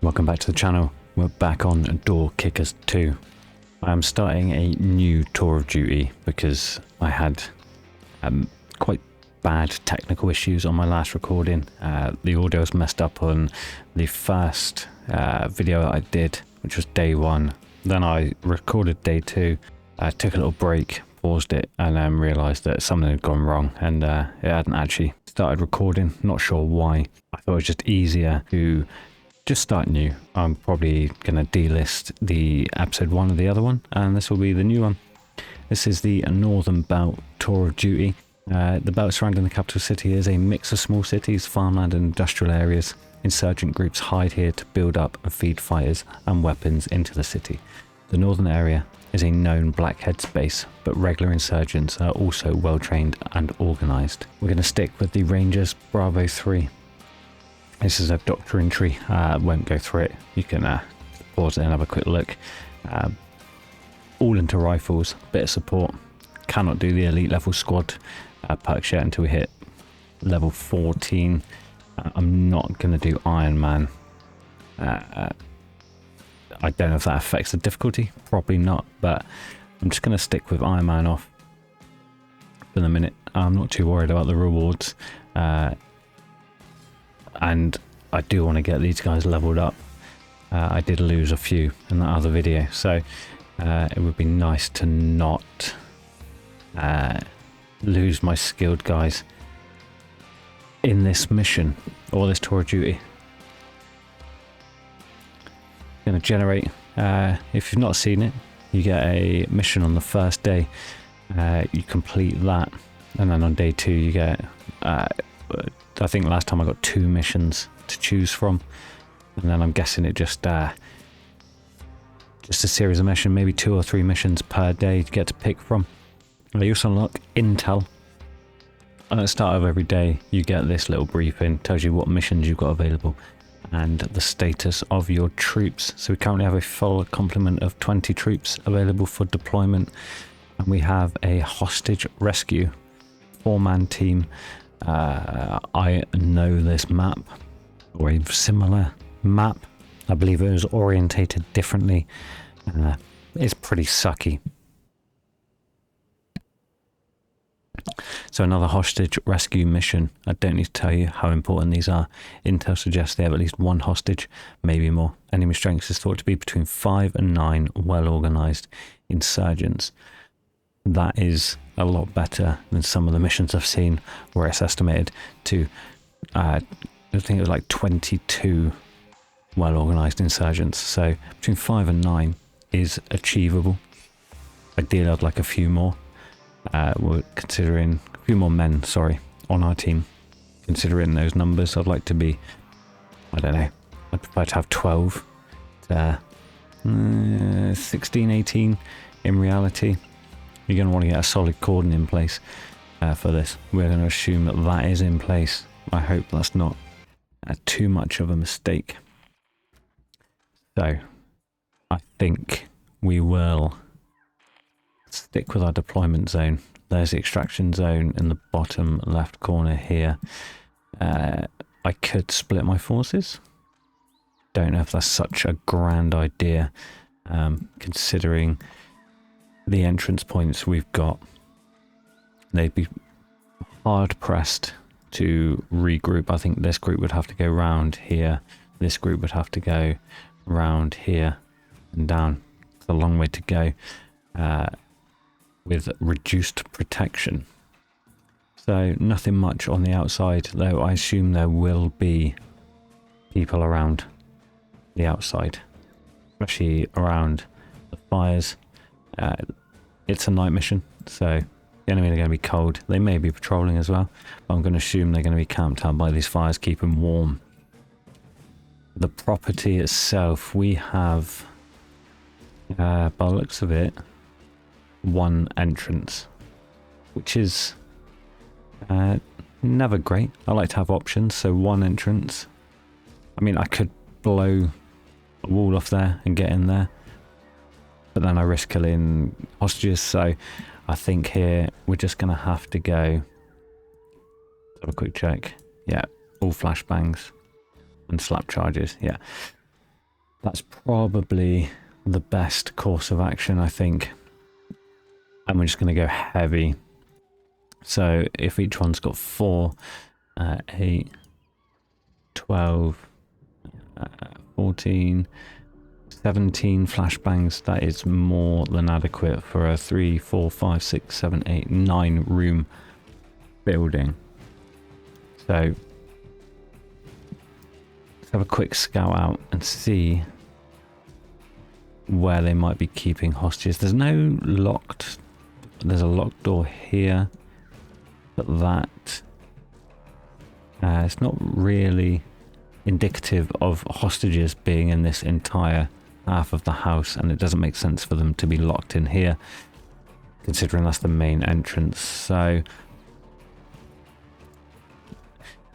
Welcome back to the channel. We're back on Door Kickers 2. I'm starting a new tour of duty because I had quite bad technical issues on my last recording. The audio was messed up on the first video that I did, which was day 1. Then I recorded day 2, took a little break, paused it, and then realised that something had gone wrong and it hadn't actually started recording. Not sure why. I thought it was just easier to just start new. I'm probably going to delist the episode 1 of the other one, and this will be the new one. This is the Northern Belt Tour of Duty. The belt surrounding the capital city is a mix of small cities, farmland and industrial areas. Insurgent groups hide here to build up and feed fighters and weapons into the city. The northern area is a known blackhead space, but regular insurgents are also well trained and organised. We're going to stick with the Rangers Bravo 3. This is a doctrine tree. Won't go through it. You can pause it and have a quick look. All into rifles, bit of support. Cannot do the elite level squad perks yet until we hit level 14. I'm not going to do Iron Man. I don't know if that affects the difficulty. Probably not, but I'm just going to stick with Iron Man off for the minute. I'm not too worried about the rewards. And I do want to get these guys leveled up. I did lose a few in that other video, so it would be nice to not lose my skilled guys in this mission or this tour of duty. Going to generate, if you've not seen it, you get a mission on the first day. You complete that, and then on day 2 you get I think last time I got 2 missions to choose from, and then I'm guessing it just a series of missions, maybe 2 or 3 missions per day to get to pick from. You also unlock intel, and at the start of every day you get this little briefing, tells you what missions you've got available and the status of your troops. So we currently have a full complement of 20 troops available for deployment, and we have a hostage rescue 4-man team. I know this map, or a similar map. I believe it was orientated differently. It's pretty sucky. So another hostage rescue mission. I don't need to tell you how important these are. Intel suggests they have at least 1 hostage, maybe more. Enemy strength is thought to be between 5 and 9 well-organised insurgents. That is a lot better than some of the missions I've seen where it's estimated to, I think it was like 22 well-organised insurgents. So between 5 and 9 is achievable. Ideally I'd like a few more. We're considering a few more men, on our team. Considering those numbers, I'd like to be, I don't know, I'd prefer to have 12 to 16, 18 in reality. You're going to want to get a solid cordon in place for this. We're going to assume that that is in place. I hope that's not too much of a mistake. So I think we will stick with our deployment zone. There's the extraction zone in the bottom left corner here. I could split my forces. Don't know if that's such a grand idea, considering the entrance points we've got. They'd be hard pressed to regroup. I think this group would have to go round here. This group would have to go round here and down. It's a long way to go with reduced protection. So nothing much on the outside, though I assume there will be people around the outside, especially around the fires. It's a night mission, so the enemy are going to be cold. They may be patrolling as well, but I'm going to assume they're going to be camped out by these fires, keep them warm. The property itself, we have, by the looks of it, 1 entrance, which is never great. I like to have options, so 1 entrance. I mean, I could blow a wall off there and get in there, but then I risk killing hostages, so I think here we're just going to have to go. Let's have a quick check. Yeah, all flashbangs and slap charges. Yeah, That's probably the best course of action, I think. And we're just going to go heavy. So if each one's got 4, 8, 12, 14, 17 flashbangs, that is more than adequate for a 3, 4, 5, 6, 7, 8, 9 room building. So let's have a quick scout out and see where they might be keeping hostages. There's a locked door here, but that it's not really indicative of hostages being in this entire half of the house, and it doesn't make sense for them to be locked in here, considering that's the main entrance. So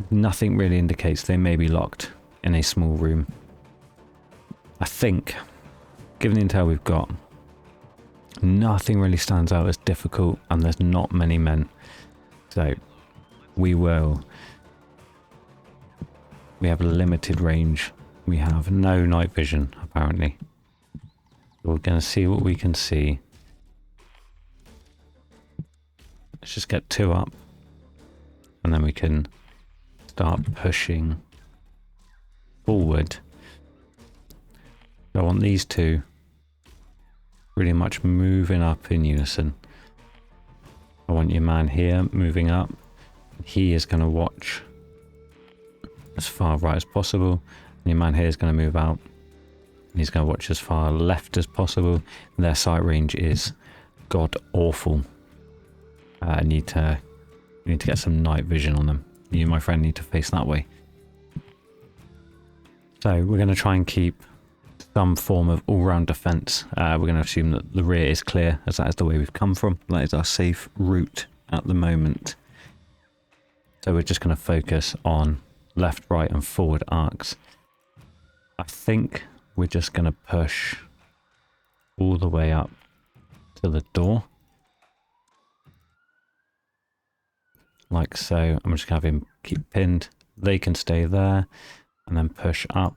nothing really indicates they may be locked in a small room. I think, given the intel we've got, nothing really stands out as difficult, and there's not many men. So we have a limited range. We have no night vision, apparently. We're going to see what we can see. Let's just get 2 up, and then we can start pushing forward. So I want these 2 pretty much moving up in unison. I want your man here moving up. He is going to watch as far right as possible. And your man here is going to move out. He's going to watch as far left as possible. Their sight range is god awful. I need to get some night vision on them. You, my friend, need to face that way. So we're going to try and keep some form of all-round defense. We're going to assume that the rear is clear, as that is the way we've come from. That is our safe route at the moment. So we're just going to focus on left, right, and forward arcs. I think we're just going to push all the way up to the door. Like so. I'm just going to have him keep pinned. They can stay there, and then push up.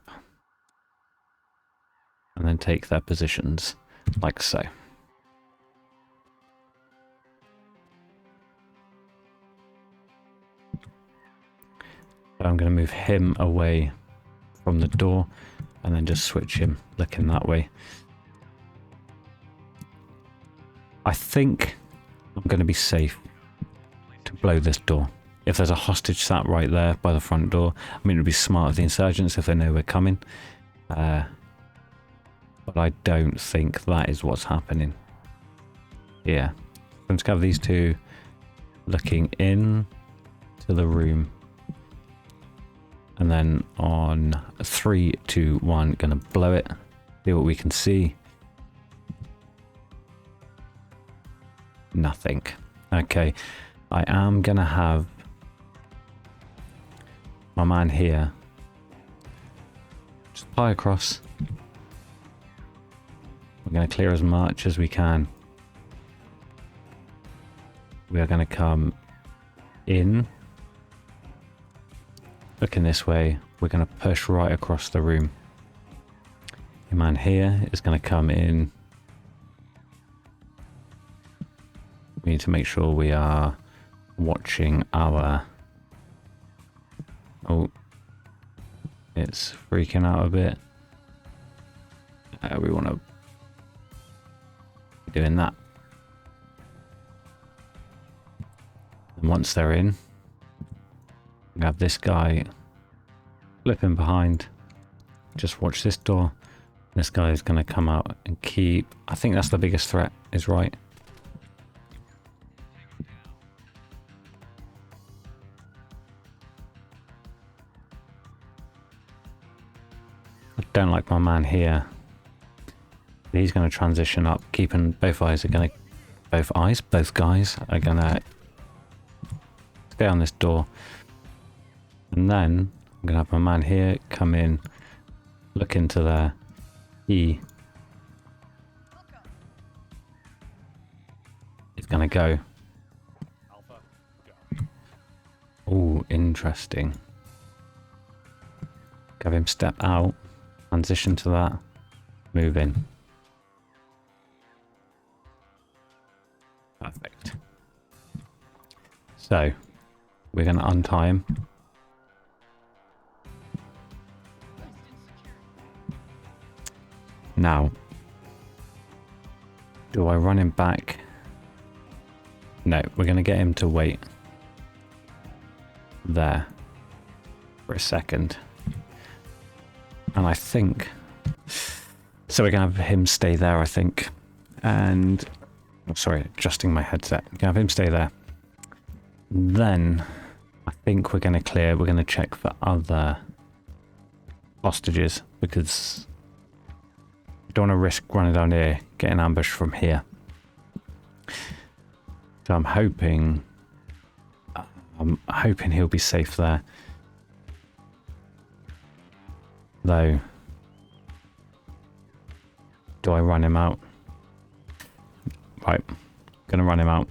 And then take their positions, like so. So I'm going to move him away from the door, and then just switch him, looking that way. I think I'm going to be safe to blow this door. If there's a hostage sat right there by the front door, I mean, it would be smart of the insurgents if they know we're coming. But I don't think that is what's happening. Yeah. I'm just going to have these 2 looking in to the room. And then on 3, 2, 1, going to blow it. See what we can see. Nothing. Okay. I am going to have my man here just pie across. We're going to clear as much as we can. We are going to come in. Looking this way, we're going to push right across the room. Your man here is going to come in. We need to make sure we are watching our... Oh, it's freaking out a bit. We want to be doing that. And once they're in, we have this guy flipping behind. Just watch this door. This guy is going to come out and keep... I think that's the biggest threat, is right. I don't like my man here. He's going to transition up, keeping both guys are going to stay on this door. And then I'm going to have my man here come in, look into there. He is going to go. Oh, interesting. Have him step out transition to that, move in. Perfect. So we're going to untie him. Now, do I run him back? No, we're going to get him to wait there for a second. And I think... So we're going to have him stay there, I think. And... Oh, sorry, adjusting my headset. We're going to have him stay there. Then, I think we're going to clear... We're going to check for other hostages. Because... don't want to risk running down here, getting ambushed from here. So I'm hoping he'll be safe there. Though, do I run him out? Right, gonna run him out.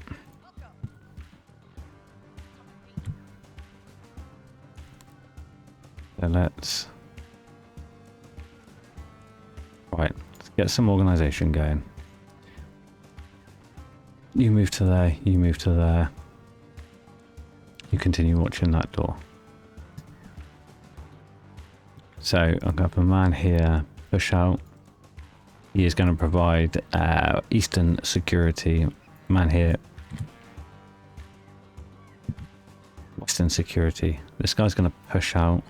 So let's get some organisation going. You move to there, you move to there. You continue watching that door. So I've got a man here, push out. He is going to provide eastern security. Man here, western security. This guy's going to push out.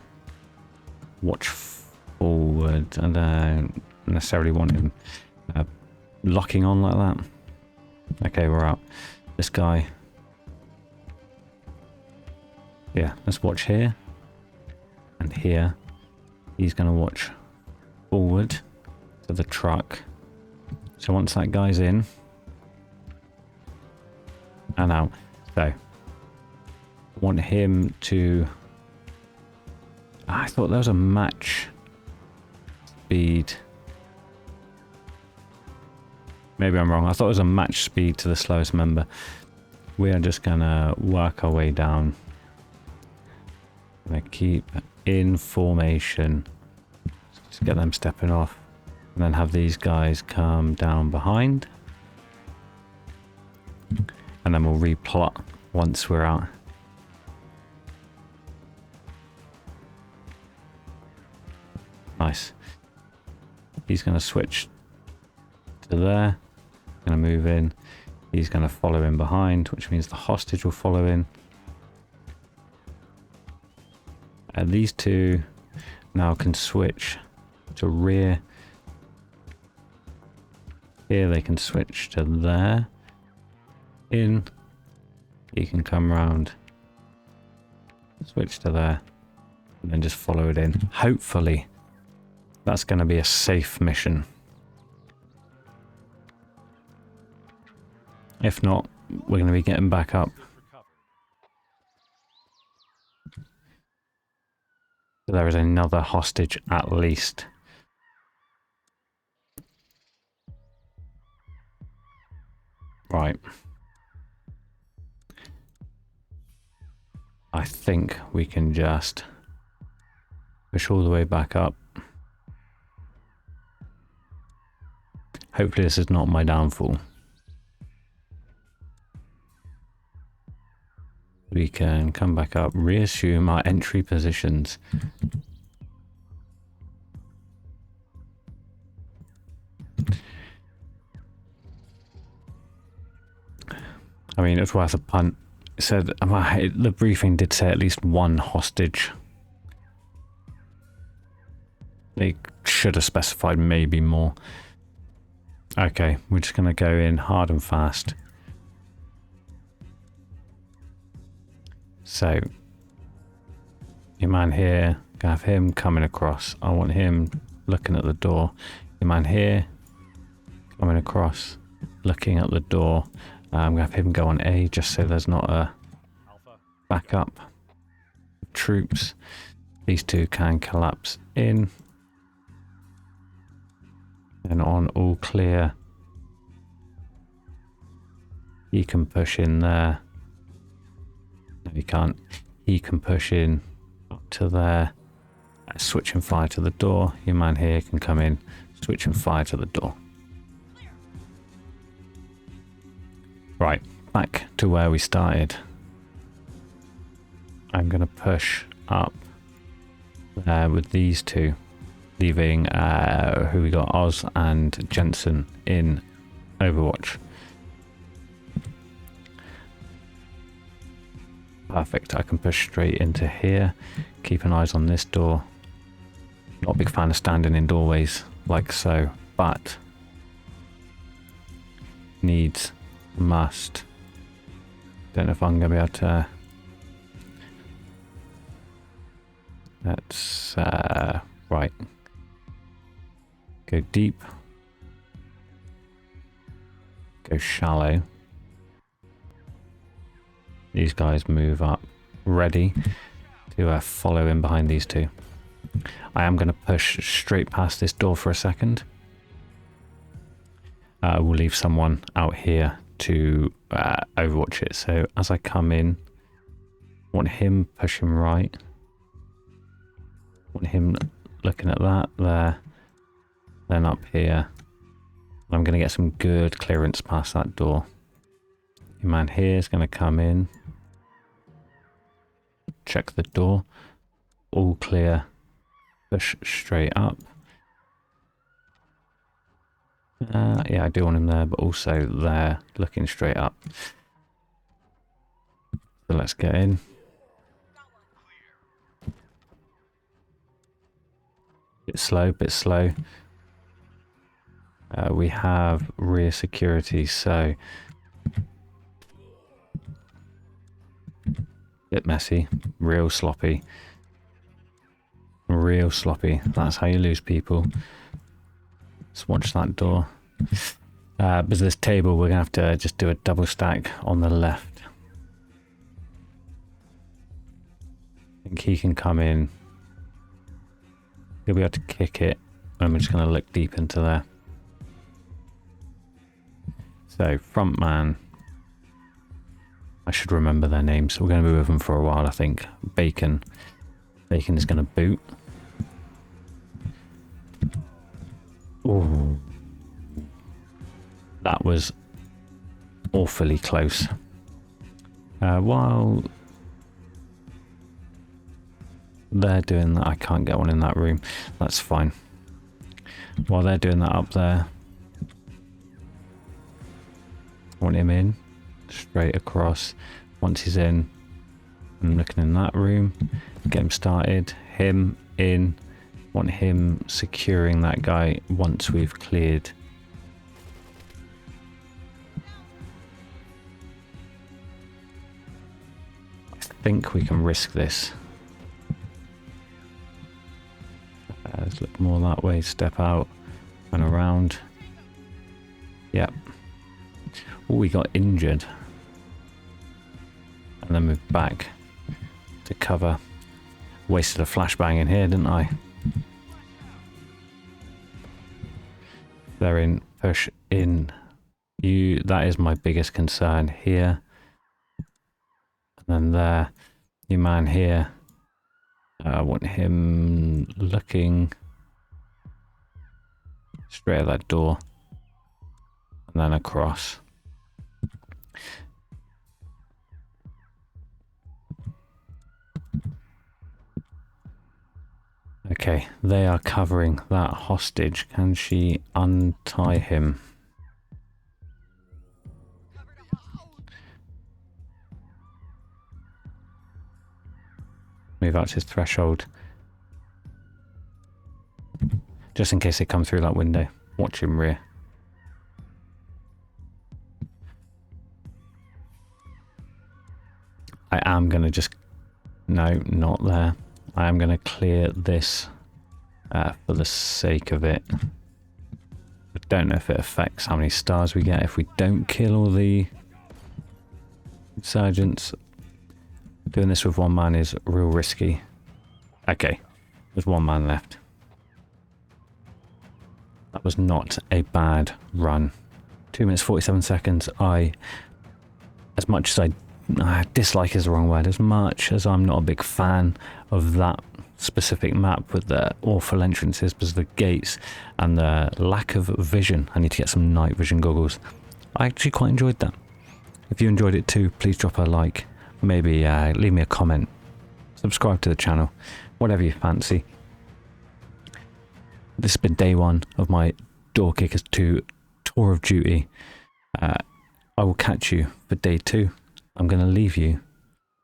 Watch forward. I don't necessarily want him locking on like that. Okay, we're out. This guy. Yeah, let's watch here. And here. He's going to watch forward to the truck. So once that guy's in. And out. So. I want him to... I thought there was a match speed. Maybe I'm wrong. I thought it was a match speed to the slowest member. We are just going to work our way down. Going to keep in formation. Just get them stepping off. And then have these guys come down behind. And then we'll replot once we're out. Nice. He's going to switch to there. Going to move in. He's going to follow in behind, which means the hostage will follow in. And these two now can switch to rear. Here they can switch to there. In. He can come round. Switch to there. And then just follow it in. Hopefully, that's going to be a safe mission. If not, we're going to be getting back up. So there is another hostage at least. Right. I think we can just push all the way back up. Hopefully this is not my downfall. We can come back up, reassume our entry positions. I mean, it's worth a punt. It said, the briefing did say at least one hostage. They should have specified maybe more. Okay, we're just going to go in hard and fast. So, your man here, gonna have him coming across. I want him looking at the door. Your man here, coming across, looking at the door. I'm gonna have him go on A, just so there's not a backup. Troops. These two can collapse in. And on all clear. He can push in there. No, he can't. He can push in up to there. Switch and fire to the door. Your man here can come in, switch and fire to the door. Right, back to where we started. I'm going to push up there with these two, leaving who we got, Oz and Jensen in Overwatch. Perfect, I can push straight into here, keep an eye on this door. Not a big fan of standing in doorways like so, but needs, must. Don't know if I'm going to be able to. That's right. Go deep. Go shallow. These guys move up, ready to follow in behind these two. I am going to push straight past this door for a second. We'll leave someone out here to overwatch it. So as I come in, I want him pushing right. I want him looking at that there. Then up here. I'm going to get some good clearance past that door. Your man here is going to come in. Check the door. All clear. Push straight up. Yeah, I do want him there, but also there, looking straight up. So let's get in. Bit slow, bit slow. We have rear security, so bit messy, real sloppy. Real sloppy. That's how you lose people. Let's watch that door. But this table, we're gonna have to just do a double stack on the left. I think he can come in. He'll be able to kick it. And we're just gonna look deep into there. So front man. I should remember their names. We're going to be with them for a while, I think. Bacon. Bacon is going to boot. Ooh. That was awfully close. While they're doing that, I can't get one in that room. That's fine. While they're doing that up there, I want him in. Straight across. Once he's in, I'm looking in that room, get him started, him in, want him securing that guy once we've cleared. I think we can risk this. Let's look more that way, step out and around. Yep. Oh, we got injured. And then moved back to cover. Wasted a flashbang in here, didn't I? They're in, push in. That is my biggest concern here. And then there, your man here. I want him looking straight at that door. And then across. Okay, they are covering that hostage. Can she untie him? Move out to his threshold. Just in case they come through that window. Watch him rear. I am going to just... No, not there. I am going to clear this for the sake of it. I don't know if it affects how many stars we get if we don't kill all the insurgents. Doing this with one man is real risky. Okay, there's one man left. That was not a bad run. 2 minutes 47 seconds. As much as I dislike is the wrong word, as much as I'm not a big fan of that specific map with the awful entrances because of the gates and the lack of vision. I need to get some night vision goggles. I actually quite enjoyed that. If you enjoyed it too, please drop a like, maybe leave me a comment, subscribe to the channel, whatever you fancy. This has been day 1 of my Door Kickers 2 tour of duty. I will catch you for day 2. I'm going to leave you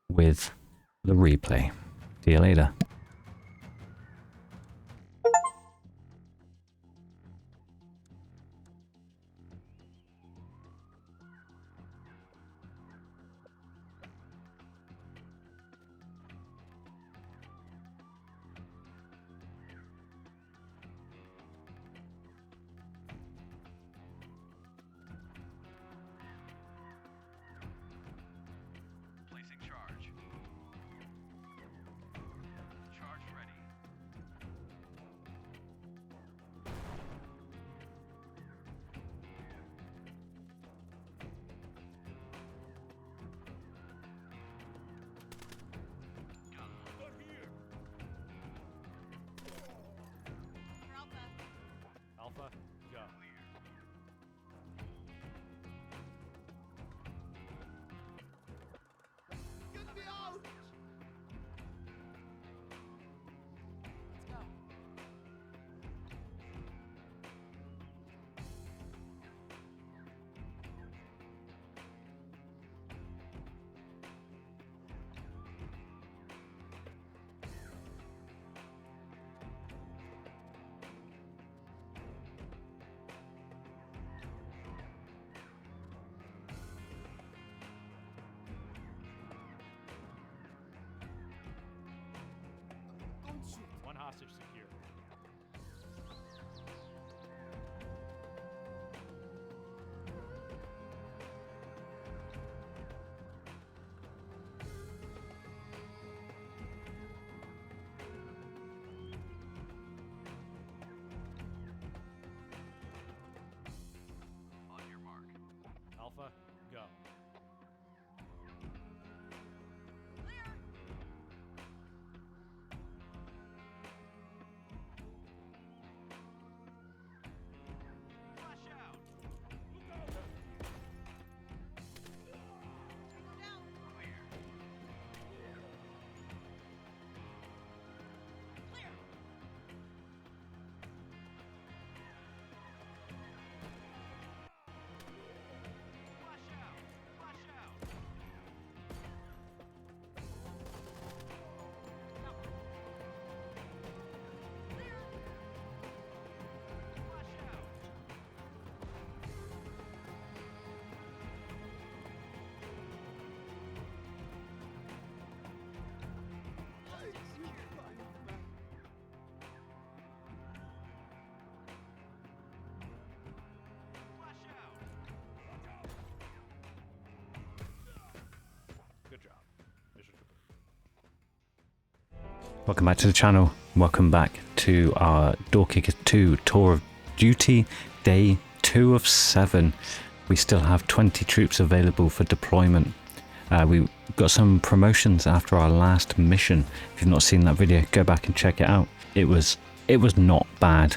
with the replay. See you later. Alpha, go. Get me out! Let's go. One hostage secure. On your mark. Alpha, go. Good job. Mission complete. Welcome back to the channel. Welcome back to our Door Kickers 2 tour of duty, day 2 of 7. We still have 20 troops available for deployment. We got some promotions after our last mission. If you've not seen that video, go back and check it out. It was not bad.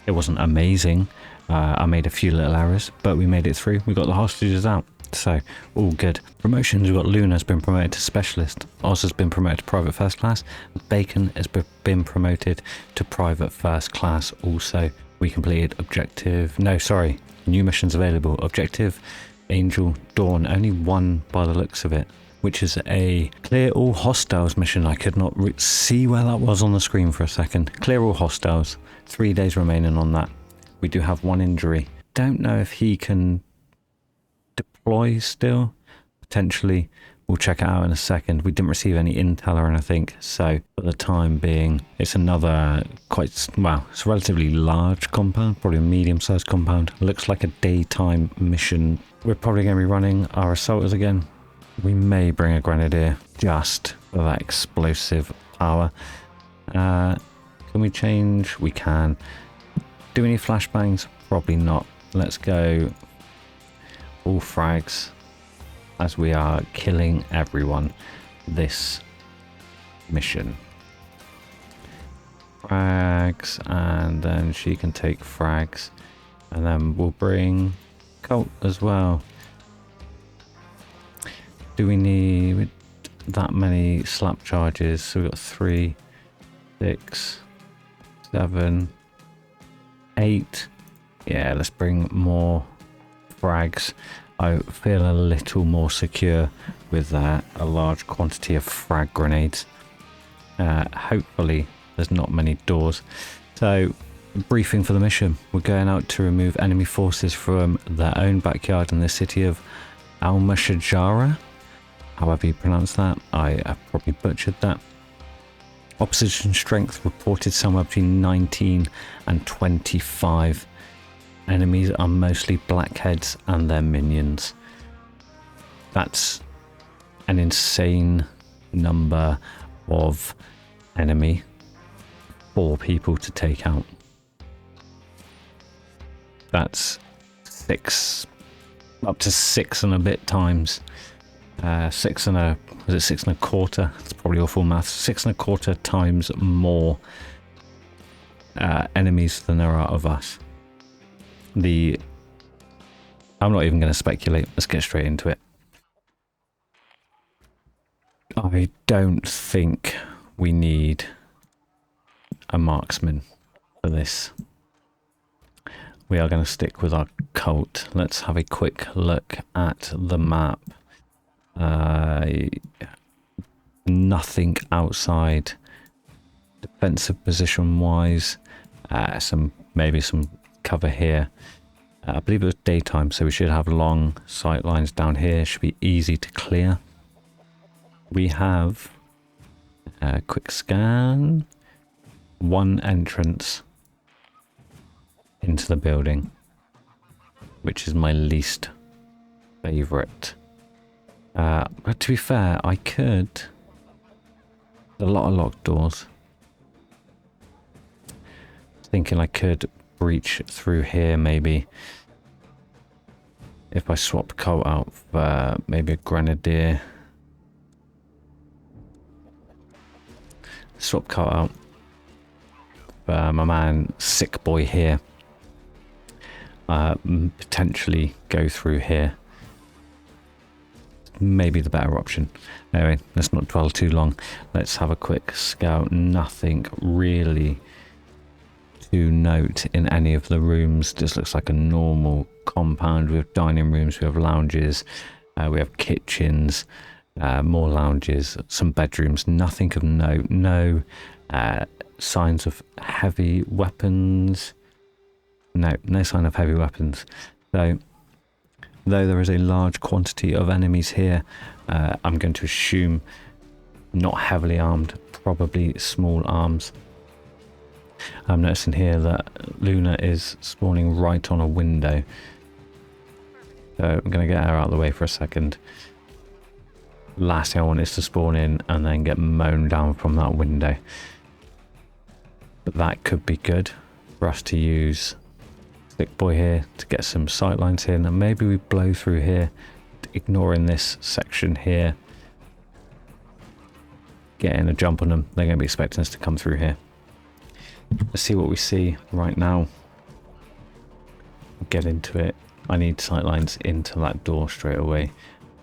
It wasn't amazing. I made a few little errors, but we made it through. We got the hostages out, so all good. Promotions, we've got Luna's been promoted to Specialist, Oz has been promoted to Private First Class, Bacon has been promoted to Private First Class also. We completed new missions available. Objective Angel Dawn, only one by the looks of it, which is a clear all hostiles mission. I could not see where that was on the screen for a second. Clear all hostiles, 3 days remaining on that. We do have one injury. Don't know if he can deploy still. Potentially, we'll check it out in a second. We didn't receive any intel or anything, so for the time being, it's another it's a relatively large compound, probably a medium-sized compound. Looks like a daytime mission. We're probably going to be running our assaulters again. We may bring a grenadier just for that explosive power. Can we change? We can. Do any flashbangs? Probably not. Let's go all frags. as we are killing everyone this mission. Frags, and then she can take frags, and then we'll bring Colt as well. Do we need that many slap charges? So we've got 3, 6, 7, 8. Yeah, let's bring more frags. I feel a little more secure with a large quantity of frag grenades. Hopefully there's not many doors. So, briefing for the mission. We're going out to remove enemy forces from their own backyard in the city of Al-Mashajara. However you pronounce that, I have probably butchered that. Opposition strength reported somewhere between 19 and 25. Enemies are mostly blackheads and their minions. That's an insane number of enemy for people to take out. That's up to 6 and a bit times. 6 and a quarter? It's probably awful math. 6 and a quarter times more enemies than there are of us. I'm not even going to speculate. Let's get straight into it. I don't think we need a marksman for this. We are going to stick with our Colt. Let's have a quick look at the map. Nothing outside defensive position wise. Maybe some cover here. I believe it was daytime, so we should have long sight lines down here. Should be easy to clear. We have a quick scan. One entrance into the building, which is my least favourite. But to be fair, I could. There's a lot of locked doors. Thinking I could breach through here maybe. If I swap Colt out for maybe a grenadier. Swap Colt out for my man Sick Boy here. Potentially go through here. Maybe the better option. Anyway, let's not dwell too long. Let's have a quick scout. Nothing really to note in any of the rooms. This looks like a normal compound. We have dining rooms, we have lounges, we have kitchens, more lounges, some bedrooms. Nothing of note. No signs of heavy weapons. No sign of heavy weapons. So, though there is a large quantity of enemies here, I'm going to assume not heavily armed, probably small arms. I'm noticing here that Luna is spawning right on a window. So I'm going to get her out of the way for a second. Last thing I want is to spawn in and then get mown down from that window. But that could be good for us to use Stick Boy here to get some sightlines in, and maybe we blow through here, ignoring this section here. Getting a jump on them. They're going to be expecting us to come through here. Let's see what we see right now. Get into it. I need sightlines into that door straight away,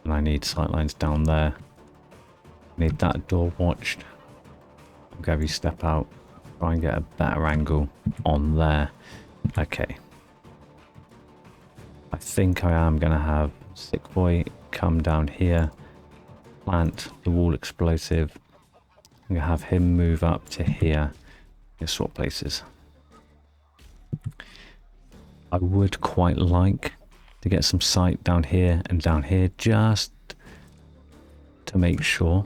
and I need sightlines down there. I need that door watched. I'll have you step out, try and get a better angle on there. Okay. I think I am going to have Sick Boy come down here, plant the wall explosive. I'm going to have him move up to here. Let's swap places. I would quite like to get some sight down here and down here, just to make sure.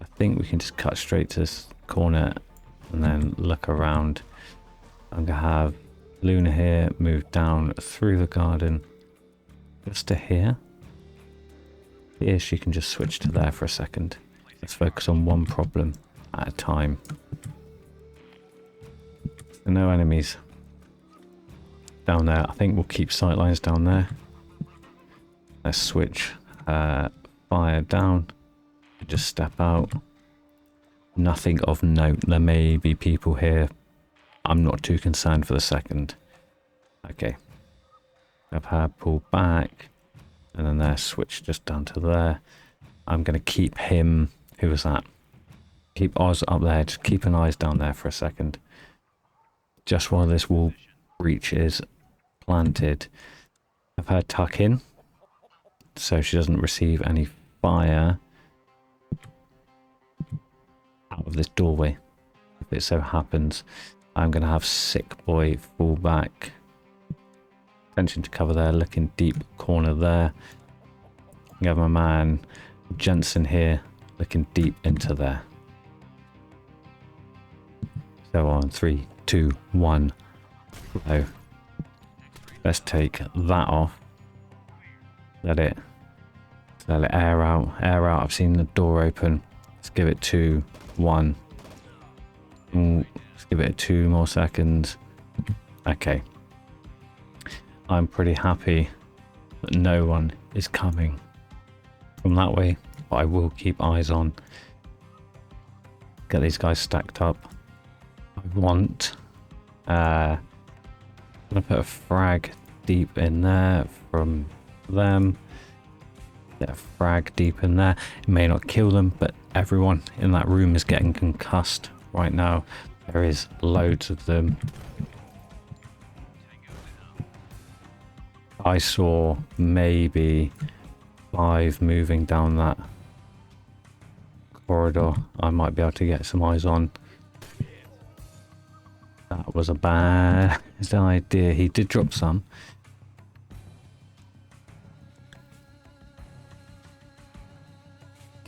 I think we can just cut straight to this corner and then look around. I'm going to have Luna here move down through the garden just to here. Here she can just switch to there for a second. Let's focus on one problem at a time. So no enemies down there. I think we'll keep sightlines down there. Let's switch fire down. Just step out. Nothing of note. There may be people here. I'm not too concerned for the second. Okay. Have her pull back. And then there, switch just down to there. I'm going to keep him. Who was that? Keep Oz up there. Just keep an eye down there for a second. Just while this wall breach is planted. Have her tuck in. So she doesn't receive any fire out of this doorway. If it so happens, I'm going to have Sick Boy fall back. Attention to cover there, looking deep corner there. You have my man Jensen here, looking deep into there. So on 3, 2, 1, flow. Let's take that off. Let it air out. Air out. I've seen the door open. Let's give it 2, 1. Let's give it 2 more seconds. Okay. I'm pretty happy that no one is coming from that way, but I will keep eyes on. Get these guys stacked up. I want I'm gonna put a frag deep in there from them. Get a frag deep in there. It may not kill them, but everyone in that room is getting concussed right now. There is loads of them. I saw maybe 5 moving down that corridor. I might be able to get some eyes on. That was a bad idea. He did drop some.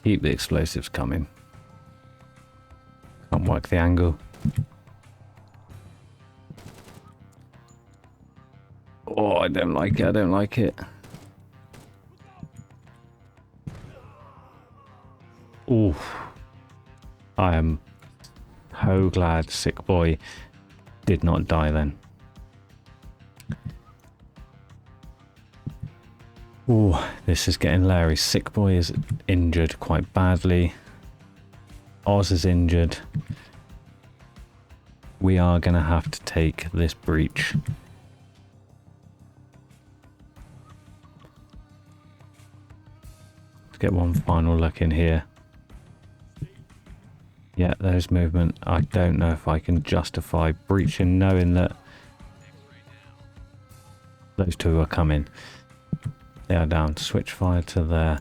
Keep the explosives coming. Can't work the angle. Oh, I don't like it. I don't like it. Oof. I am so glad Sick Boy did not die then. Oh, this is getting leery. Sick Boy is injured quite badly. Oz is injured. We are going to have to take this breach. Let's get one final look in here. Yeah, there's movement. I don't know if I can justify breaching knowing that those two are coming. They are down. Switch fire to there.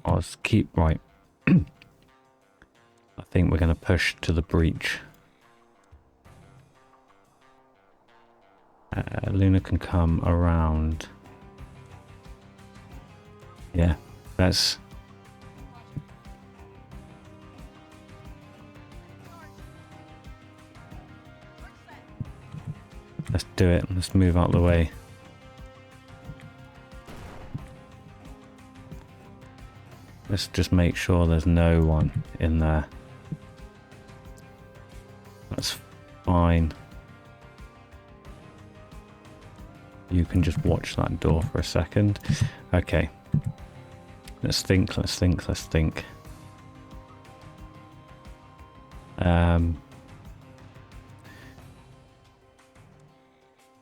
Oz, keep right. I think we're going to push to the breach. Luna can come around. Yeah, let's do it. Let's move out of the way. Let's just make sure there's no one in there. That's fine. You can just watch that door for a second. Okay. Let's think. Get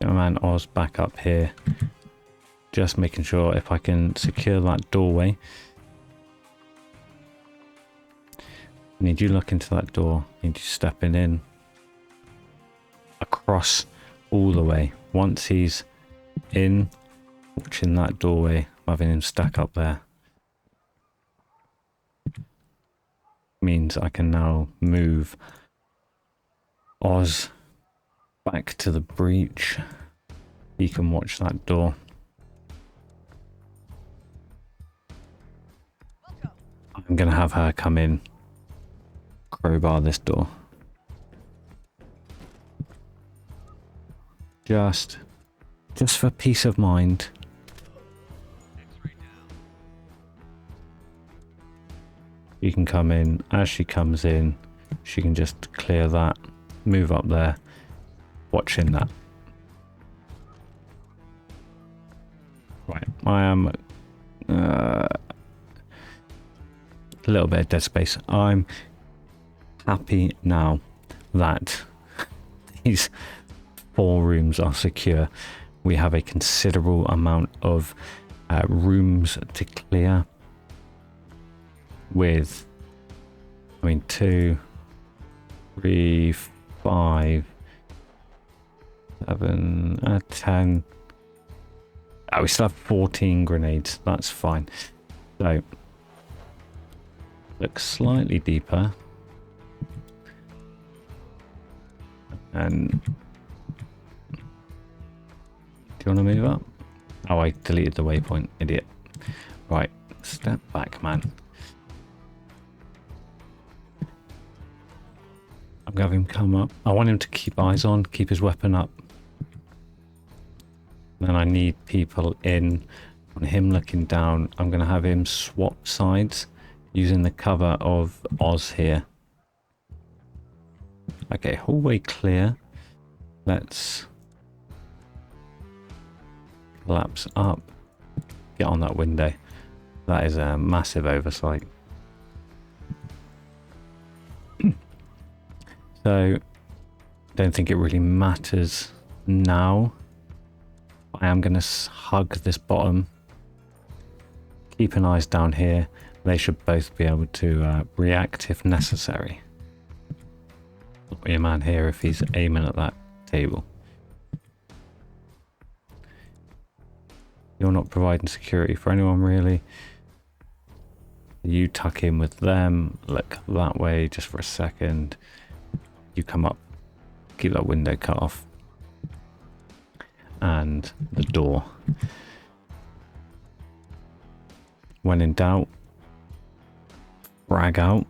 my man Oz back up here. Just making sure if I can secure that doorway. I need you look into that door. I need you stepping in. Across all the way. Once he's in, watching that doorway, having him stack up there. Means I can now move Oz back to the breach. He can watch that door. I'm going to have her come in. Crowbar this door. Just for peace of mind. You can come in. As she comes in, she can just clear that, move up there, watching that. I am a little bit of dead space. I'm happy now that these 4 rooms are secure. We have a considerable amount of rooms to clear with, I mean, 2, 3, 5, 7, 10. Oh, we still have 14 grenades. That's fine. So, look slightly deeper. And do you want to move up? Oh, I deleted the waypoint, idiot. Right, step back, man. I'm going to have him come up. I want him to keep eyes on, keep his weapon up. Then I need people in on him looking down. I'm going to have him swap sides using the cover of Oz here. Okay, hallway clear. Let's collapse up. Get on that window. That is a massive oversight. So, don't think it really matters now. I am going to hug this bottom. Keep an eyes down here. They should both be able to react if necessary. Not your man here if he's aiming at that table. You're not providing security for anyone really. You tuck in with them. Look that way just for a second. You come up. Keep that window cut off. And the door. When in doubt, frag out.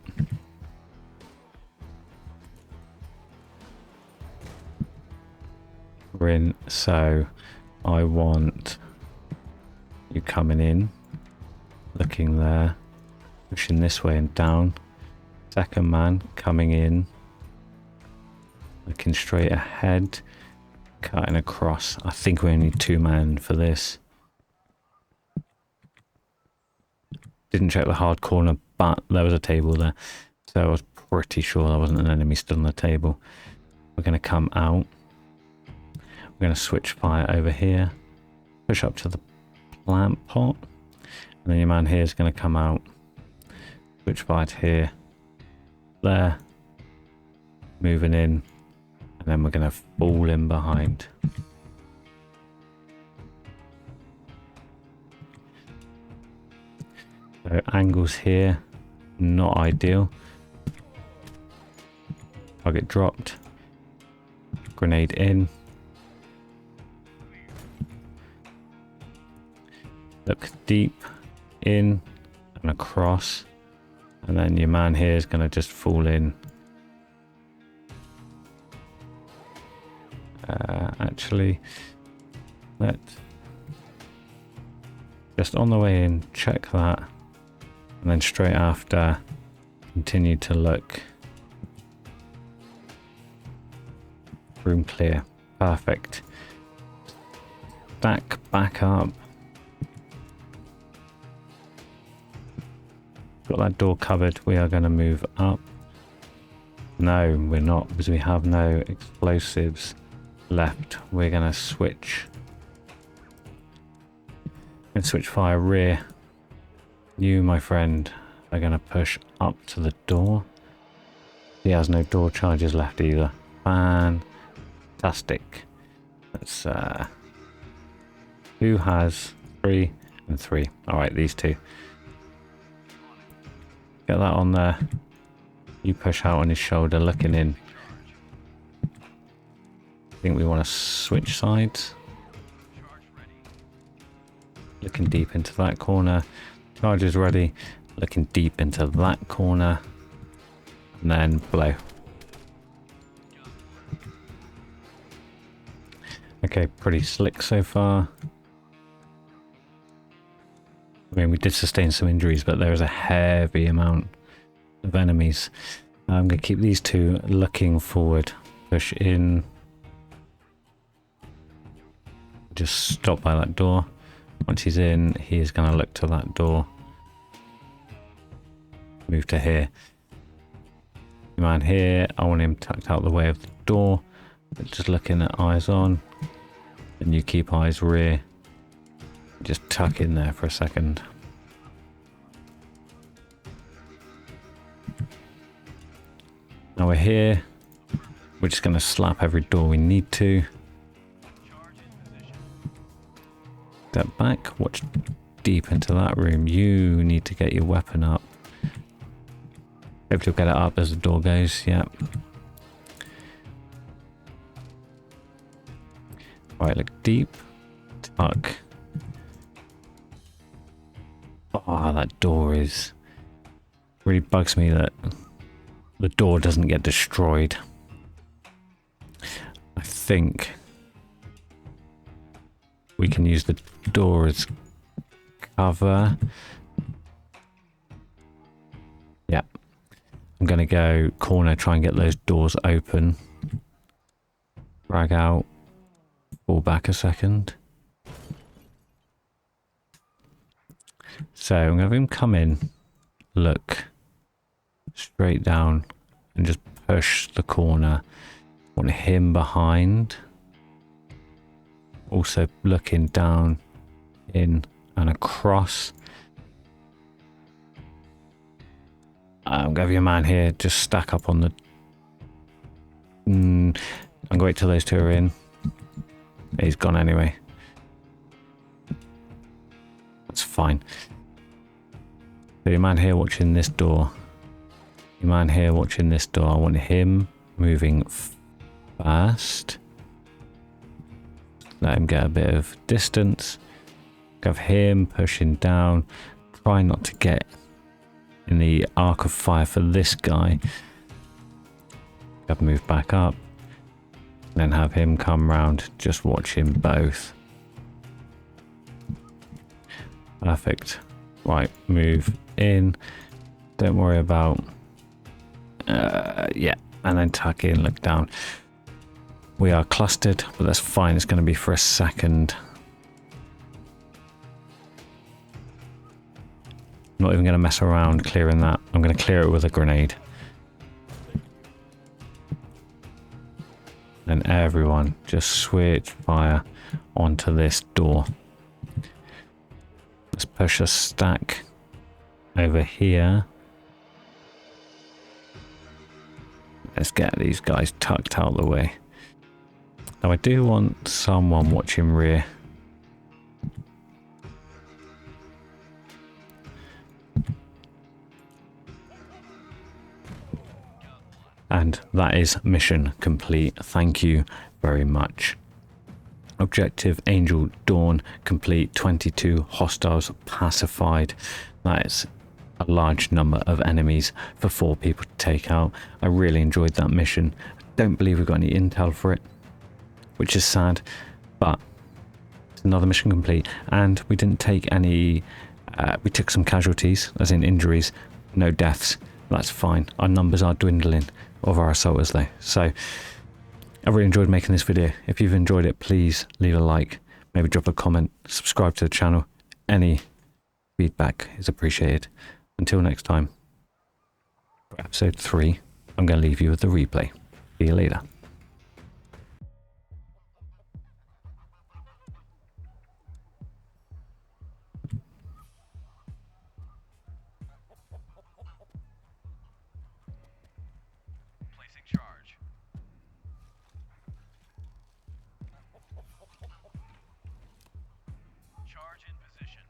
We're in, so I want you coming in, looking there, pushing this way and down. Second man coming in, looking straight ahead, cutting across. I think we only need 2 men for this. Didn't check the hard corner, but there was a table there, so I was pretty sure there wasn't an enemy stood on the table. We're going to come out. We're going to switch fire over here, push up to the plant pot, and then your man here is going to come out, switch fire to here, there, moving in, and then we're going to fall in behind. So angles here, not ideal. Target dropped, grenade in. Look deep in and across, and then your man here is going to just fall in. Actually, let's just on the way in check that, and then straight after continue to look. Room clear, perfect. Stack back up. Got that door covered. We are going to move up. No, we're not, because we have no explosives left. We're going to switch. And switch fire rear. You, my friend, are going to push up to the door. He has no door charges left either. Fantastic. Let's who has 3 and 3? Alright, these 2. Get that on there. You push out on his shoulder, looking in. I think we want to switch sides. Looking deep into that corner. Charges ready. Looking deep into that corner. And then blow. Okay, pretty slick so far. I mean, we did sustain some injuries, but there is a heavy amount of enemies. I'm going to keep these 2 looking forward. Push in. Just stop by that door. Once he's in, he is going to look to that door. Move to here. Man here, I want him tucked out the way of the door. Just looking at eyes on. And you keep eyes rear. Just tuck in there for a second. Now we're here. We're just going to slap every door we need to. Step back. Watch deep into that room. You need to get your weapon up. Hopefully you'll get it up as the door goes. Yep. Right, look deep. Tuck. Oh, that door is... really bugs me that the door doesn't get destroyed. I think we can use the door as cover. Yep. I'm going to go corner, try and get those doors open. Drag out. Fall back a second. So I'm going to have him come in, look straight down and just push the corner. Want him behind. Also looking down, in and across. I'm going to have your man here just stack up on the... I'm going to wait till those two are in. He's gone anyway. That's fine. So your man here watching this door. Your man here watching this door. I want him moving fast. Let him get a bit of distance. Have him pushing down. Try not to get in the arc of fire for this guy. Have him move back up. Then have him come round. Just watch him both. Perfect. Right, move in. Don't worry about... yeah, and then tuck in, look down. We are clustered, but that's fine. It's going to be for a second. I'm not even going to mess around clearing that. I'm going to clear it with a grenade. And everyone just switch fire onto this door. Let's push a stack over here. Let's get these guys tucked out of the way. Now I do want someone watching rear. And that is mission complete. Thank you very much. Objective Angel Dawn complete. 22 hostiles pacified. That is a large number of enemies for 4 people to take out. I really enjoyed that mission. I don't believe we got any intel for it, which is sad, but it's another mission complete. And we didn't take any, we took some casualties, as in injuries, no deaths. That's fine. Our numbers are dwindling of our assaulters though. So I really enjoyed making this video. If you've enjoyed it, please leave a like, maybe drop a comment, subscribe to the channel. Any feedback is appreciated. Until next time, for episode 3, I'm going to leave you with the replay. See you later. Placing charge. Charge in position.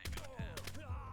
Tango down.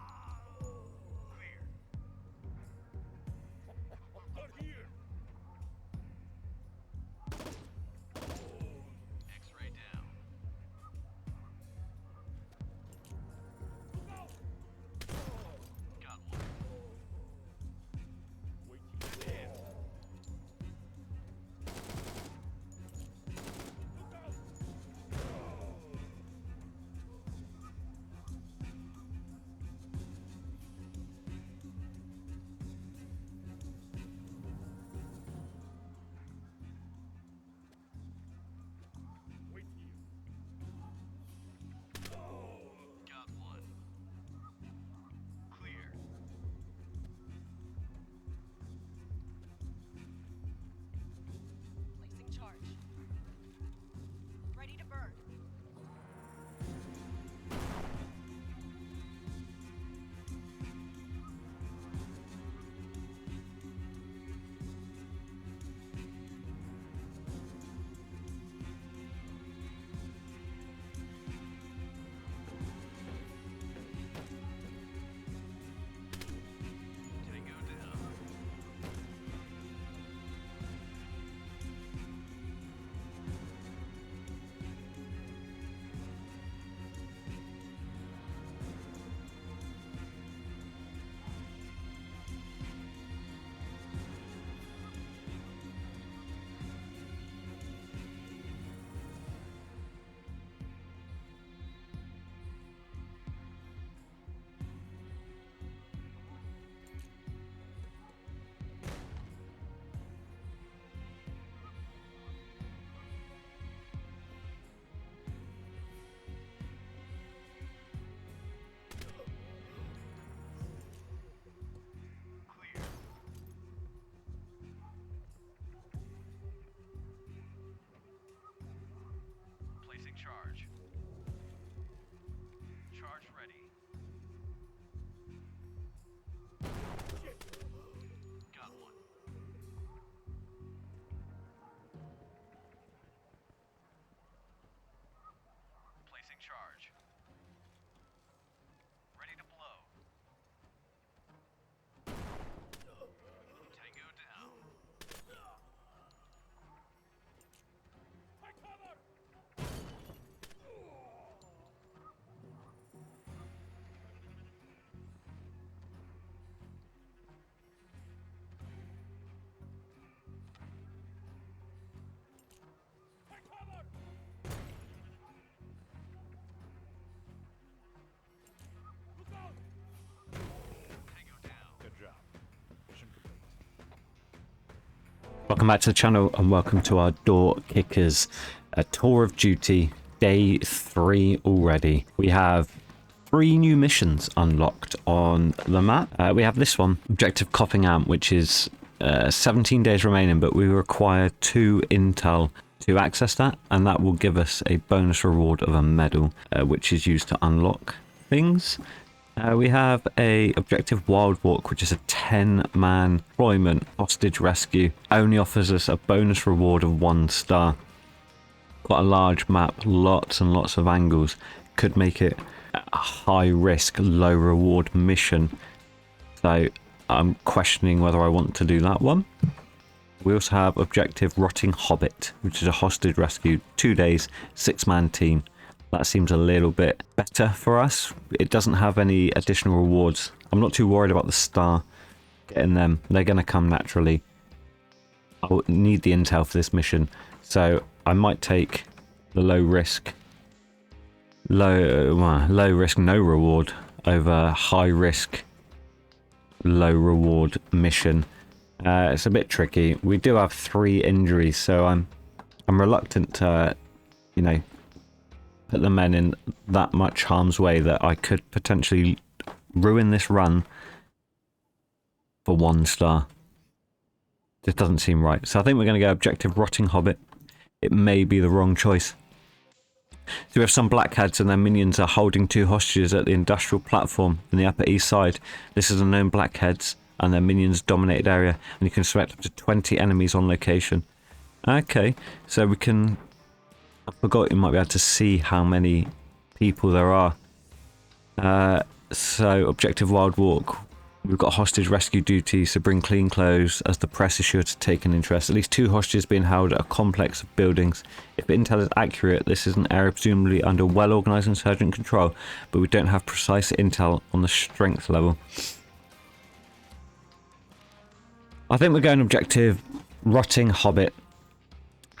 charge. Charge ready. Got one. Placing charge. Ready to blow. Tango down. Welcome back to the channel and welcome to our Door Kickers tour of duty, day 3 already. We have 3 new missions unlocked on the map. We have this one, Objective Copping Amp, which is 17 days remaining, but we require 2 intel to access that, and that will give us a bonus reward of a medal, which is used to unlock things. We have a Objective Wild Walk, which is a 10-man deployment hostage rescue. Only offers us a bonus reward of 1 star. Quite a large map, lots and lots of angles. Could make it a high risk, low reward mission. So I'm questioning whether I want to do that one. We also have Objective Rotting Hobbit, which is a hostage rescue, 2 days, 6-man team. That seems a little bit better for us. It doesn't have any additional rewards. I'm not too worried about the star getting them. They're going to come naturally. I'll need the intel for this mission. So I might take the low risk, no reward over high risk, low reward mission. It's a bit tricky. We do have 3 injuries, so I'm reluctant to, you know, put the men in that much harm's way that I could potentially ruin this run for 1 star. Just doesn't seem right. So I think we're going to go Objective Rotting Hobbit. It may be the wrong choice. So we have some blackheads and their minions are holding 2 hostages at the industrial platform in the Upper East Side. This is a known blackheads and their minions dominated area, and you can select up to 20 enemies on location. Okay, so we can... I forgot you might be able to see how many people there are. So, Objective Wild Walk. We've got hostage rescue duties to bring clean clothes as the press is sure to take an interest. At least 2 hostages being held at a complex of buildings. If intel is accurate, this is an area presumably under well-organised insurgent control, but we don't have precise intel on the strength level. I think we're going Objective Rotting Hobbit.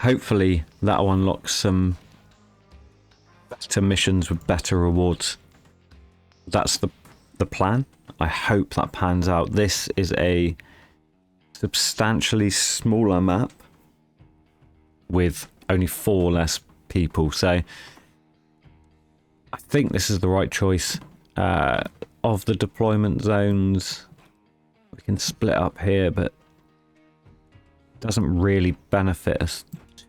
Hopefully that'll unlock some better missions with better rewards. That's the plan. I hope that pans out. This is a substantially smaller map with only 4 less people. So I think this is the right choice. Of the deployment zones, we can split up here, but it doesn't really benefit us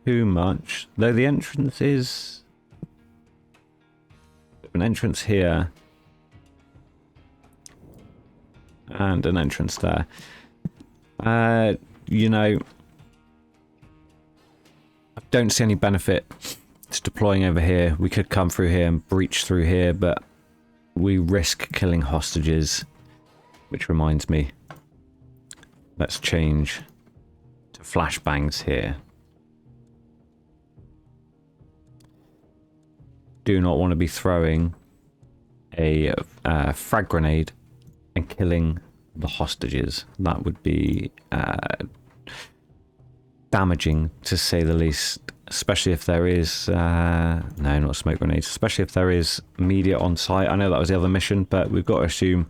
too much, though the entrance is an entrance here and an entrance there. You know, I don't see any benefit to deploying over here. We could come through here and breach through here, but we risk killing hostages, which reminds me, let's change to flashbangs here. Do not want to be throwing a frag grenade and killing the hostages. That would be damaging, to say the least, especially if there is no, not smoke grenades, especially if there is media on site. I know that was the other mission, but we've got to assume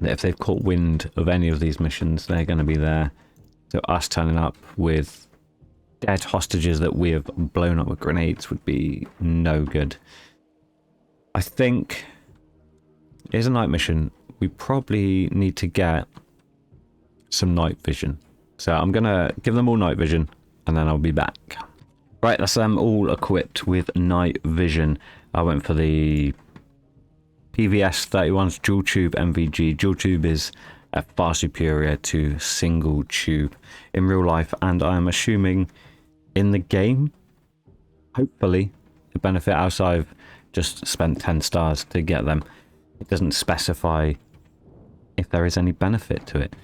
that if they've caught wind of any of these missions, they're going to be there. So us turning up with dead hostages that we have blown up with grenades would be no good. I think here's a night mission. We probably need to get some night vision. So I'm going to give them all night vision and then I'll be back. Right, that's them all equipped with night vision. I went for the PVS 31's dual tube MVG. Dual tube is far superior to single tube in real life, and I'm assuming in the game, hopefully, the benefit outside of just spent 10 stars to get them. It doesn't specify if there is any benefit to it.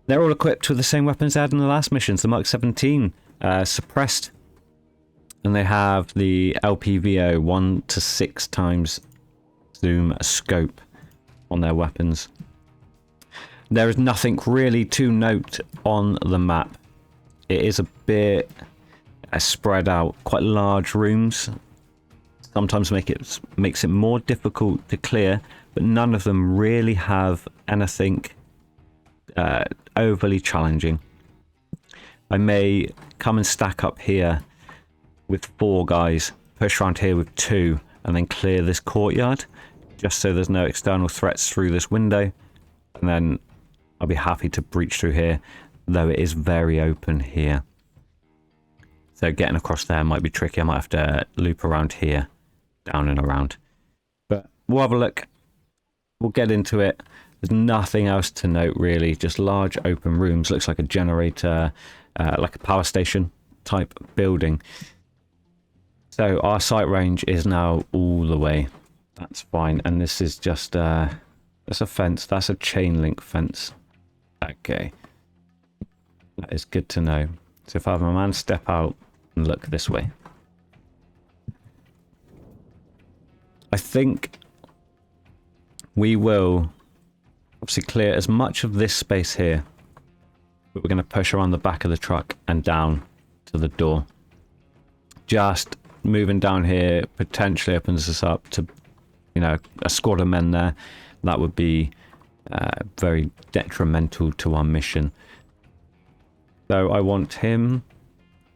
They're all equipped with the same weapons they had in the last missions, the Mark 17, suppressed. And they have the LPVO 1 to 6 times zoom scope on their weapons. There is nothing really to note on the map. It is a bit spread out, quite large rooms. Sometimes makes it more difficult to clear, but none of them really have anything overly challenging. I may come and stack up here with 4 guys, push around here with 2, and then clear this courtyard, just so there's no external threats through this window, and then I'll be happy to breach through here, though it is very open here. So getting across there might be tricky. I might have to loop around here, down and around. But we'll have a look. We'll get into it. There's nothing else to note really, just large open rooms. Looks like a generator, like a power station type building. So our sight range is now all the way. That's fine. And this is just, that's a fence. That's a chain link fence. Okay. That is good to know. So if I have my man step out and look this way. I think we will obviously clear as much of this space here. But we're going to push around the back of the truck and down to the door. Just moving down here potentially opens us up to, you know, a squad of men there. That would be very detrimental to our mission. So I want him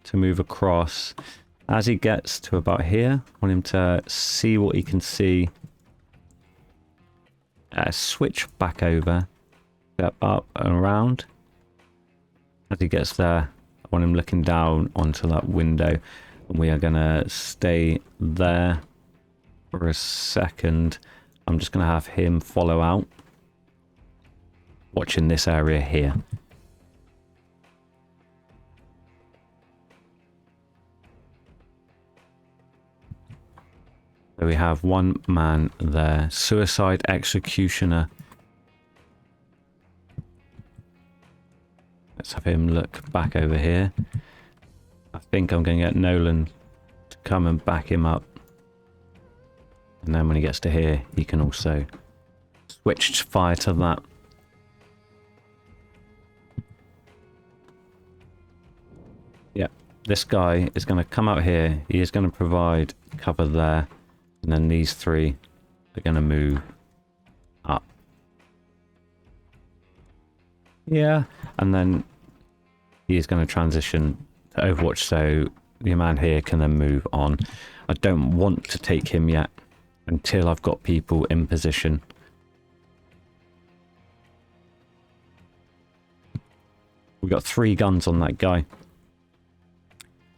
to move across. As he gets to about here, I want him to see what he can see. Switch back over, step up and around. As he gets there, I want him looking down onto that window. And we are going to stay there for a second. I'm just going to have him follow out, watching this area here. So we have one man there. Suicide executioner. Let's have him look back over here. I think I'm going to get Nolan to come and back him up. And then when he gets to here, he can also switch fire to that. Yep, this guy is going to come out here. He is going to provide cover there. And then these 3 are going to move up. Yeah, and then he is going to transition to Overwatch, so the man here can then move on. I don't want to take him yet until I've got people in position. We've got 3 guns on that guy.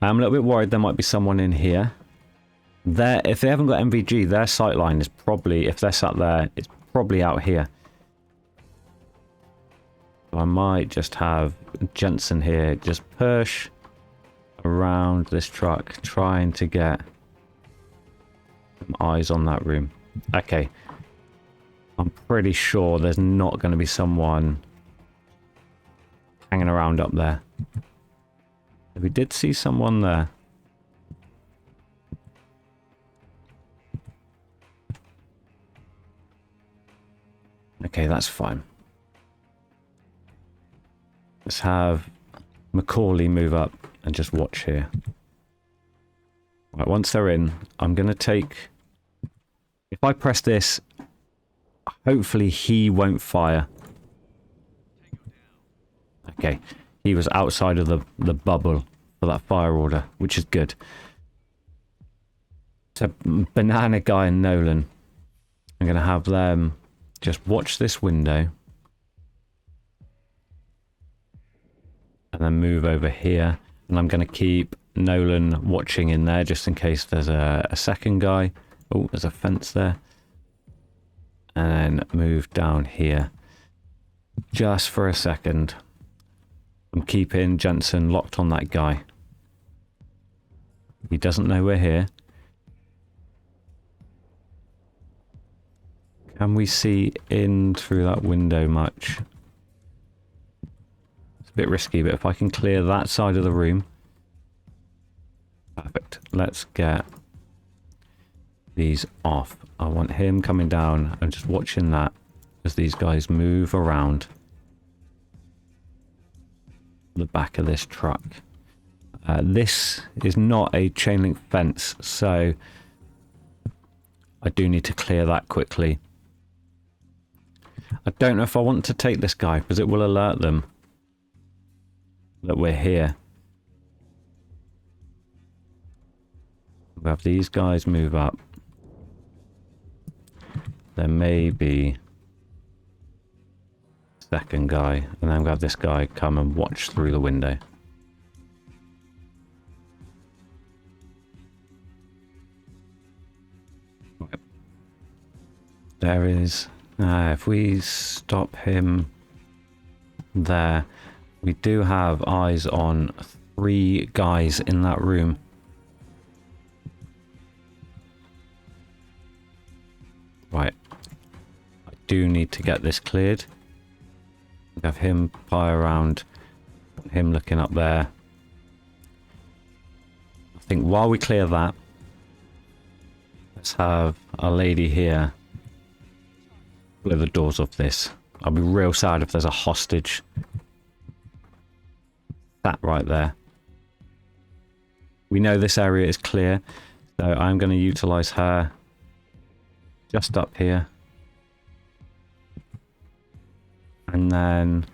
I'm a little bit worried there might be someone in here. If they haven't got MVG, their sight line is probably, if they're sat there, it's probably out here. So I might just have Jensen here just push around this truck, trying to get some eyes on that room. Okay. I'm pretty sure there's not going to be someone hanging around up there. We did see someone there. Okay, that's fine. Let's have Macaulay move up and just watch here. Right, once they're in, I'm going to take... If I press this, hopefully he won't fire. Okay, he was outside of the bubble for that fire order, which is good. So, Banana Guy and Nolan, I'm going to have them just watch this window. And then move over here. And I'm going to keep Nolan watching in there just in case there's a second guy. Oh, there's a fence there. And then move down here. Just for a second. I'm keeping Jensen locked on that guy. He doesn't know we're here. Can we see in through that window much? It's a bit risky, but if I can clear that side of the room. Perfect. Let's get these off. I want him coming down and just watching that as these guys move around the back of this truck. This is not a chain link fence, so I do need to clear that quickly. I don't know if I want to take this guy because it will alert them that we're here. We'll have these guys move up. There may be a second guy, and then we'll have this guy come and watch through the window. There is... if we stop him there, we do have eyes on 3 guys in that room. Right. I do need to get this cleared. Have him pie around. Him looking up there. I think while we clear that, let's have a lady here blow the doors off this. I'll be real sad if there's a hostage sat right there. We know this area is clear, so I'm going to utilize her just up here. And then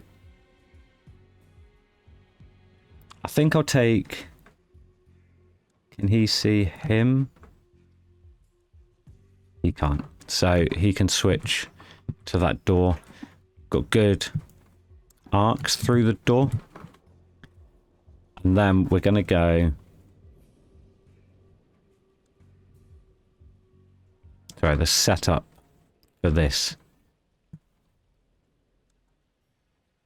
I think I'll take... Can he see him? He can't. So he can switch to that door. Got good arcs through the door. And then we're going to go... Sorry, the setup for this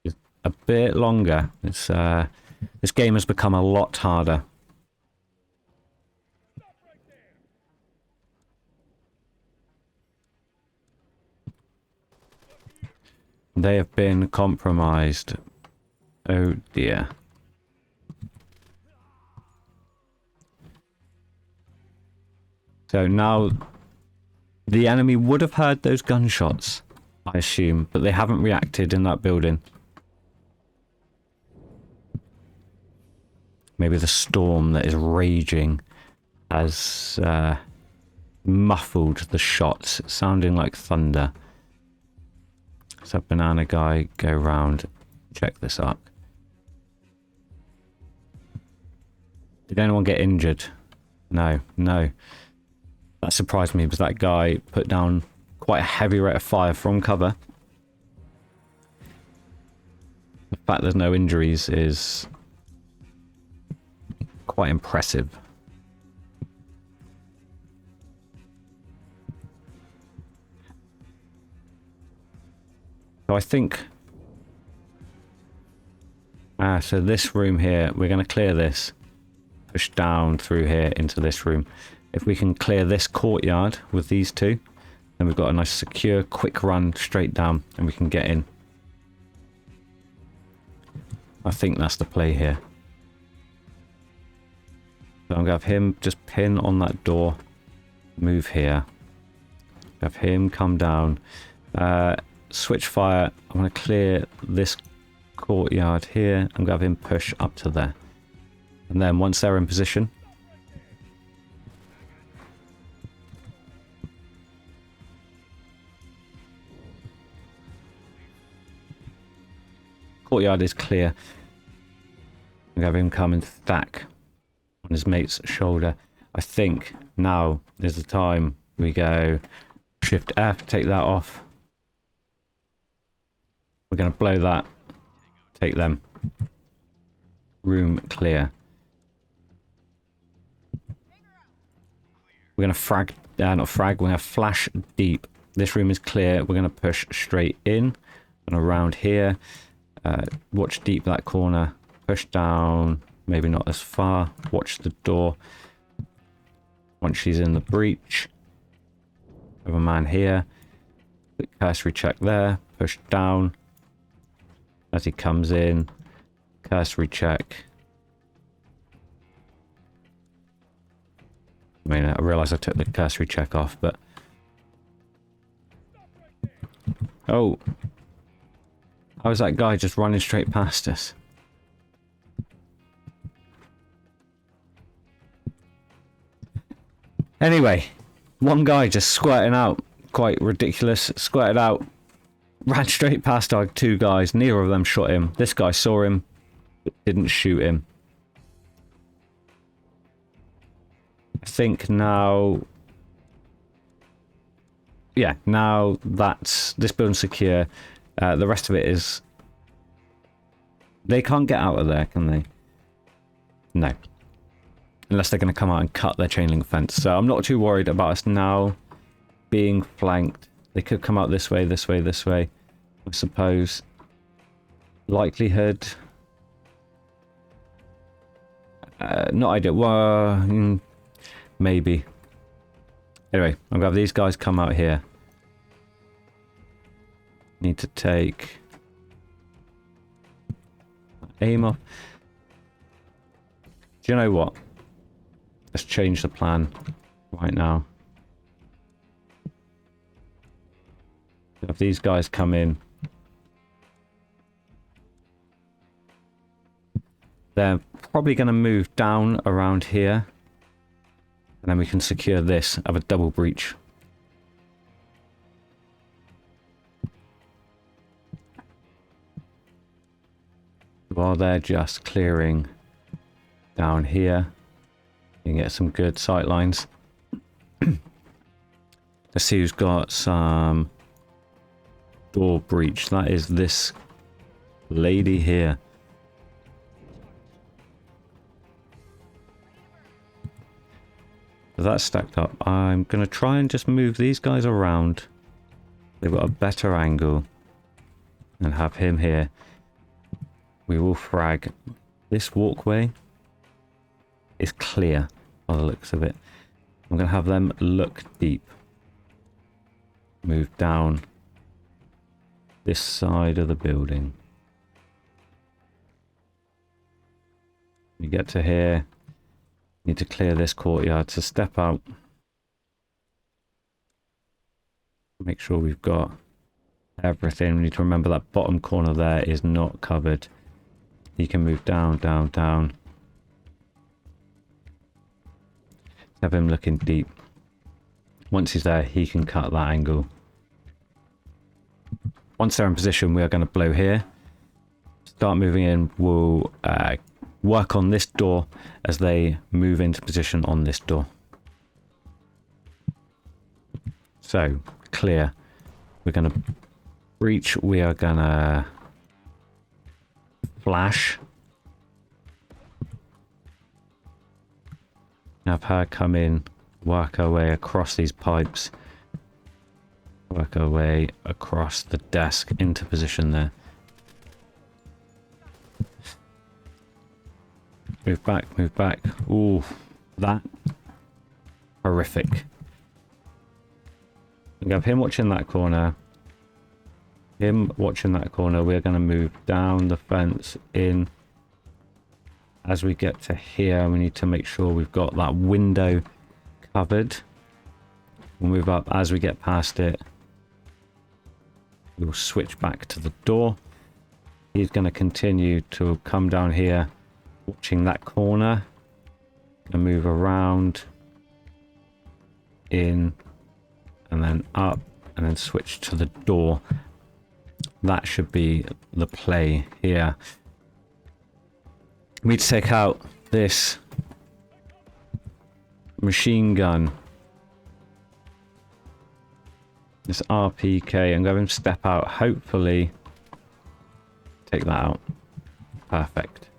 is a bit longer. It's this game has become a lot harder. They have been compromised. Oh dear. So now the enemy would have heard those gunshots, I assume, but they haven't reacted in that building. Maybe the storm that is raging has muffled the shots, sounding like thunder. So banana guy, go round, check this up. Did anyone get injured? No, no. That surprised me because that guy put down quite a heavy rate of fire from cover. The fact there's no injuries is quite impressive. So I think... so this room here, we're going to clear this. Push down through here into this room. If we can clear this courtyard with these two, then we've got a nice secure, quick run straight down and we can get in. I think that's the play here. So I'm going to have him just pin on that door, move here. Have him come down, switch fire. I'm going to clear this courtyard here. I'm going to have him push up to there. And then once they're in position, courtyard is clear. We have him come and stack on his mate's shoulder. I think now is the time we go Shift F, take that off. We're going to blow that, take them. Room clear. We're going to frag, not frag, we're going to flash deep. This room is clear. We're going to push straight in and around here. Watch deep that corner. Push down, maybe not as far. Watch the door. Once she's in the breach. Have a man here. Quick cursory check there. Push down. As he comes in. Cursory check. I mean, I realise I took the cursory check off, but... Oh! How was that guy just running straight past us? Anyway, one guy just squirting out. Quite ridiculous. Squirted out. Ran straight past our two guys. Neither of them shot him. This guy saw him, but didn't shoot him. I think now... Yeah, now that's... This building's secure. The rest of it is... They can't get out of there, can they? No. Unless they're going to come out and cut their chain link fence. So I'm not too worried about us now being flanked. They could come out this way, this way, this way. I suppose. Likelihood... not ideal. Well, maybe. Anyway, I'm going to have these guys come out here. Need to take... aim off. Do you know what? Let's change the plan right now. Have these guys come in. They're probably going to move down around here. And then we can secure this, have a double breach. While they're just clearing down here, you can get some good sight lines. Let's see who's got some door breach. That is this lady here. So that's stacked up. I'm going to try and just move these guys around. They've got a better angle. And have him here. We will frag. This walkway is clear by the looks of it. I'm going to have them look deep. Move down this side of the building. You get to here. Need to clear this courtyard. So step out. Make sure we've got everything. We need to remember that bottom corner there is not covered. He can move down, down, down. Have him looking deep. Once he's there, he can cut that angle. Once they're in position, we are going to blow here. Start moving in. We'll work on this door as they move into position on this door. So, clear. We're going to breach. We are going to flash. Have her come in, work her way across these pipes. Work her way across the desk into position there. Move back, move back. Ooh, that. Horrific. We have him watching that corner. Him watching that corner. We're going to move down the fence in. As we get to here, we need to make sure we've got that window covered. We'll move up as we get past it. We'll switch back to the door. He's going to continue to come down here, watching that corner. And move around, in, and then up, and then switch to the door. That should be the play here. We need to take out this machine gun. This RPK. I'm going to step out. Hopefully take that out. Perfect.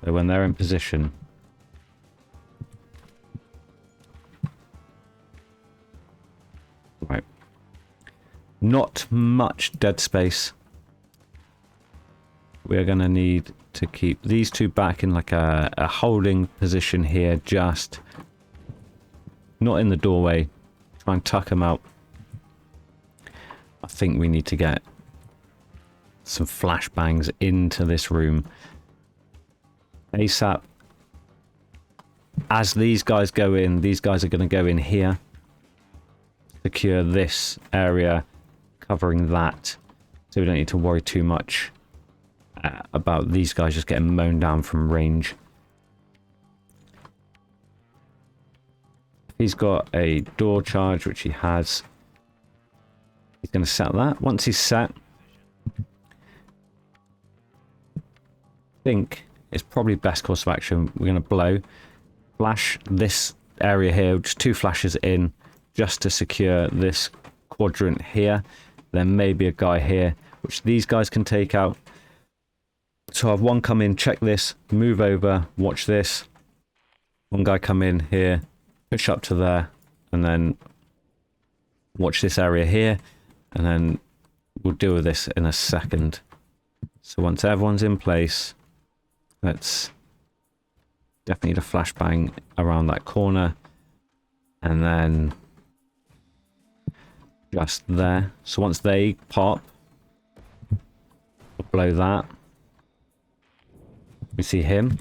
So when they're in position, Not much dead space. We're going to need to keep these two back in like a holding position here, just not in the doorway. Try and tuck them out. I think we need to get some flashbangs into this room ASAP. As these guys go in, these guys are going to go in here. Secure this area, covering that, so we don't need to worry too much about these guys just getting mown down from range. He's got a door charge, which he has. He's going to set that. Once he's set, I think it's probably best course of action. We're going to blow. Flash this area here, just 2 flashes in, just to secure this quadrant here. There may be a guy here, which these guys can take out. So I have one come in, check this, move over, watch this. One guy come in here, push up to there, and then watch this area here. And then we'll deal with this in a second. So once everyone's in place, let's definitely need a flashbang around that corner. And then just there. So once they pop, we'll blow that. We see him.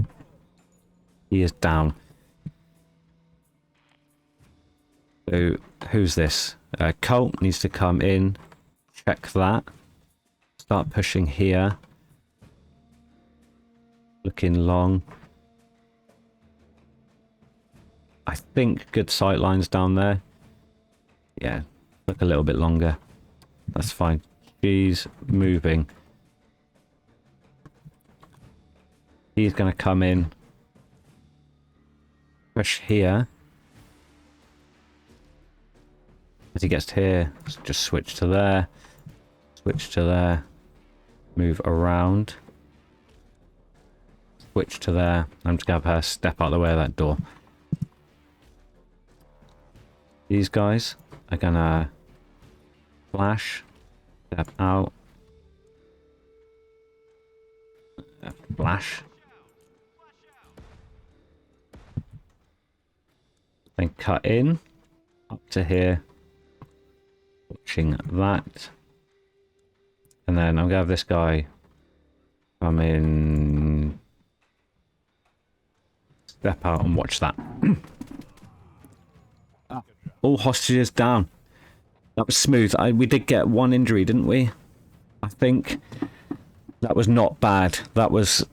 He is down. So who's this? Colt needs to come in. Check that. Start pushing here. Looking long. I think good sight lines down there. Yeah, look a little bit longer. That's fine. She's moving. He's going to come in. Push here. As he gets to here, just switch to there. Switch to there. Move around. Switch to there. I'm just going to have her step out of the way of that door. These guys are going to flash. Step out. Flash. Then cut in. Up to here. Watching that. And then I'm going to have this guy come in. Step out and watch that. All hostages down. That was smooth. We did get one injury, didn't we? I think. That was not bad. That was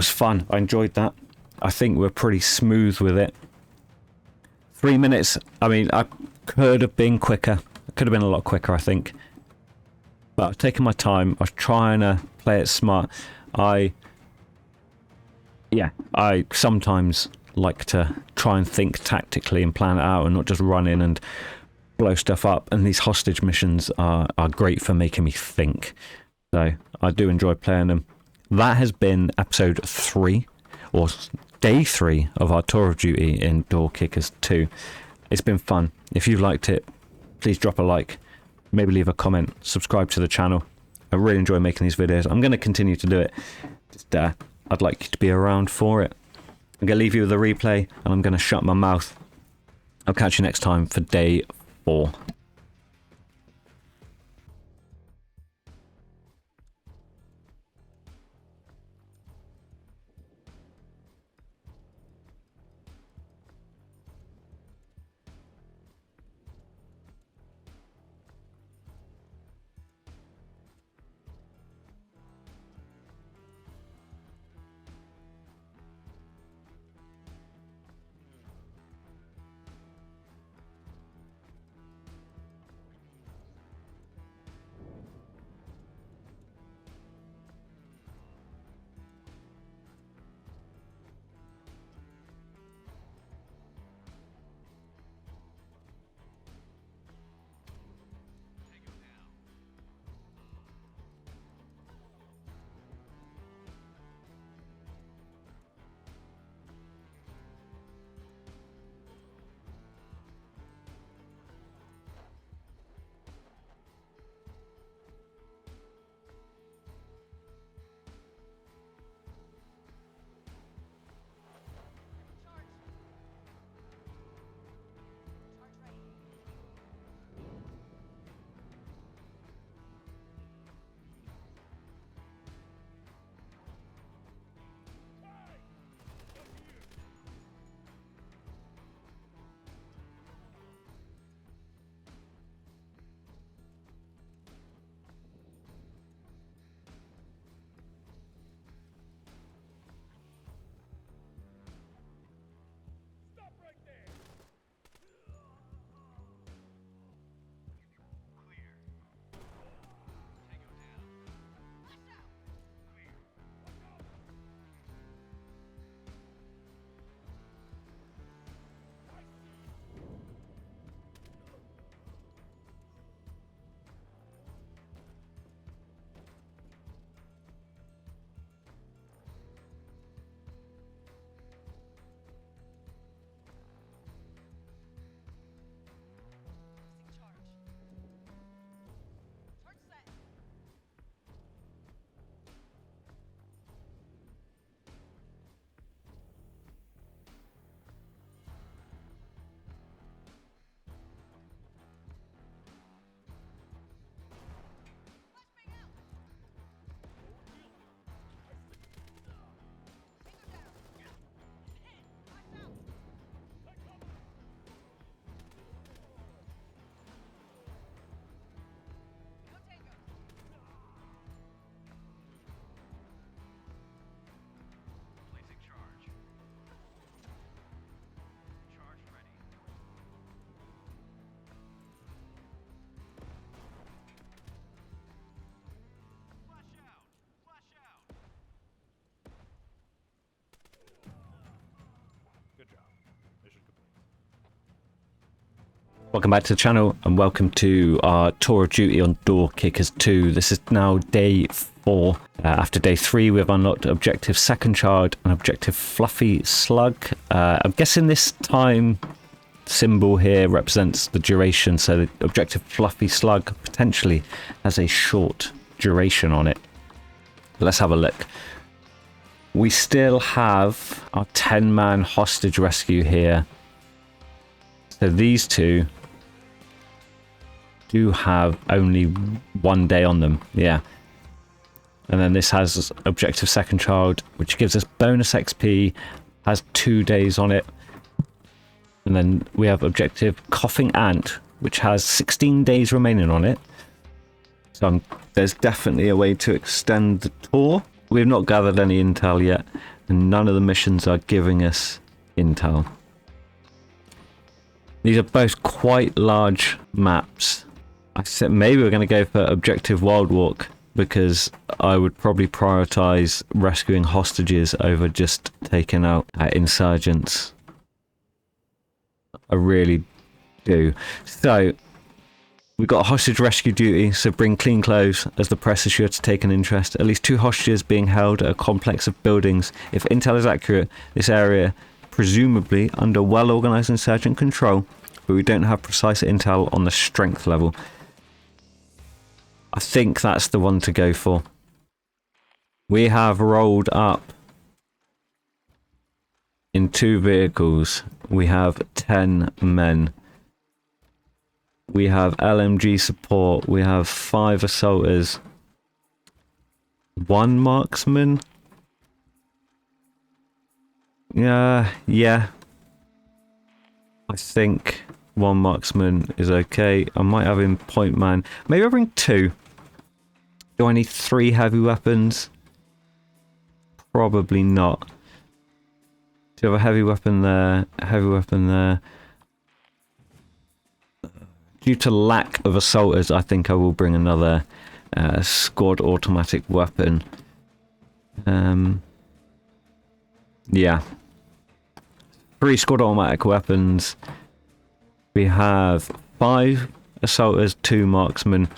fun. I enjoyed that. I think we're pretty smooth with it. 3 minutes. I mean, I could have been quicker. Could have been a lot quicker, I think. But I've taken my time. I was trying to play it smart. I sometimes like to try and think tactically and plan it out and not just run in and blow stuff up. And these hostage missions are great for making me think. So I do enjoy playing them. That has been episode 3, or day 3 of our tour of duty in Door Kickers 2. It's been fun. If you've liked it, please drop a like, maybe leave a comment, subscribe to the channel. I really enjoy making these videos. I'm going to continue to do it. Just, I'd like you to be around for it. I'm going to leave you with a replay, and I'm going to shut my mouth. I'll catch you next time for day 4. Welcome back to the channel and welcome to our tour of duty on Door Kickers 2. This is now day 4. After day 3 we've unlocked objective Second Child and objective Fluffy Slug. I'm guessing this time symbol here represents the duration, so the objective Fluffy Slug potentially has a short duration on it. Let's have a look. We still have our 10-man hostage rescue here. So these two do have only 1 day on them, yeah. And then this has objective Second Child, which gives us bonus XP, has 2 days on it. And then we have objective Coughing Ant, which has 16 days remaining on it. So there's definitely a way to extend the tour. We've not gathered any intel yet, and none of the missions are giving us intel. These are both quite large maps. I said maybe we're going to go for objective Wild Walk, because I would probably prioritize rescuing hostages over just taking out insurgents. I really do. So we've got a hostage rescue duty, so bring clean clothes as the press is sure to take an interest. At least 2 hostages being held at a complex of buildings. If intel is accurate, this area presumably under well-organized insurgent control, but we don't have precise intel on the strength level. I think that's the one to go for. We have rolled up in 2 vehicles. We have 10 men. We have LMG support. We have 5 assaulters. 1 marksman. Yeah. I think 1 marksman is okay. I might have him point man. Maybe I'll bring 2. Do I need 3 heavy weapons? Probably not. Do you have a heavy weapon there? A heavy weapon there. Due to lack of assaulters, I think I will bring another squad automatic weapon. Yeah. 3 squad automatic weapons. We have 5 assaulters, 2 marksmen.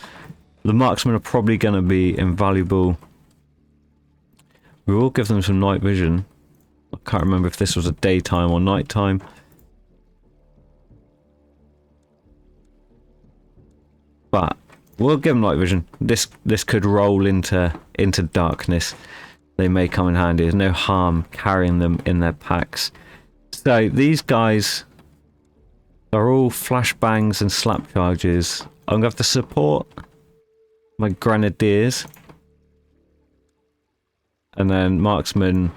The marksmen are probably going to be invaluable. We will give them some night vision. I can't remember if this was a daytime or nighttime. But we'll give them night vision. This could roll into darkness. They may come in handy. There's no harm carrying them in their packs. So these guys are all flashbangs and slap charges. I'm going to have to support my grenadiers. And then marksmen.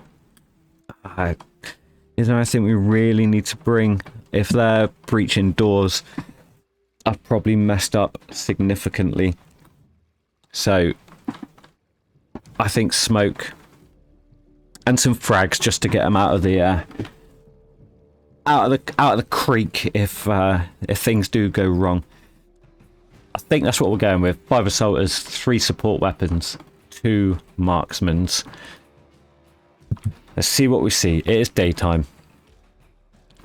Is there anything we really need to bring? If they're breaching doors, I've probably messed up significantly. So I think smoke and some frags just to get them out of the out of the creek if things do go wrong. I think that's what we're going with. 5 assaulters, 3 support weapons, 2 marksmans. Let's see what we see. It is daytime.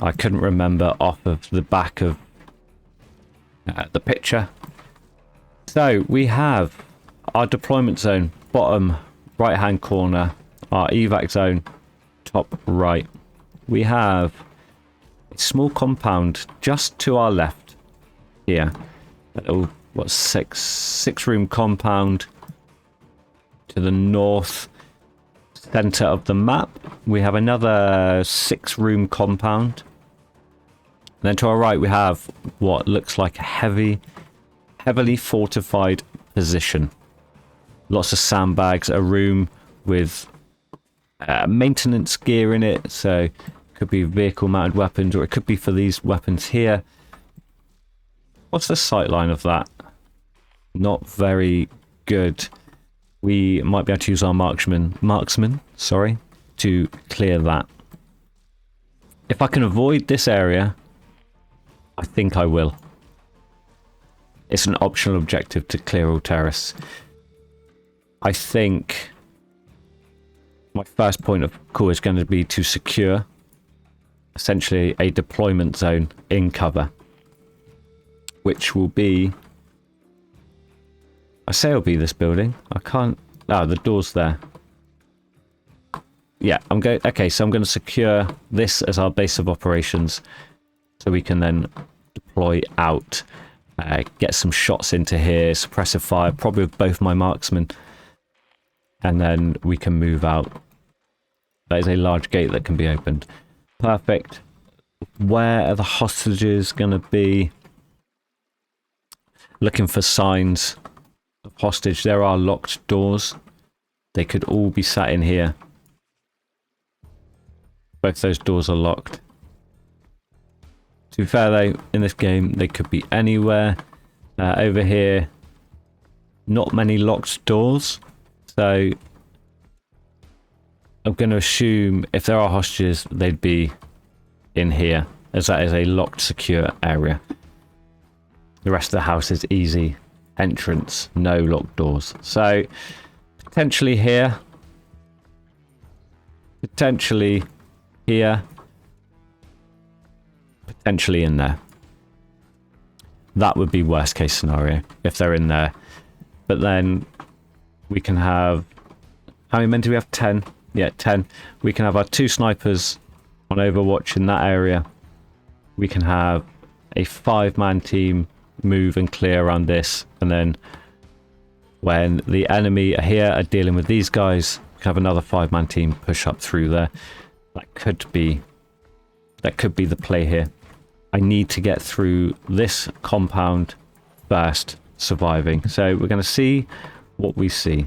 I couldn't remember off of the back of the picture. So we have our deployment zone, bottom right hand corner, our evac zone, top right. We have a small compound just to our left here. A little, what, 6 room compound to the north center of the map. We have another 6 room compound. And then to our right we have what looks like a heavily fortified position. Lots of sandbags, a room with maintenance gear in it, so it could be vehicle mounted weapons, or it could be for these weapons here. What's the sight line of that? Not very good. We might be able to use our marksman, sorry, to clear that. If I can avoid this area, I think I will. It's an optional objective to clear all terrorists. I think my first point of call is going to be to secure essentially a deployment zone in cover. which will be... I say it'll be this building. I can't... Oh, the door's there. Yeah, I'm going... Okay, so I'm going to secure this as our base of operations so we can then deploy out, get some shots into here, suppressive fire, probably with both my marksmen, and then we can move out. That is a large gate that can be opened. Perfect. Where are the hostages going to be? Looking for signs of hostage. There are locked doors. They could all be sat in here. Both those doors are locked. To be fair though, in this game, they could be anywhere. Over here, not many locked doors. So, I'm going to assume if there are hostages, they'd be in here, as that is a locked, secure area. The rest of the house is easy entrance, no locked doors. So, potentially here. Potentially here. Potentially in there. That would be worst case scenario if they're in there. But then we can have... How many men do we have? 10. Yeah, 10. We can have our 2 snipers on Overwatch in that area. We can have a 5-man team move and clear around this. And then when the enemy are here are dealing with these guys, we can have another 5-man team push up through there. That could be the play here. I need to get through this compound first, surviving. So we're going to see what we see.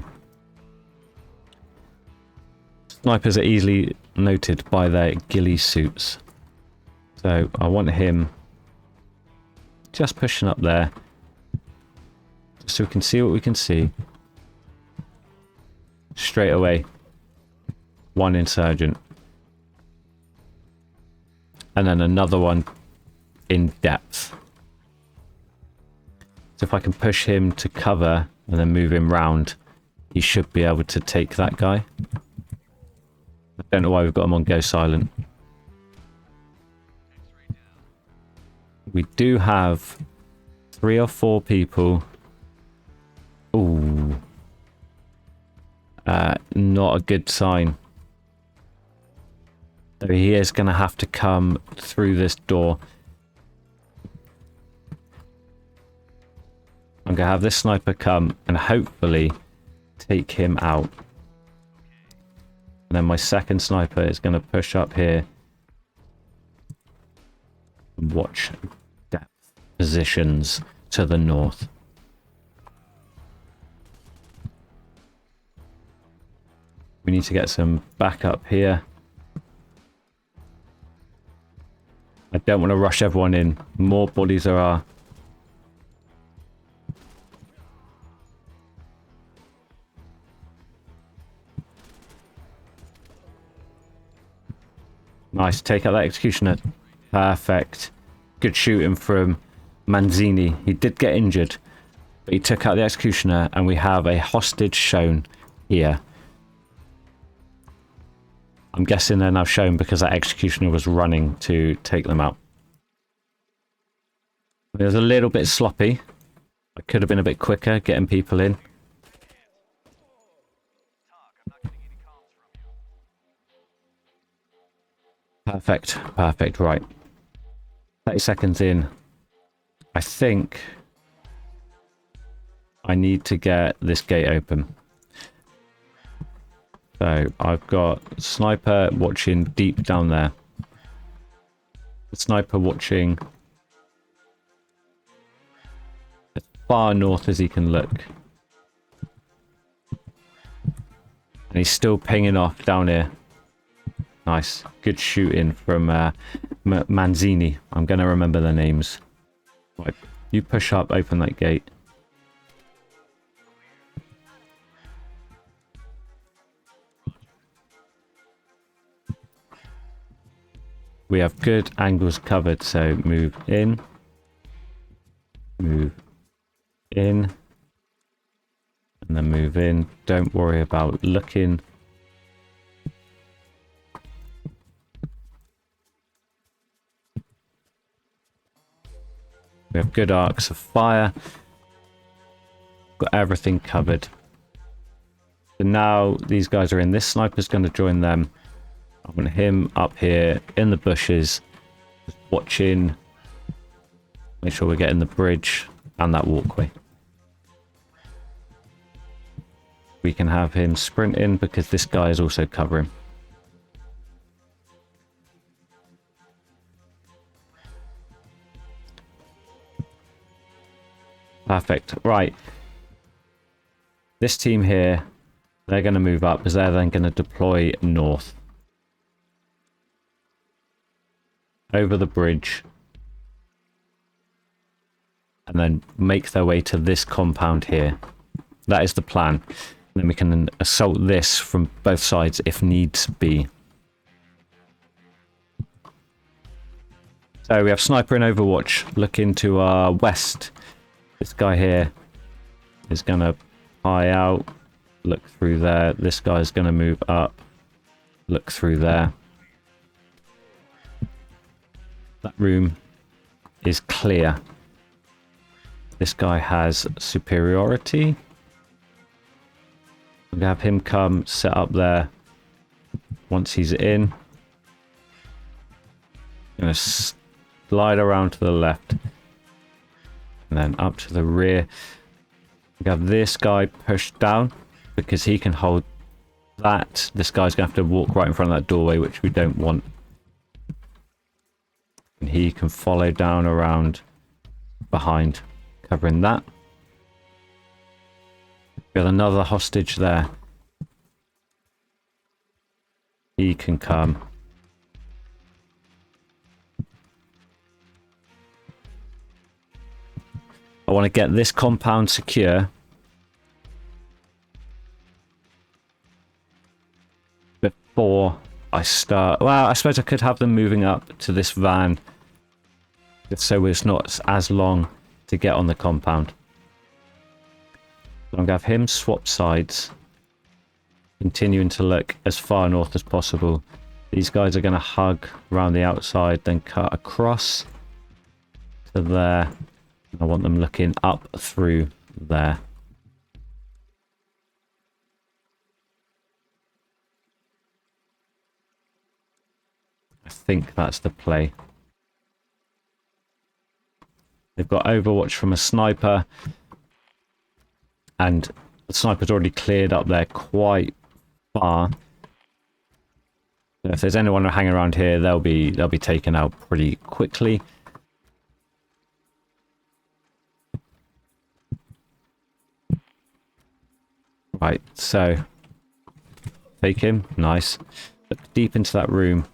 Snipers are easily noted by their ghillie suits. So I want him just pushing up there, so we can see what we can see. Straight away, 1 insurgent. And then another one in depth. So if I can push him to cover and then move him round, he should be able to take that guy. I don't know why we've got him on go silent. We do have 3 or 4 people. Ooh. Not a good sign. So he is going to have to come through this door. I'm going to have this sniper come and hopefully take him out. And then my second sniper is going to push up here and watch depth positions to the north. We need to get some backup here. I don't want to rush everyone in. More bodies there are. Nice, take out that executioner. Perfect. Good shooting from Manzini. He did get injured, but he took out the executioner, and we have a hostage shown here. I'm guessing they're now shown because that executioner was running to take them out. It was a little bit sloppy. I could have been a bit quicker getting people in. Perfect, perfect, right. 30 seconds in. I think I need to get this gate open. So I've got sniper watching deep down there. The sniper watching as far north as he can look. And he's still pinging off down here. Nice. Good shooting from Manzini. I'm going to remember the names. Right. You push up, open that gate. We have good angles covered, so move in. Move in. And then move in. Don't worry about looking. We We have good arcs of fire. Got everything covered. So now these guys are in. This sniper's going to join them. I want him up here in the bushes, just watching. Make sure we're getting the bridge and that walkway. We can have him sprint in because this guy is also covering. Perfect. Right. This team here, they're going to move up because they're then going to deploy north. Over the bridge. And then make their way to this compound here. That is the plan. Then we can assault this from both sides if needs be. So we have sniper and overwatch. Look into our west. This guy here is going to high out. Look through there. This guy is going to move up. Look through there. That room is clear. This guy has superiority. We're going to have him come set up there. Once he's in, I'm going to slide around to the left. And then up to the rear. We have this guy pushed down because he can hold that. This guy's going to have to walk right in front of that doorway, which we don't want. And he can follow down around behind, covering that. We have another hostage there. He can come. I want to get this compound secure before I start. Well, I suppose I could have them moving up to this van just so it's not as long to get on the compound. So I'm going to have him swap sides, continuing to look as far north as possible. These guys are going to hug around the outside, then cut across to there. I want them looking up through there. I think that's the play. They've got overwatch from a sniper. And the sniper's already cleared up there quite far. So if there's anyone hanging around here, they'll be taken out pretty quickly. Right, so take him, nice. Look deep into that room.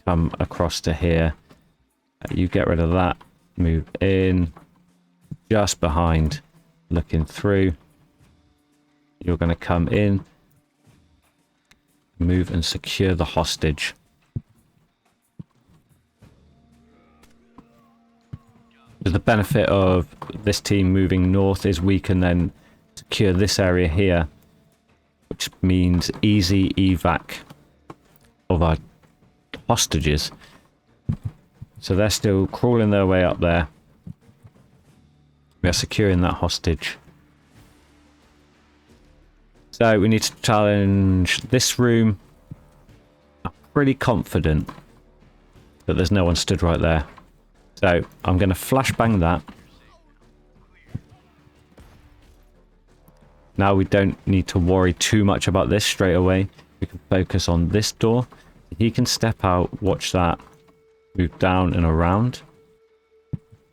Come across to here. You get rid of that. Move in. Just behind. Looking through. You're going to come in. Move and secure the hostage. The benefit of this team moving north is we can then secure this area here, which means easy evac of our hostages. So they're still crawling their way up there. We are securing that hostage. So we need to challenge this room. I'm pretty confident that there's no one stood right there. So I'm going to flashbang that. Now we don't need to worry too much about this straight away. We can focus on this door. He can step out, watch that, move down and around.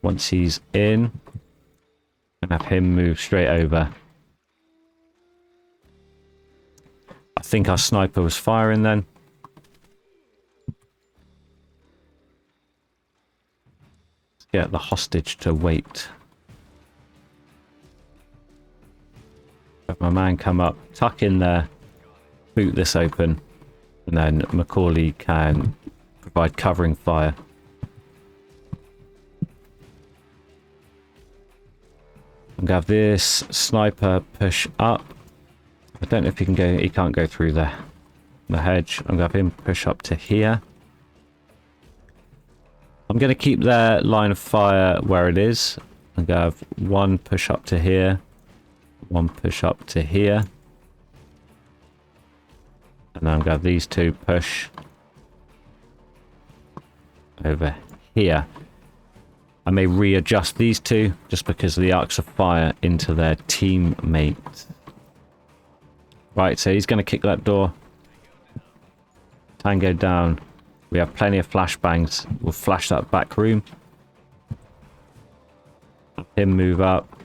Once he's in, and have him move straight over. I think our sniper was firing then. Let's get the hostage to wait. Have my man come up, tuck in there, boot this open, and then Macaulay can provide covering fire. I'm gonna have this sniper push up. I don't know if he can go. He can't go through the hedge. I'm gonna have him push up to here. I'm going to keep their line of fire where it is. I'm going to have one push up to here, one push up to here. And then I'm going to have these two push over here. I may readjust these two just because of the arcs of fire into their teammates. Right, so he's going to kick that door. Tango down. We have plenty of flashbangs. We'll flash that back room. Him move up.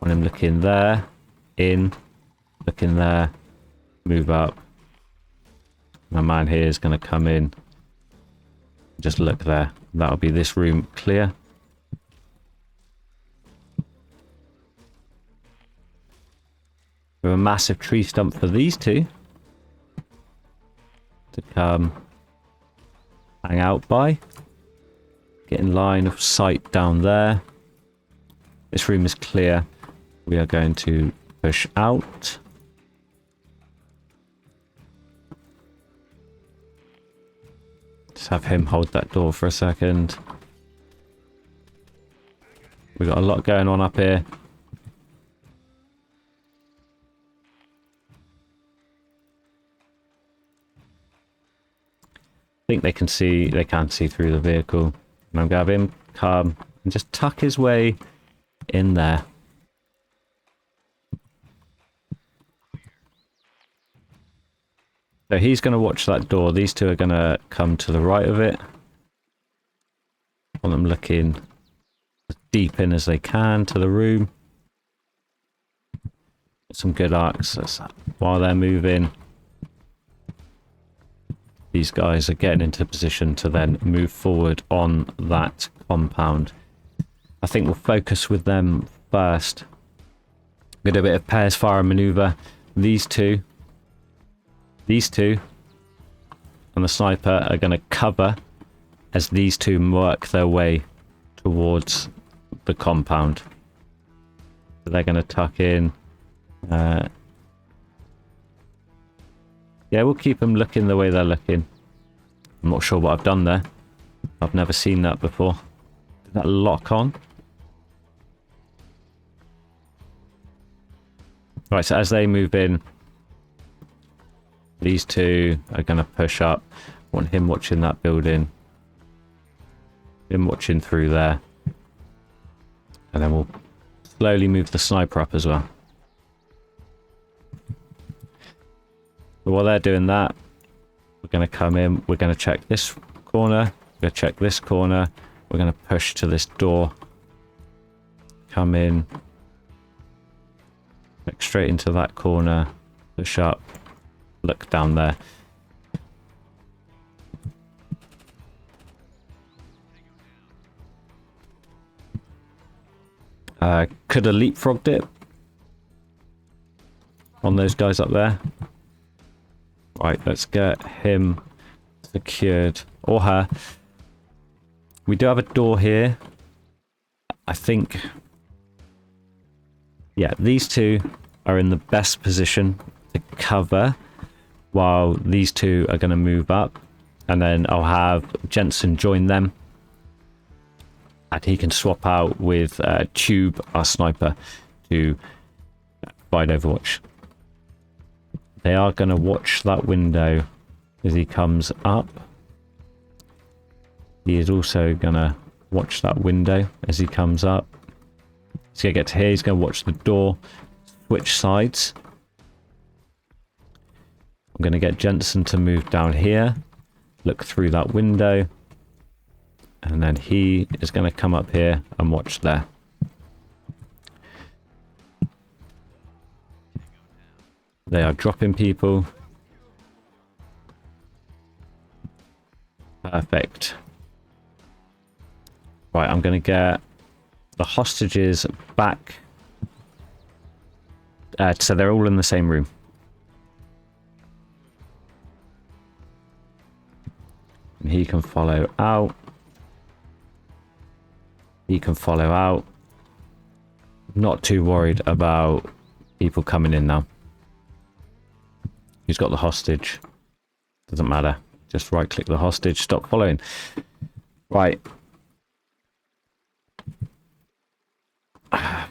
Want him looking there. In. Looking there. Move up. My man here is going to come in. Just look there. That'll be this room clear. We have a massive tree stump for these two to come hang out by. Get in line of sight down there. This room is clear. We are going to push out. Just have him hold that door for a second. We've got a lot going on up here. I think they can see through the vehicle. And I'm going to have him come and just tuck his way in there. So he's going to watch that door. These two are going to come to the right of it. Want them looking as deep in as they can to the room. Some good arcs while they're moving. These guys are getting into position to then move forward on that compound. I think we'll focus with them first. Get a bit of pairs fire maneuver. These two and the sniper are going to cover as these two work their way towards the compound. So they're going to tuck in. Yeah, we'll keep them looking the way they're looking. I'm not sure what I've done there. I've never seen that before. Did that lock on? Right, so as they move in, these two are going to push up. Want him watching that building. Him watching through there. And then we'll slowly move the sniper up as well. But while they're doing that, we're going to come in. We're going to check this corner. We're going to check this corner. We're going to push to this door. Come in. Look straight into that corner. Push up. Look down there. Could have leapfrogged it on those guys up there. Right, let's get him secured. Or her. We do have a door here. I think... Yeah, these two are in the best position to cover while these two are going to move up. And then I'll have Jensen join them. And he can swap out with Tube, our sniper, to provide overwatch. They are going to watch that window as he comes up. He is also going to watch that window as he comes up. He's going to get to here. He's going to watch the door. Switch sides. I'm going to get Jensen to move down here. Look through that window. And then he is going to come up here and watch there. They are dropping people. Perfect. Right, I'm going to get the hostages back. So they're all in the same room. And he can follow out. He can follow out. Not too worried about people coming in now. He's got the hostage. Doesn't matter. Just right click the hostage. Stop following. Right.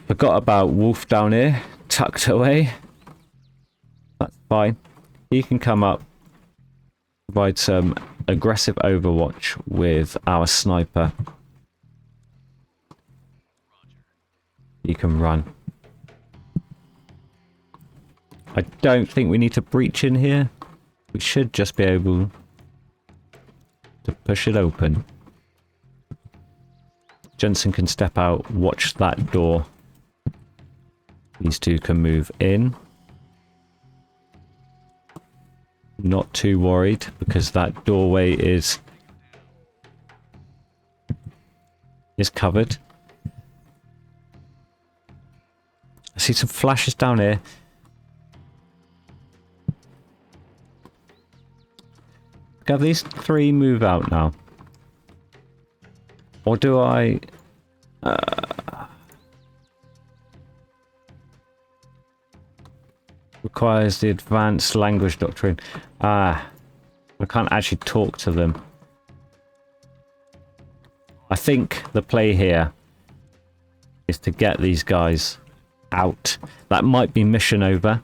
Forgot about Wolf down here, tucked away. That's fine. He can come up, provide some aggressive overwatch with our sniper. He can run. I don't think we need to breach in here. We should just be able to push it open. Jensen can step out, watch that door. These two can move in. Not too worried because that doorway is covered. I see some flashes down here. Have these three move out now? Or do I... requires the advanced language doctrine. I can't actually talk to them. I think the play here is to get these guys out. That might be mission over.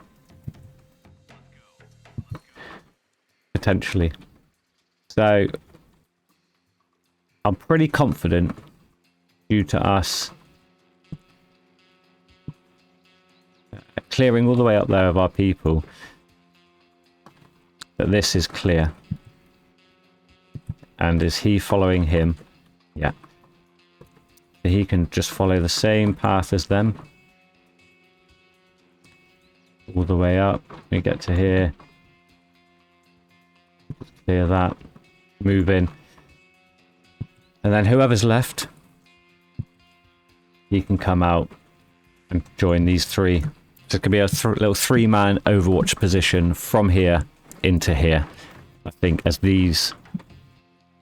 Potentially. So, I'm pretty confident, due to us clearing all the way up there of our people, that this is clear. And is he following him? Yeah. So he can just follow the same path as them. All the way up. We get to here. Clear that. Move in. And then whoever's left, he can come out and join these three. So it can be a little three-man overwatch position from here into here. I think as these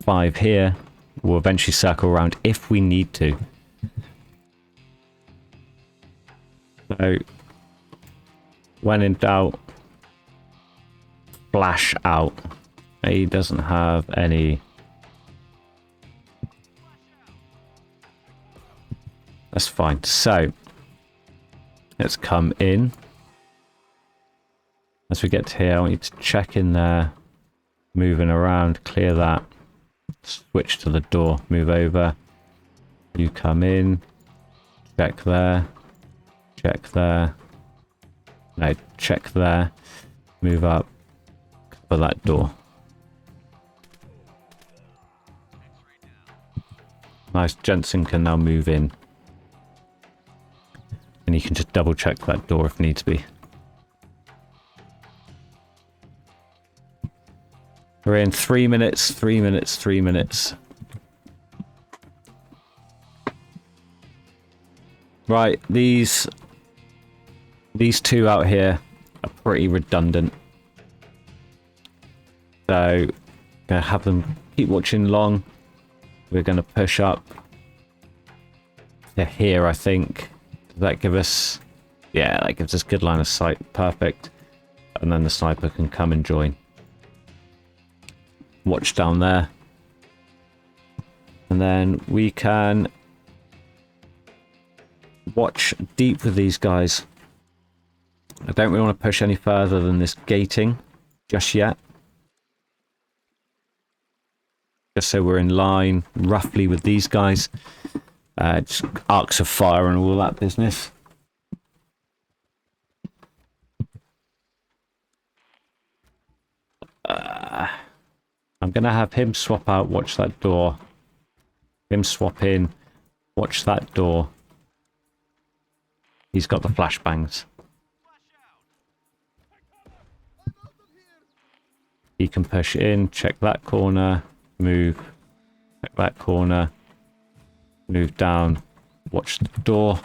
five here will eventually circle around if we need to. So when in doubt, flash out. He doesn't have any. That's fine. So let's come in. As we get to here, I want you to check in there. Moving around, clear that. Switch to the door, move over. You come in. Check there. Check there. No, check there. Move up. Cover that door. Nice. Jensen can now move in. And you can just double check that door if needs be. We're in 3 minutes, 3 minutes, 3 minutes. Right, these two out here are pretty redundant. So, gonna have them keep watching long. We're gonna push up to here, I think. Does that give us... yeah, that gives us good line of sight. Perfect. And then the sniper can come and join. Watch down there. And then we can watch deep with these guys. I don't really want to push any further than this gating just yet. Just so we're in line roughly with these guys. Just arcs of fire and all that business. I'm going to have him swap out, watch that door. Him swap in, watch that door. He's got the flashbangs. He can push in, check that corner, move, check that corner, move down, watch the door.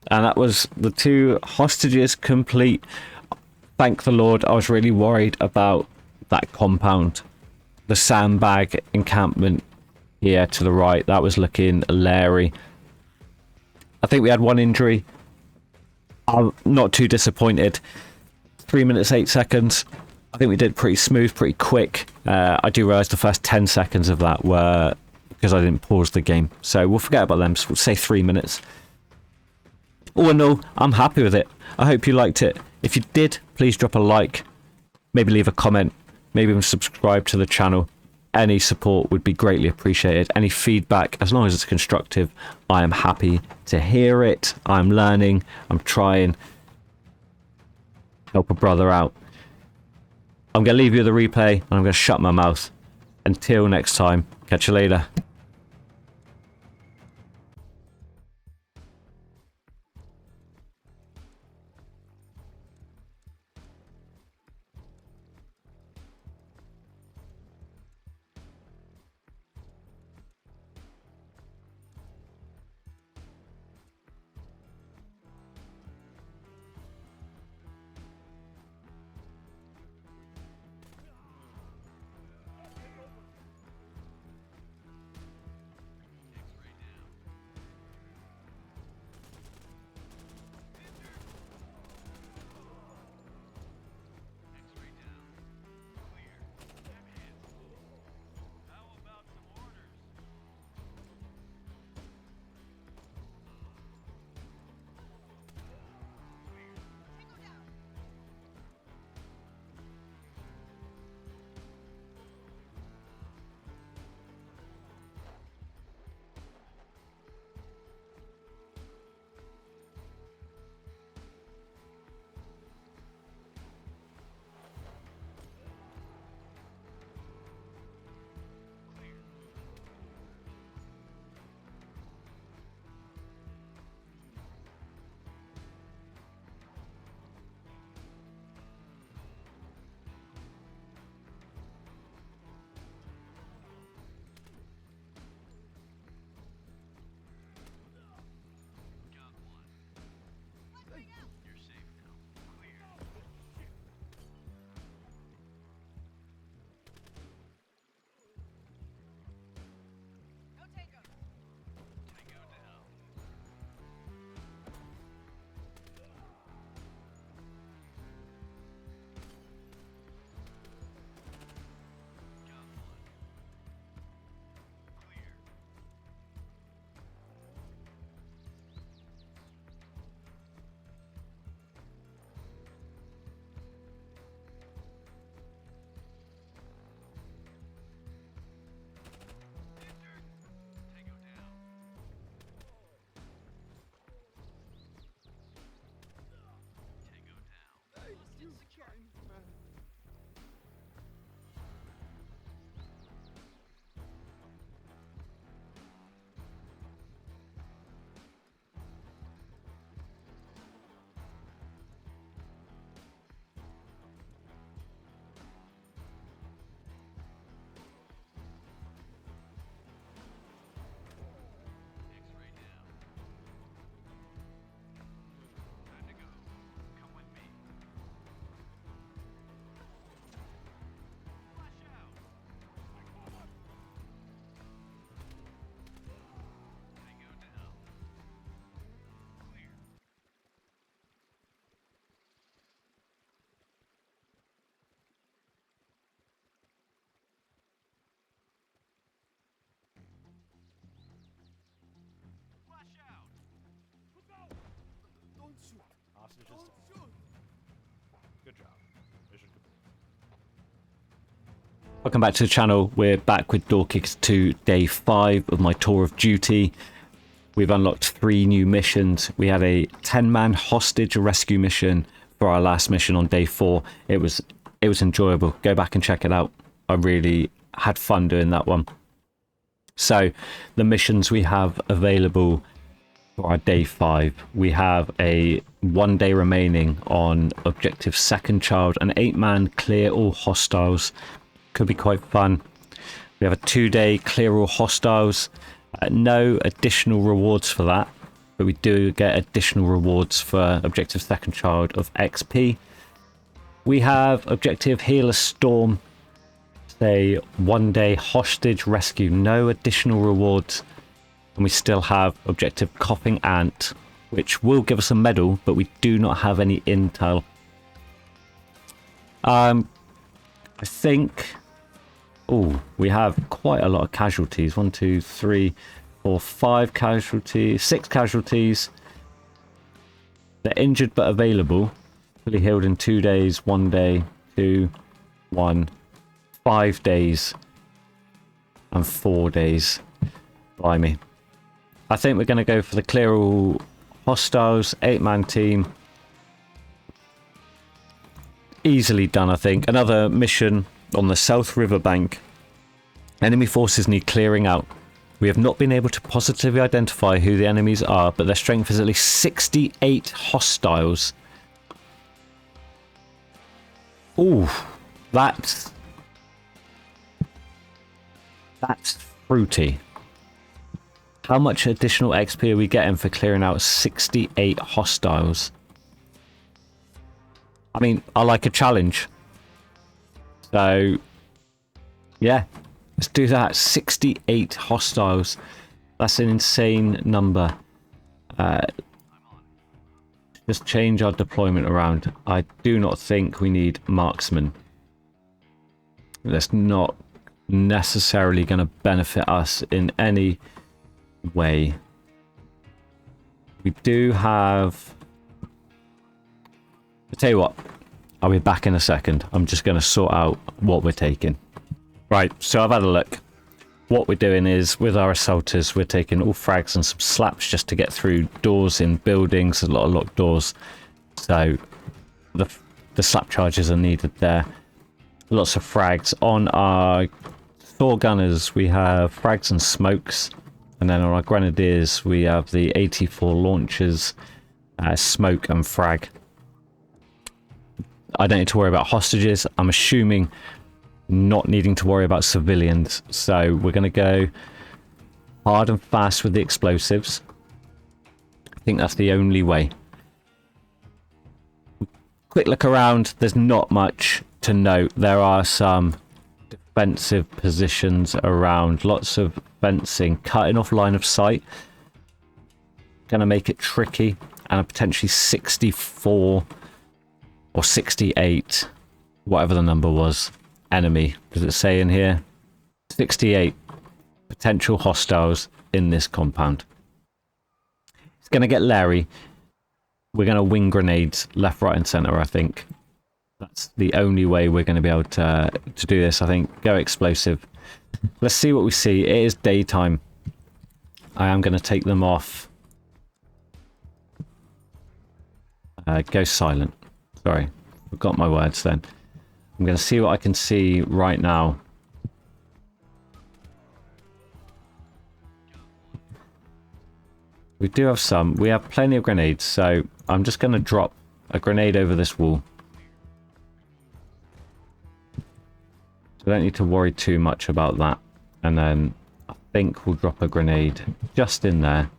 And that was the 2 hostages complete. Thank the Lord, I was really worried about that compound. The sandbag encampment here to the right, that was looking leery. I think we had 1 injury. I'm not too disappointed. 3 minutes 8 seconds. I think we did pretty smooth, pretty quick. I do realise the first 10 seconds of that were because I didn't pause the game. So we'll forget about them. So we'll say 3 minutes. All in all, I'm happy with it. I hope you liked it. If you did, please drop a like, maybe leave a comment, maybe even subscribe to the channel. Any support would be greatly appreciated. Any feedback, as long as it's constructive, I am happy to hear it. I'm learning, I'm trying. Help a brother out. I'm going to leave you the replay, and I'm going to shut my mouth. Until next time, catch you later. Good job. Mission complete. Welcome back to the channel. We're back with Door Kickers 2, day 5 of my tour of duty. We've unlocked 3 new missions. We had a 10-man hostage rescue mission for our last mission on day 4. It was enjoyable. Go back and check it out. I really had fun doing that one. So the missions we have available for our day 5, we have a 1 day remaining on objective Second Child, an 8-man clear all hostiles. Could be quite fun. We have a 2-day clear all hostiles. No additional rewards for that, but we do get additional rewards for objective Second Child of XP. We have objective Healer Storm, a 1 day hostage rescue, no additional rewards. And we still have objective Coughing Ant, which will give us a medal, but we do not have any intel. I think Oh, we have quite a lot of casualties. 1, 2, 3, 4, 5 casualties, 6 casualties. They're injured but available. Fully healed in 2 days, 1 day, 2, 1, 5 days, and 4 days. Blimey. I think we're going to go for the clear all hostiles, 8-man team. Easily done, I think. Another mission on the South Riverbank. Enemy forces need clearing out. We have not been able to positively identify who the enemies are, but their strength is at least 68 hostiles. Ooh, that's fruity. How much additional XP are we getting for clearing out 68 hostiles? I mean, I like a challenge. So, yeah, let's do that. 68 hostiles. That's an insane number. Just change our deployment around. I do not think we need marksmen. That's not necessarily going to benefit us in any way. We do have... I'll tell you what, I'll be back in a second. I'm just going to sort out what we're taking. Right, so I've had a look. What we're doing is, with our assaulters, we're taking all frags and some slaps just to get through doors in buildings, a lot of locked doors. So the slap charges are needed there. Lots of frags. On our Thor gunners, we have frags and smokes. And then on our grenadiers, we have the 84 launchers, smoke and frag. I don't need to worry about hostages. I'm assuming not needing to worry about civilians. So we're going to go hard and fast with the explosives. I think that's the only way. Quick look around. There's not much to note. There are some defensive positions around. Lots of fencing. Cutting off line of sight. Going to make it tricky. And a potentially 64 or 68, whatever the number was, enemy. Does it say in here? 68 potential hostiles in this compound. It's going to get Larry. We're going to wing grenades left, right and centre, I think. That's the only way we're going to be able to do this, I think. Go explosive. Let's see what we see. It is daytime. I am going to take them off. Go silent. Sorry, forgot my words then. I'm going to see what I can see right now. We do have some. We have plenty of grenades, so I'm just going to drop a grenade over this wall. So I don't need to worry too much about that. And then I think we'll drop a grenade just in there.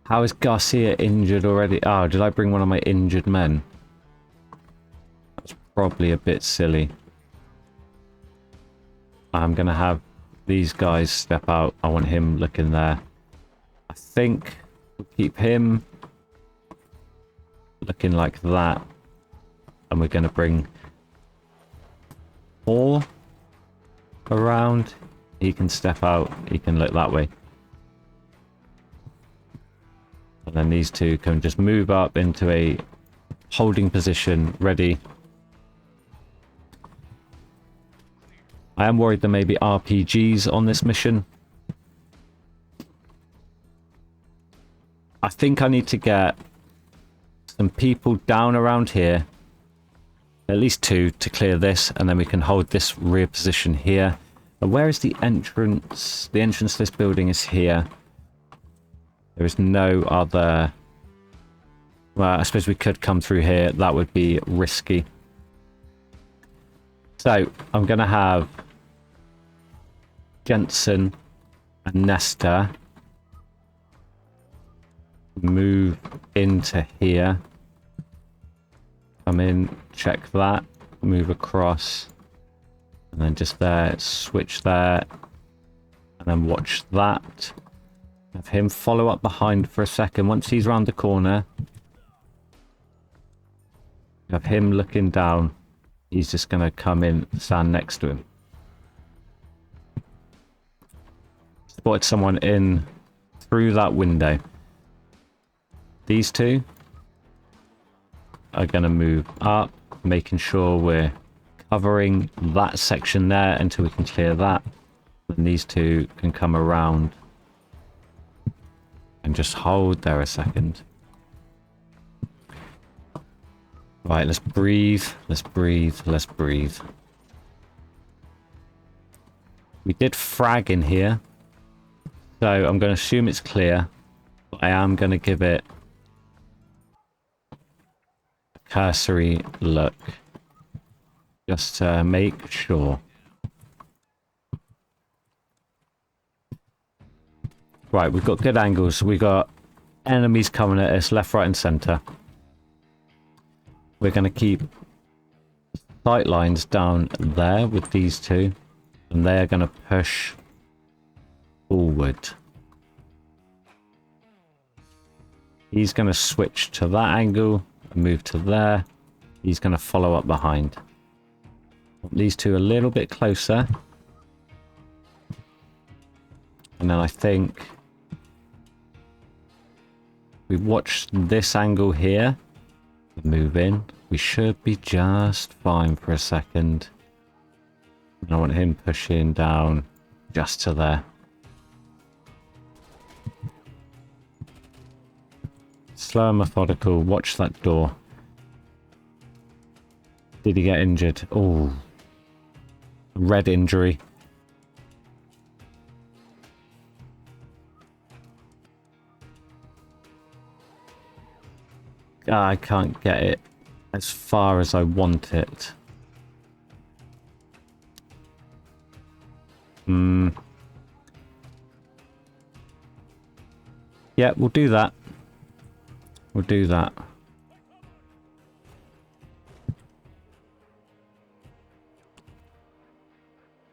How is Garcia injured already? Oh, did I bring one of my injured men? That's probably a bit silly. I'm going to have these guys step out. I want him looking there. I think we'll keep him looking like that. And we're going to bring 4 around. He can step out. He can look that way. And then these two can just move up into a holding position, ready. I am worried there may be RPGs on this mission. I think I need to get some people down around here. At least 2 to clear this, and then we can hold this rear position here. And where is the entrance? The entrance to this building is here. There is no other... Well, I suppose we could come through here. That would be risky. So, I'm going to have Jensen and Nesta move into here. Come in, check that, move across. And then just there, switch there. And then watch that. Have him follow up behind for a second. Once he's round the corner, have him looking down. He's just going to come in, stand next to him. Spotted someone in through that window. These two are going to move up, making sure we're covering that section there until we can clear that. And these two can come around and just hold there a second. Right, let's breathe, let's breathe, let's breathe. We did frag in here, so I'm going to assume it's clear. But I am going to give it a cursory look, just to make sure. Right, we've got good angles. We've got enemies coming at us left, right and centre. We're going to keep sight lines down there with these two. And they're going to push forward. He's going to switch to that angle and move to there. He's going to follow up behind. These two a little bit closer. And then I think we watch this angle here. Move in. We should be just fine for a second. And I want him pushing down just to there. Slow and methodical. Watch that door. Did he get injured? Oh. Red injury. I can't get it as far as I want it. Yeah, we'll do that. We'll do that.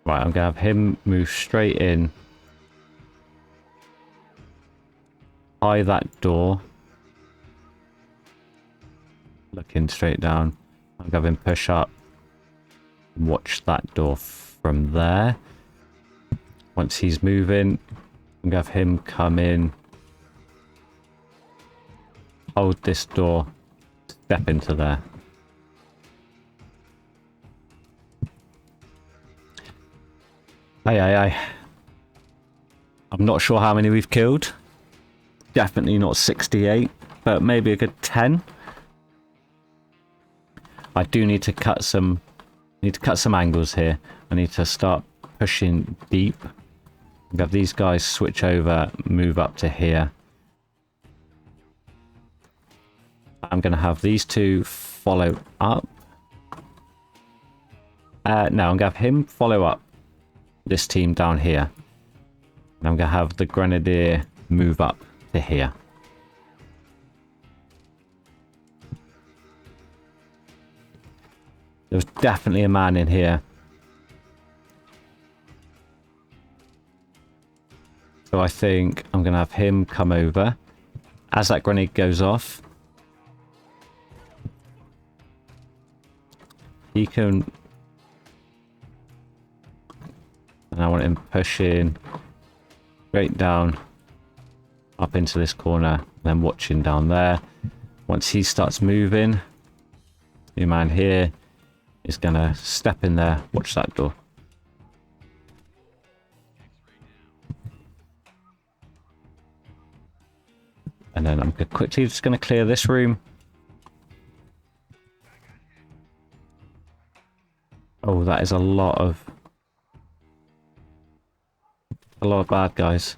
Right, I'm going to have him move straight in. Eye that door. Looking straight down. I'm going to have him push up. Watch that door from there. Once he's moving, I'm going to have him come in. Hold this door. Step into there. Aye, aye, aye. I'm not sure how many we've killed. Definitely not 68, but maybe a good 10. I do need to cut some angles here. I need to start pushing deep. Have these guys switch over, move up to here. I'm going to have these two follow up. No, I'm going to have him follow up this team down here. And I'm going to have the grenadier move up to here. There's definitely a man in here. So I think I'm going to have him come over. As that grenade goes off, he can... And I want him pushing straight down up into this corner, then watching down there. Once he starts moving, your man here is going to step in there, watch that door. And then I'm quickly just going to clear this room. Oh, that is a lot of bad guys.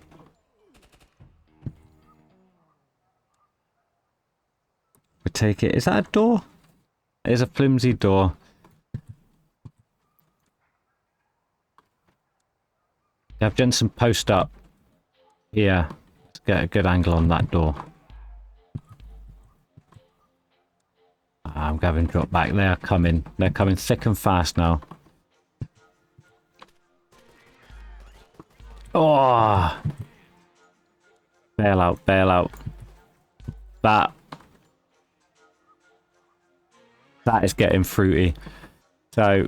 We take it. Is that a door? It is a flimsy door. Have Jensen post up here. Let's get a good angle on that door. I'm having drop back. They are coming. They're coming thick and fast now. Oh! Bail out, bail out. That is getting fruity. So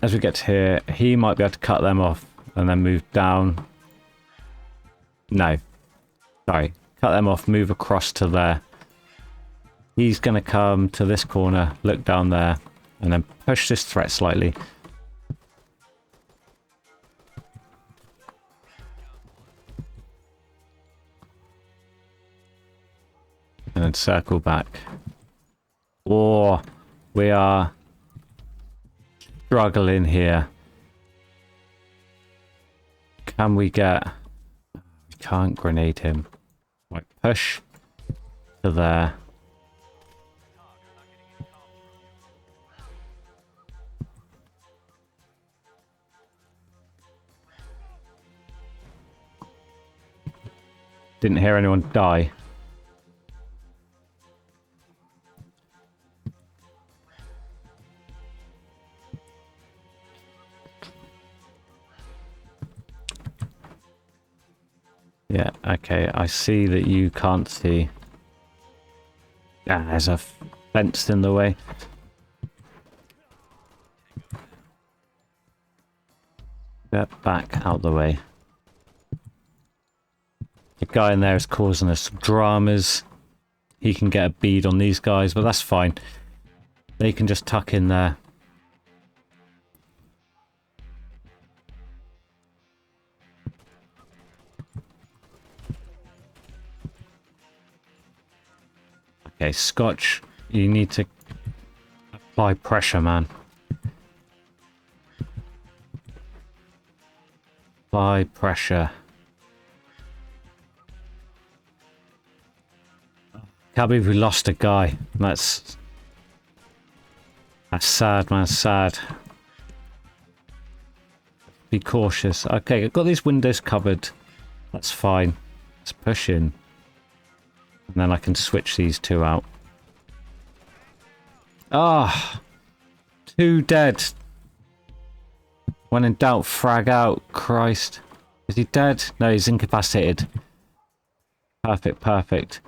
as we get to here, he might be able to cut them off and then move down. No. Sorry. Cut them off, move across to there. He's going to come to this corner, look down there, and then push this threat slightly. And then circle back. Or we are struggling here. Can we get... We can't grenade him. Right, push to there. Didn't hear anyone die. Yeah, okay, I see that you can't see. Ah, there's a fence in the way. Get back out the way. The guy in there is causing us some dramas. He can get a bead on these guys, but that's fine. They can just tuck in there. Okay, Scotch, you need to apply pressure, man. Apply pressure. Can't believe we lost a guy. That's sad, man, sad. Be cautious. Okay, I've got these windows covered. That's fine. Let's push in. And then I can switch these two out. Ah! 2 dead. When in doubt, frag out. Christ. Is he dead? No, he's incapacitated. Perfect, perfect.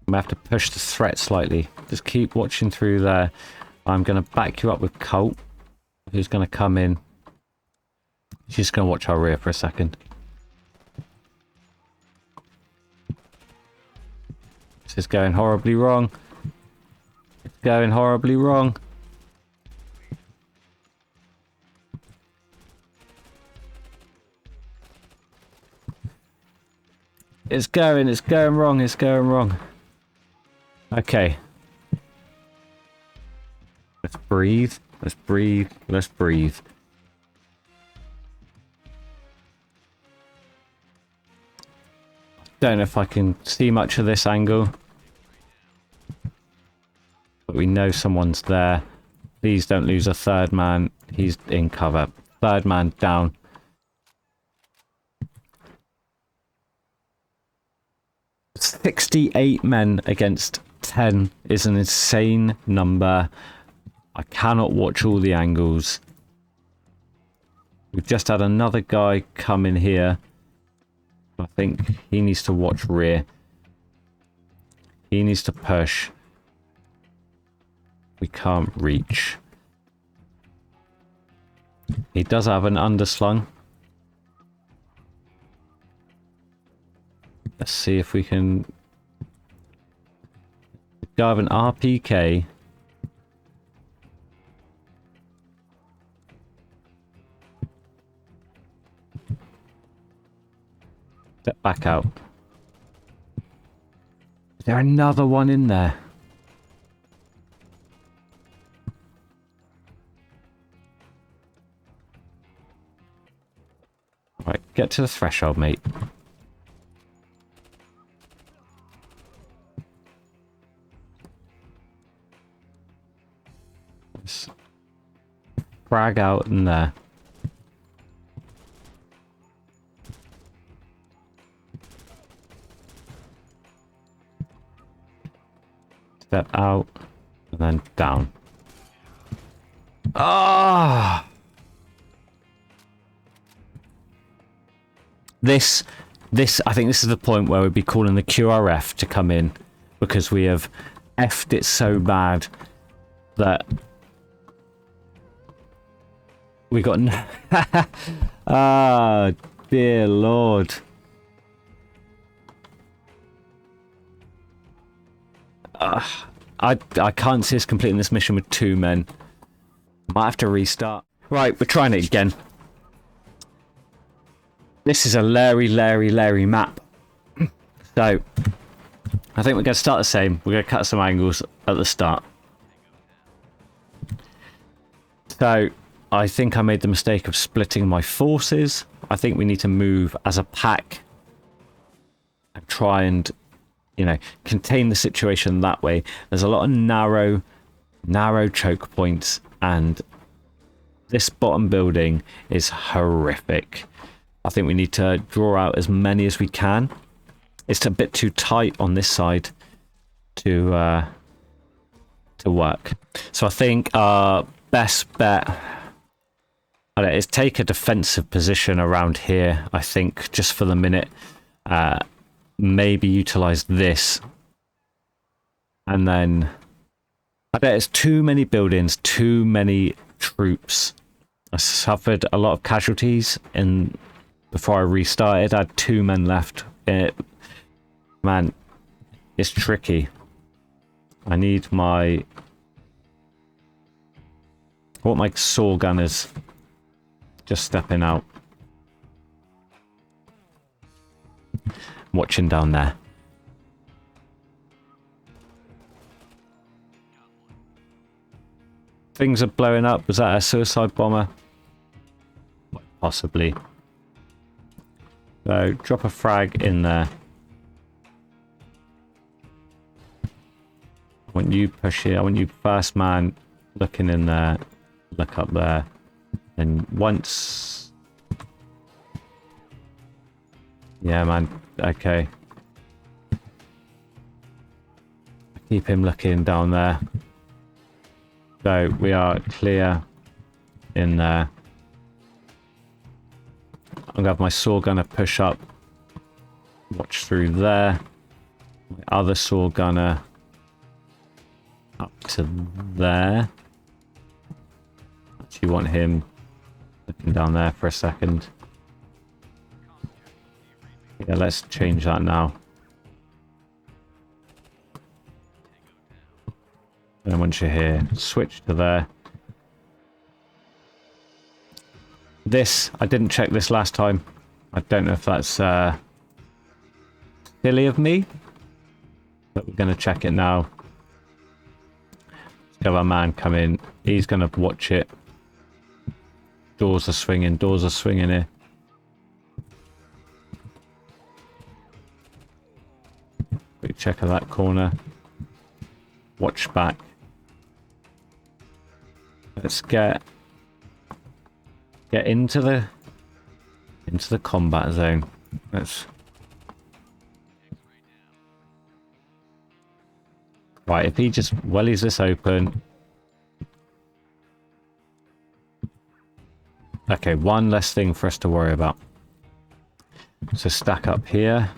I'm going to have to push the threat slightly. Just keep watching through there. I'm going to back you up with Colt, who's going to come in. She's going to watch our rear for a second. This is going horribly wrong. It's going horribly wrong. It's going wrong, it's going wrong. Okay. Let's breathe, let's breathe, let's breathe. Don't know if I can see much of this angle. But we know someone's there. Please don't lose a third man. He's in cover. Third man down. "68 men against 10 is an insane number. I cannot watch all the angles. We've just had another guy come in here. I think he needs to watch rear. He needs to push. We can't reach. He does have an underslung. Let's see if we can... Go have an RPK. Step back out. Is there another one in there? Right, get to the threshold, mate. Just frag out in there. Step out and then down. Ah! This, I think this is the point where we'd be calling the QRF to come in, because we have effed it so bad that we got ah, dear Lord. I can't see us completing this mission with 2 men. Might have to restart. Right, we're trying it again. This is a Larry map. So, I think we're going to start the same. We're going to cut some angles at the start. So, I think I made the mistake of splitting my forces. I think we need to move as a pack and try and, you know, contain the situation that way. There's a lot of narrow choke points, and this bottom building is horrific. I think we need to draw out as many as we can. It's a bit too tight on this side to work. So I think our best bet is take a defensive position around here, I think, just for the minute. Maybe utilize this. And then I bet it's too many buildings, too many troops. I suffered a lot of casualties before I restarted. I had 2 men left. Man, it's tricky. I need my saw gunners just stepping out. Watching down there. Things are blowing up. Was that a suicide bomber? Possibly. So drop a frag in there. I want you pushing. I want you first man looking in there. Look up there. And once... Yeah, man. Okay. Keep him looking down there. So we are clear in there. I'm going to have my saw gunner push up. Watch through there. My other saw gunner up to there. Actually want him looking down there for a second. Yeah, let's change that now. And once you're here, switch to there. This, I didn't check this last time. I don't know if that's silly of me, but we're going to check it now. Let's have our man come in. He's going to watch it. Doors are swinging here. Quick check of that corner. Watch back. Let's get into the combat zone. Right, if he just wellies this open. Okay, one less thing for us to worry about. So stack up here.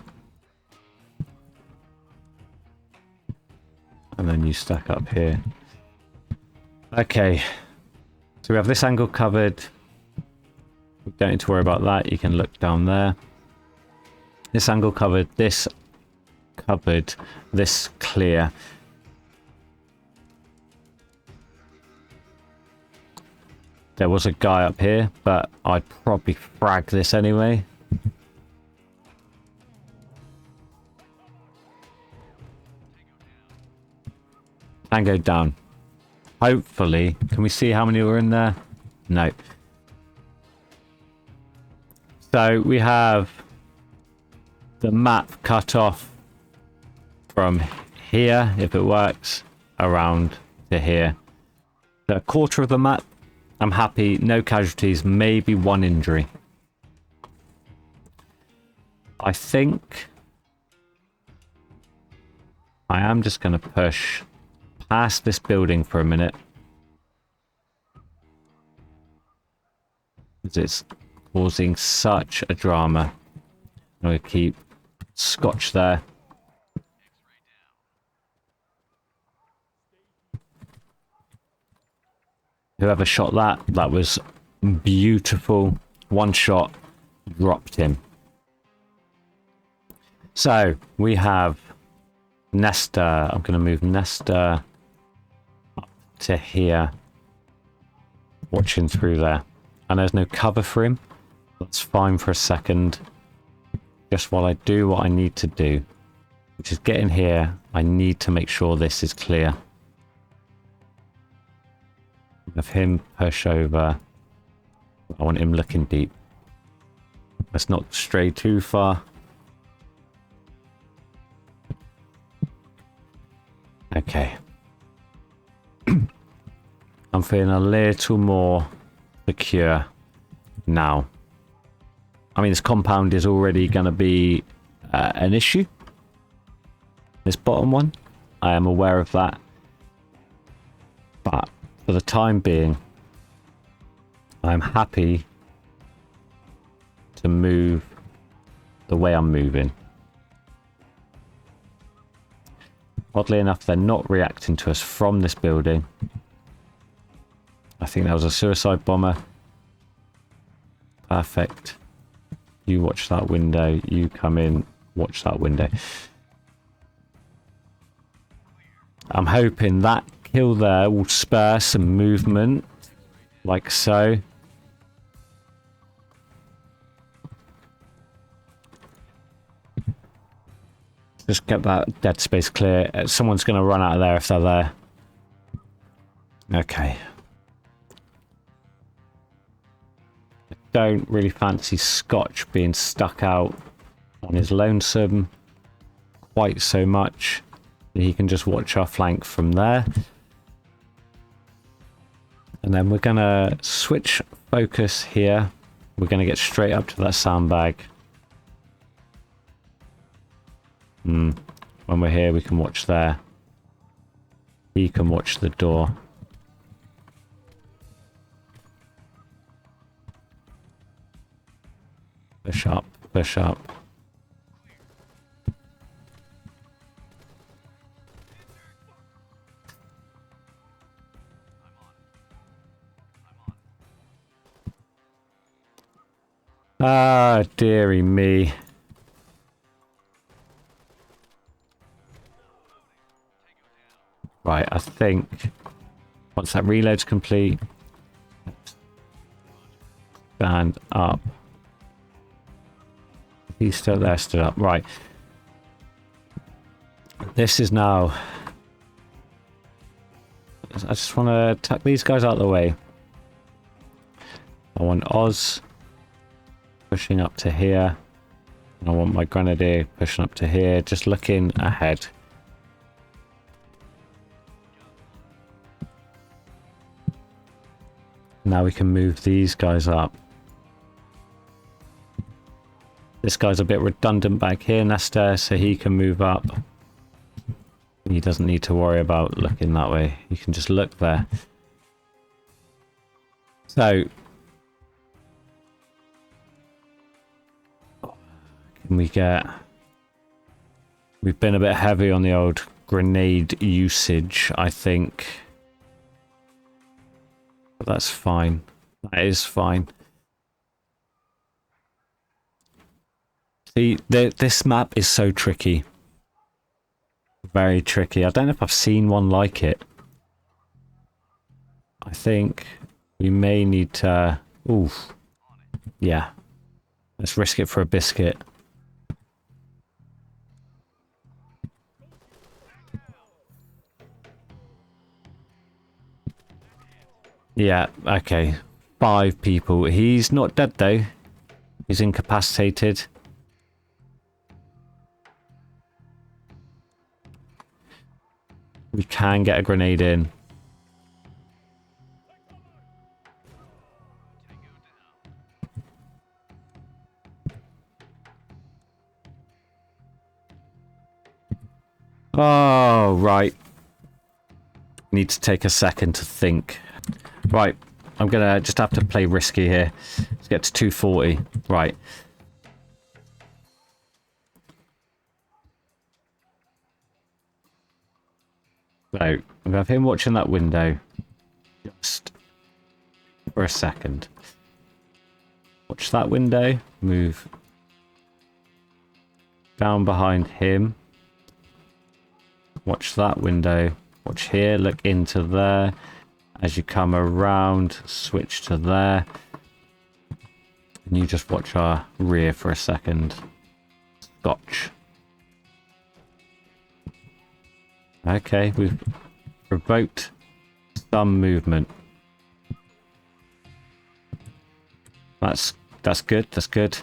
And then you stack up here. Okay. So we have this angle covered. We don't need to worry about that. You can look down there. This angle covered. This covered. This clear. There was a guy up here, but I'd probably frag this anyway. Tango down. Hopefully. Can we see how many were in there? No. So we have the map cut off from here, if it works, around to here. So a quarter of the map. I'm happy. No casualties. Maybe 1 injury. I think I am just going to push past this building for a minute. Because it's causing such a drama. I'm going to keep Scotch there. Whoever shot that, that was beautiful. One shot, dropped him. So, we have Nesta. I'm going to move Nesta up to here. Watching through there. And there's no cover for him. That's fine for a second. Just while I do what I need to do. Which is get in here. I need to make sure this is clear. Have him push over. I want him looking deep. Let's not stray too far. Okay. I'm feeling a little more secure now. I mean, this compound is already going to be an issue. This bottom one. I am aware of that. But for the time being, I'm happy to move the way I'm moving. Oddly enough, they're not reacting to us from this building. I think that was a suicide bomber. Perfect. You watch that window. You come in, watch that window. I'm hoping that kill there will spur some movement, like so. Just get that dead space clear. Someone's going to run out of there if they're there. Okay. I don't really fancy Scotch being stuck out on his lonesome quite so much. He can just watch our flank from there. And then we're going to switch focus here. We're going to get straight up to that sandbag. When we're here, we can watch there. He can watch the door. Push up, push up. Ah, dearie me. Right, I think once that reload's complete, stand up. He's still there, stood up. Right. This is now... I just want to tuck these guys out of the way. I want Oz pushing up to here. And I want my Grenadier pushing up to here, just looking ahead. Now we can move these guys up. This guy's a bit redundant back here, Nesta, so he can move up. He doesn't need to worry about looking that way. He can just look there. So, can we get... We've been a bit heavy on the old grenade usage, I think. But that's fine. That is fine. See, this map is so tricky. Very tricky. I don't know if I've seen one like it. I think we may need to... Oof. Yeah. Let's risk it for a biscuit. Yeah, okay. 5 people. He's not dead though. He's incapacitated. We can get a grenade in. Oh, right. Need to take a second to think. Right. I'm going to just have to play risky here. Let's get to 240. Right. So, I'm going to have him watching that window just for a second. Watch that window, move down behind him. Watch that window, watch here, look into there. As you come around, switch to there. And you just watch our rear for a second. Scotch. Okay, we've provoked some movement. That's good, that's good.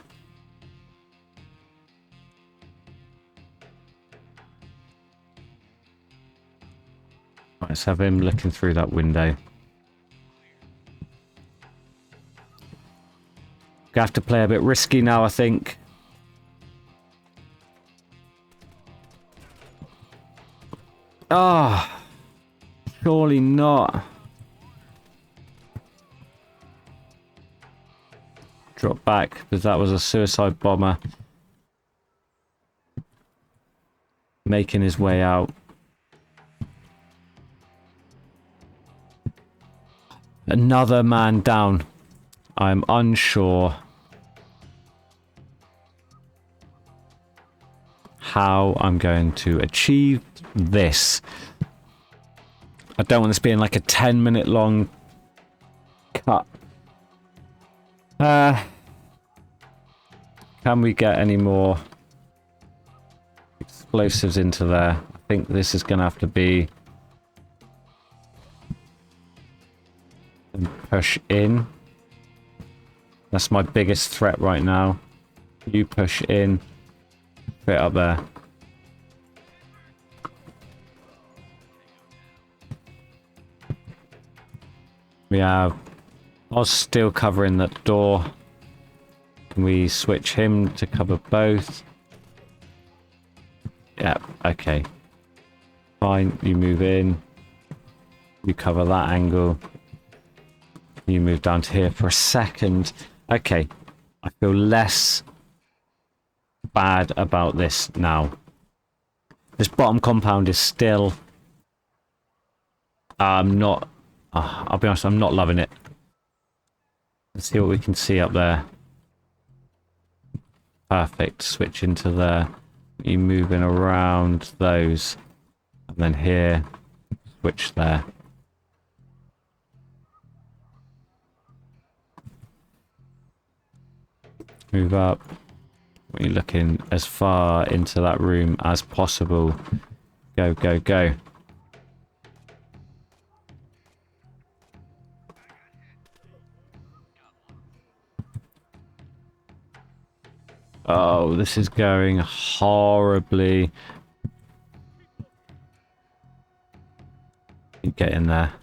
Let's have him looking through that window. Gonna have to play a bit risky now, I think. Ah, surely not. Drop back, because that was a suicide bomber. Making his way out. Another man down. I'm unsure how I'm going to achieve this. I don't want this being like a 10-minute long cut. Can we get any more explosives into there? I think this is going to have to be and push in. That's my biggest threat right now. You push in, fit up there. We have Oz still covering that door. Can we switch him to cover both? Yeah, okay. Fine, you move in. You cover that angle. You move down to here for a second. Okay, I feel less bad about this now. This bottom compound is still... not... I'll be honest, I'm not loving it. Let's see what we can see up there. Perfect. Switch into there. You moving around those. And then here. Switch there. Move up. We're looking as far into that room as possible. Go, go, go. Oh, this is going horribly. You get in there.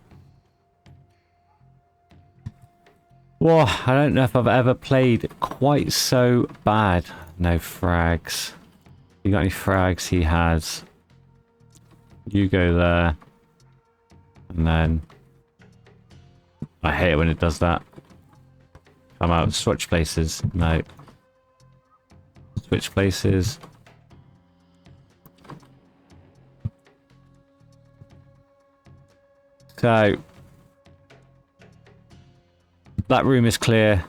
Whoa, I don't know if I've ever played quite so bad. No frags. You got any frags? He has. You go there. And then... I hate it when it does that. Come out, switch places. No. Switch places. So... that room is clear.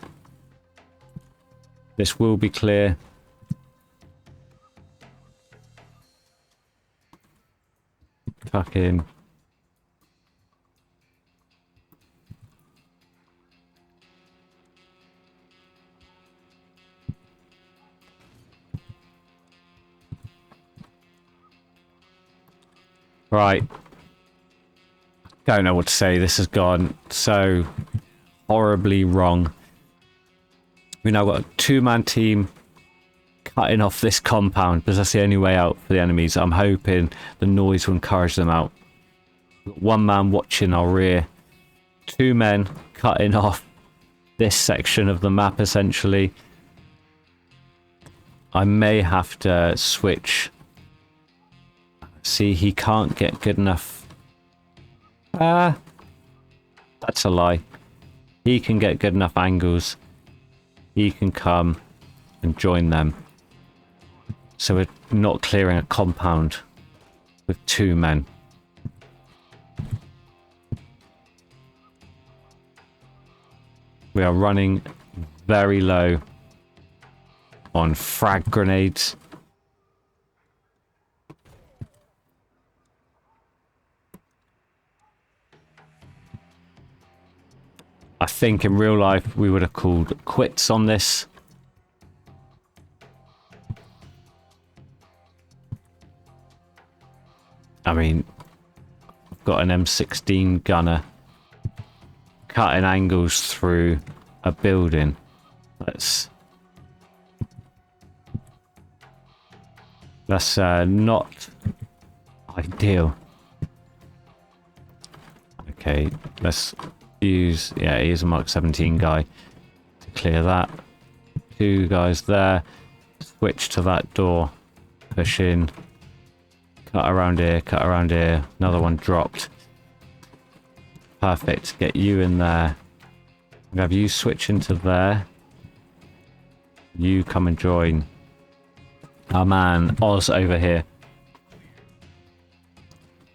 This will be clear. Tuck in. Right. Don't know what to say. This has gone so horribly wrong. We now got a two-man team cutting off this compound because that's the only way out for the enemies. I'm hoping the noise will encourage them out. One man watching our rear. Two men cutting off this section of the map essentially. I may have to switch. See, he can't get good enough. That's a lie. He can get good enough angles. He can come and join them. So we're not clearing a compound with two men. We are running very low on frag grenades. I think in real life we would have called quits on this. I mean, I've got an M16 gunner cutting angles through a building. That's not ideal. Okay, let's use, yeah, he's a Mark 17 guy to clear that. 2 guys there. Switch to that door. Push in. Cut around here, cut around here. Another one dropped. Perfect. Get you in there. I'm gonna have you switch into there. You come and join our man Oz over here.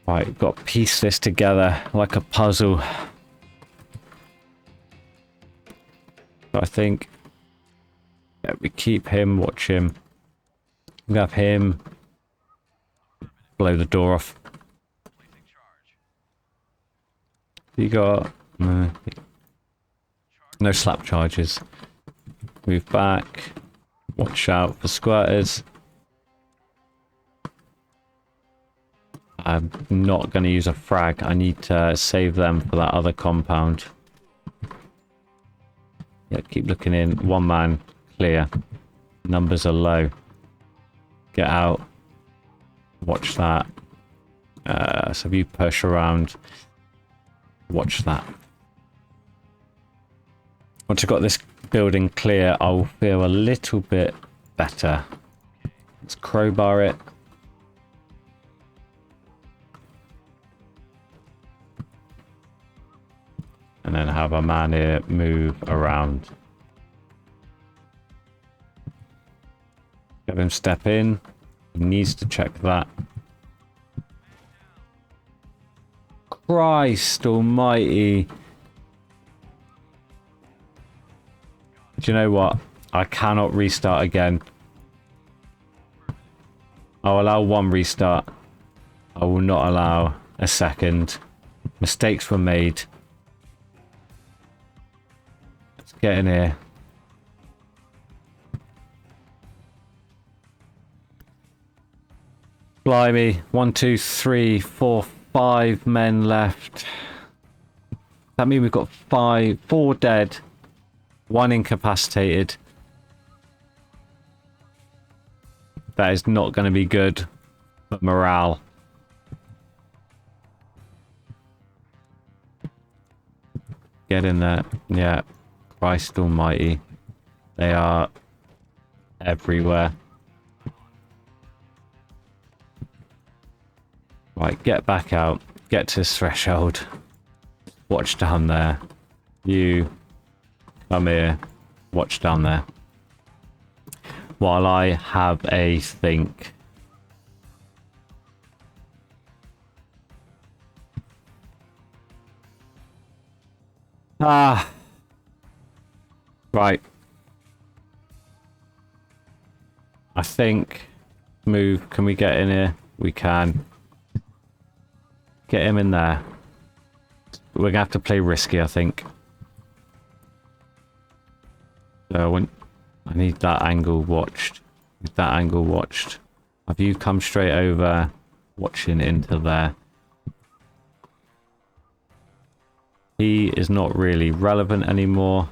Right, got to piece this together like a puzzle. I think, yeah, we keep him, watch him. We have him blow the door off. Placing charge. You got no slap charges. Move back. Watch out for squirters. I'm not going to use a frag. I need to save them for that other compound. Yeah, keep looking in. 1 man clear. Numbers are low. Get out. Watch that. So if you push around, watch that. Once I've got this building clear, I'll feel a little bit better. Let's crowbar it. And then have a man here move around. Have him step in. He needs to check that. Christ almighty. Do you know what? I cannot restart again. I'll allow 1 restart. I will not allow a second. Mistakes were made. Let's get in here. Blimey. 1, 2, 3, 4, 5 men left. That means we've got 4 dead. 1 incapacitated. That is not going to be good for morale. Get in there. Yeah. Christ almighty. They are everywhere. Right, get back out. Get to this threshold. Watch down there. You come here. Watch down there. While I have a think. Ah. Right. I think. Move. Can we get in here? We can. Get him in there. We're going to have to play risky, I think. So I need that angle watched. Need that angle watched. Have you come straight over, watching into there. He is not really relevant anymore.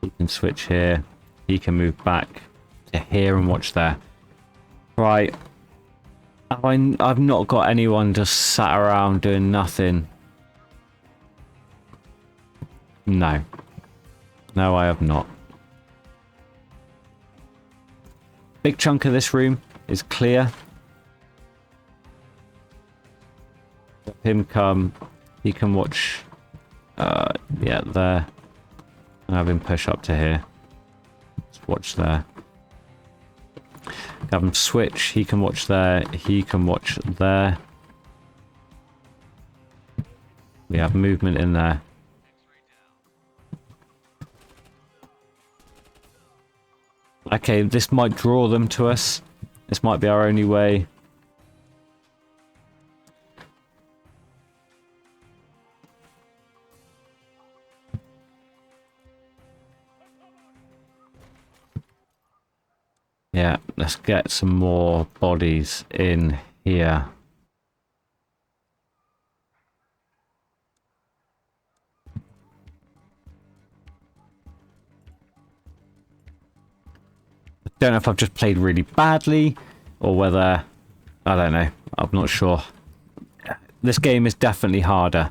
He can switch here. He can move back to here and watch there. Right. I've not got anyone just sat around doing nothing. No. No, I have not. Big chunk of this room is clear. Let him come. He can watch. Yeah, there. And have him push up to here. Just watch there. Have him switch. He can watch there. He can watch there. We have movement in there. Okay, this might draw them to us. This might be our only way. Yeah, let's get some more bodies in here. I don't know if I've just played really badly or whether... I don't know. I'm not sure. This game is definitely harder.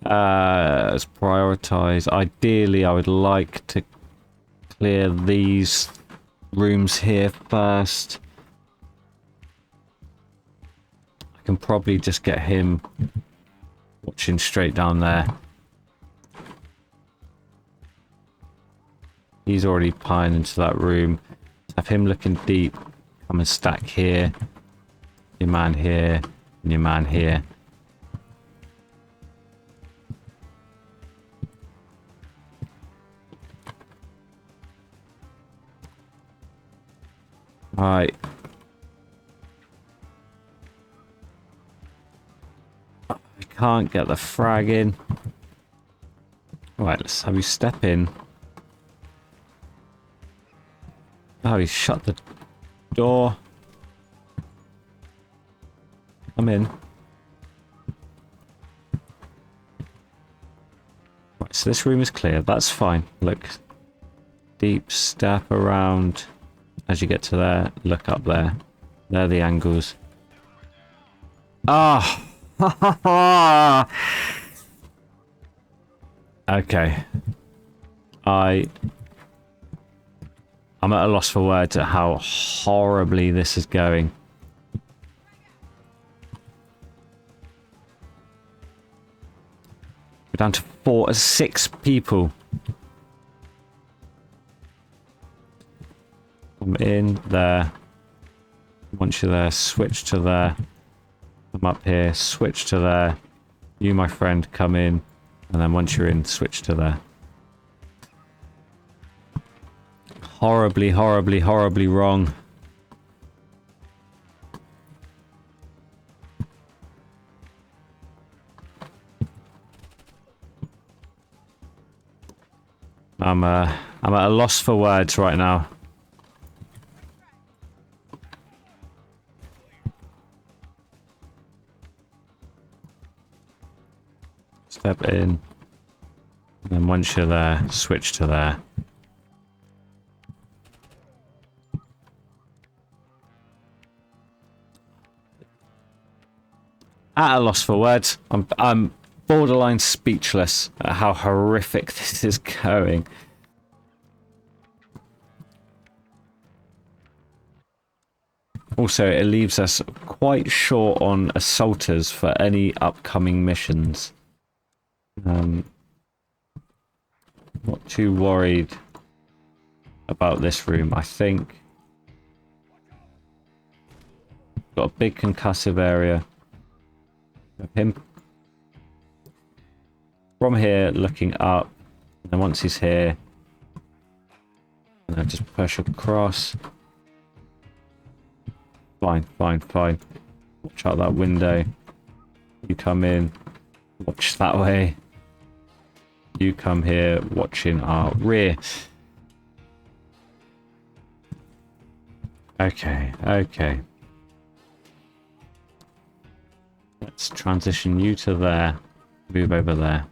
Let's prioritize. Ideally, I would like to clear these rooms here first. I can probably just get him watching straight down there. He's already pining into that room. Have him looking deep. Come and stack here. Your man here. And your man here. Alright. I can't get the frag in. Alright, let's have you step in. Oh, he shut the door. I'm in. Right, so this room is clear. That's fine. Look. Deep step around. As you get to there, look up there. There are the angles. Ah! Oh. Okay. I'm at a loss for words at how horribly this is going. We're down to 6 people. Come in there. Once you're there, switch to there. Come up here, switch to there. You, my friend, come in. And then once you're in, switch to there. Horribly, horribly, horribly wrong. I'm at a loss for words right now. Step in. And then once you're there, switch to there. At a loss for words. I'm borderline speechless at how horrific this is going. Also, it leaves us quite short on assaulters for any upcoming missions. Not too worried about this room. I think got a big concussive area. Him from here looking up, and then once he's here, and then just push across. Fine, fine, fine. Watch out that window. You come in, watch that way. You come here, watching our rear. Okay, okay. Let's transition you to there. Move over there.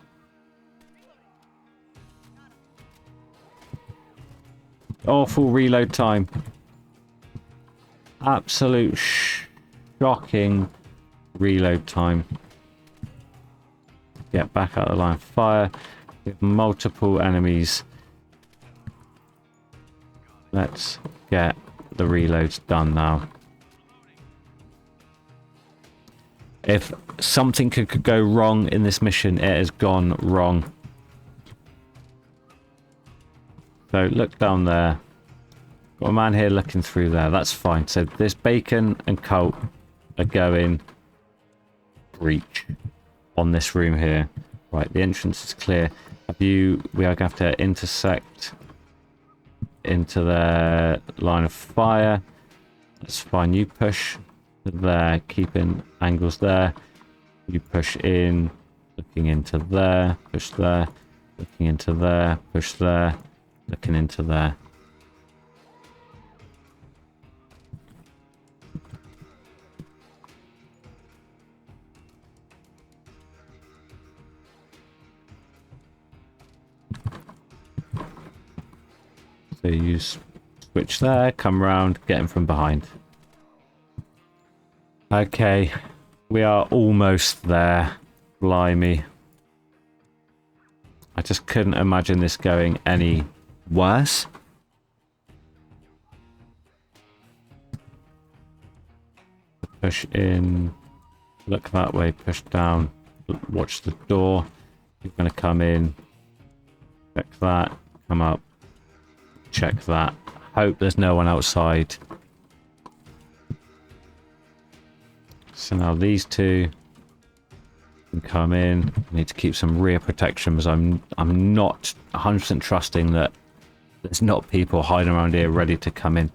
Awful reload time. Absolute shocking reload time. Get back out of the line of fire. We have multiple enemies. Let's get the reloads done now. If something could go wrong in this mission, it has gone wrong. So look down there. Got a man here looking through there. That's fine. So this Bacon and Colt are going breach on this room here. Right, the entrance is clear. We are going to have to intersect into their line of fire. That's fine. You push there, keeping angles there. You push in, looking into there, push there, looking into there, push there, looking into there. So you switch there, come round, get him from behind. Okay, we are almost there. Blimey. I just couldn't imagine this going any worse. Push in, look that way, push down, watch the door. You're going to come in, check that, come up. Check that. Hope there's no one outside. So now these two can come in. I need to keep some rear protection because I'm not 100% trusting that there's not people hiding around here ready to come in.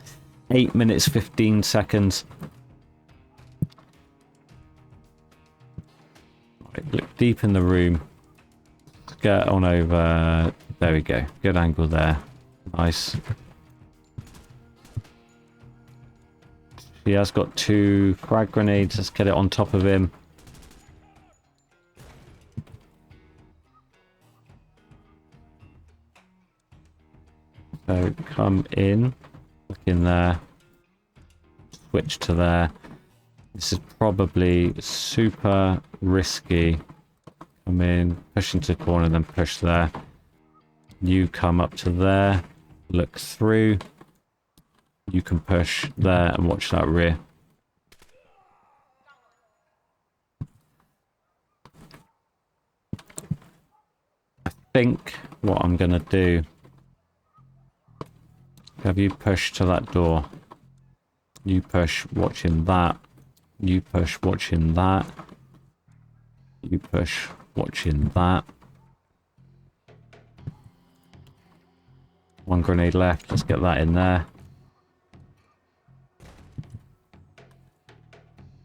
8 minutes 15 seconds. Right, look deep in the room. Get on over. There we go. Good angle there. Nice. He has got 2 frag grenades. Let's get it on top of him. So come in. Look in there. Switch to there. This is probably super risky. Come in. Push into the corner, then push there. You come up to there. Look through. You can push there and watch that rear. I think what I'm going to do, have you push to that door. You push watching that. You push watching that. You push watching that. 1 grenade left. Let's get that in there.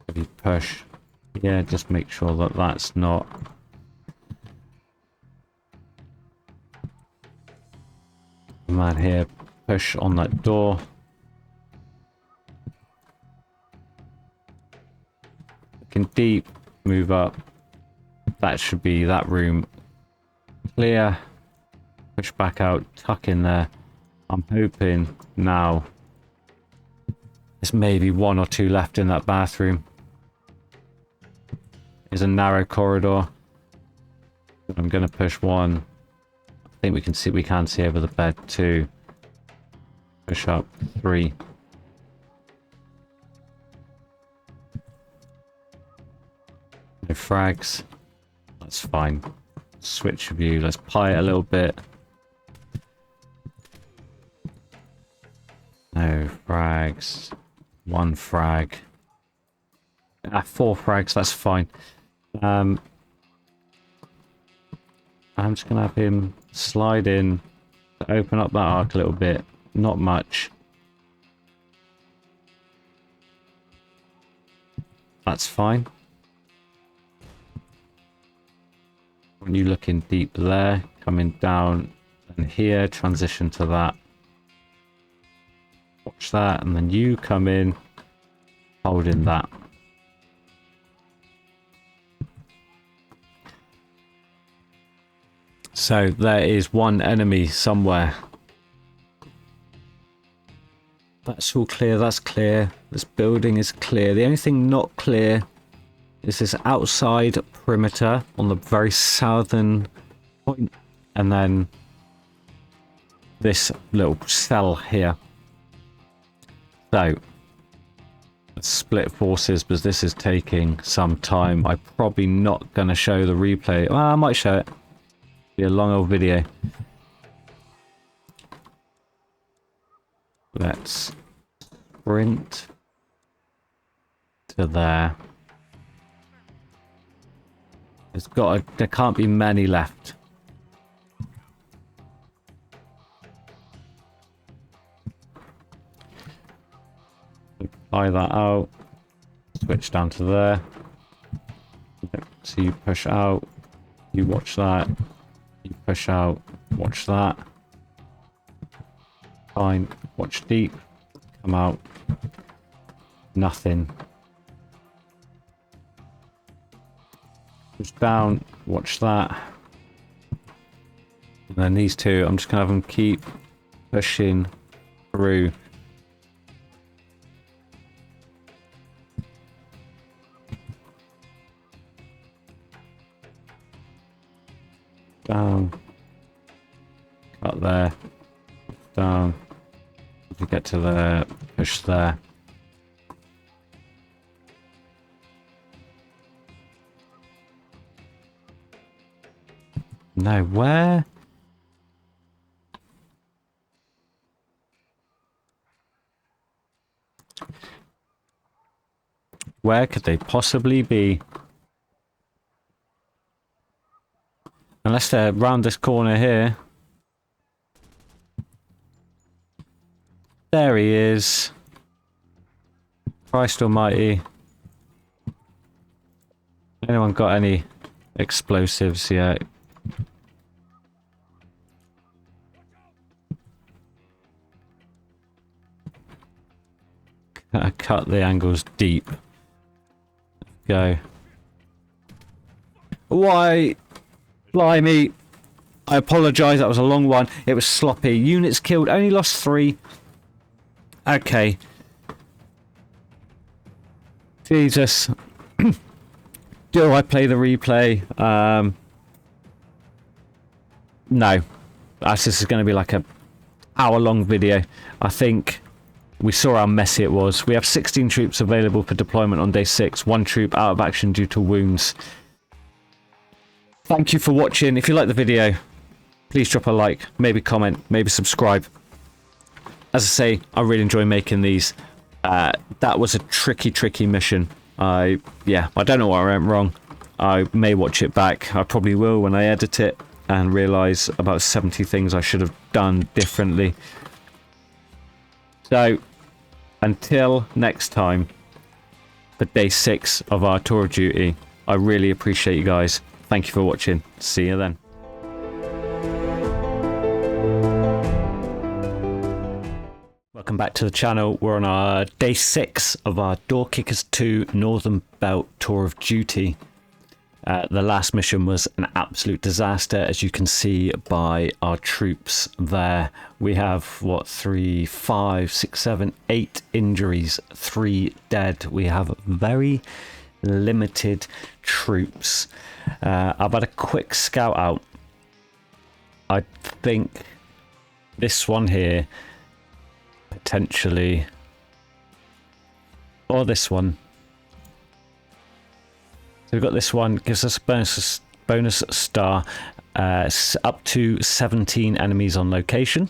If you push, yeah, just make sure that that's not. Man here, push on that door. Looking deep, move up. That should be that room clear. Push back out, tuck in there. I'm hoping now there's maybe 1 or 2 left in that bathroom. There's a narrow corridor. I'm going to push 1. I think we can see over the bed. 2. Push up. 3. No frags. That's fine. Switch view. Let's pie it a little bit. No frags. 1 frag. 4 frags, that's fine. I'm just going to have him slide in to open up that arc a little bit. Not much. That's fine. When you look in deep there, coming down and here, transition to that. Watch that, and then you come in, holding that. So there is 1 enemy somewhere. That's all clear, that's clear. This building is clear. The only thing not clear is this outside perimeter on the very southern point. And then this little cell here. So, let's split forces because this is taking some time. I'm probably not going to show the replay. Well, I might show it. Be a long old video. Let's sprint to there. There can't be many left. fire that out. Switch down to there. So you push out, you watch that, you push out, watch that. Fine, watch deep, come out, nothing. Push down, watch that. And then these two, I'm just gonna have them keep pushing through. Down, cut there, down, if you get to there, push there. No, where? Where could they possibly be? Unless they're round this corner here. There he is. Christ almighty. Anyone got any explosives yet? Cut the angles deep. Go. Why? Blimey. I apologise, that was a long one. It was sloppy. Units killed, only lost 3. Okay. Jesus. Do I play the replay? No. This is going to be like a hour-long video. I think we saw how messy it was. We have 16 troops available for deployment on day 6. 1 troop out of action due to wounds. Thank you for watching. If you like the video, please drop a like, maybe comment, maybe subscribe. As I say, I really enjoy making these. That was a tricky mission. I don't know what I went wrong. I may watch it back. I probably will when I edit it and realise about 70 things I should have done differently. So, until next time, for day 6 of our tour of duty, I really appreciate you guys. Thank you for watching. See you then. Welcome back to the channel. We're on our day 6 of our Door Kickers 2 Northern Belt Tour of Duty. The last mission was an absolute disaster, as you can see by our troops there. We have, what, 3, 5, 6, 7, 8 injuries, 3 dead. We have very limited troops. I've had a quick scout out. I think this one here potentially, or this one. So we've got this one, gives us a bonus star, up to 17 enemies on location.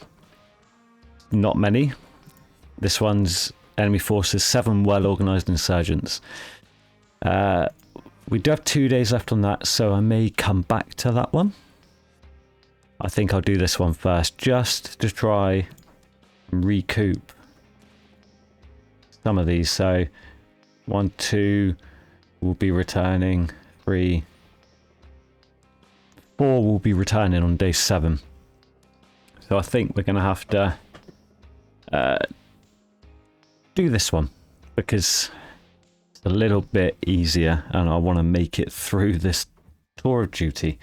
Not many. This one's enemy forces, 7 well-organized insurgents. We do have 2 days left on that, so I may come back to that one. I think I'll do this one first, just to try and recoup some of these. So 1, 2 will be returning, 3, 4 will be returning on day 7. So I think we're going to have to do this one, because a little bit easier, and I want to make it through this tour of duty,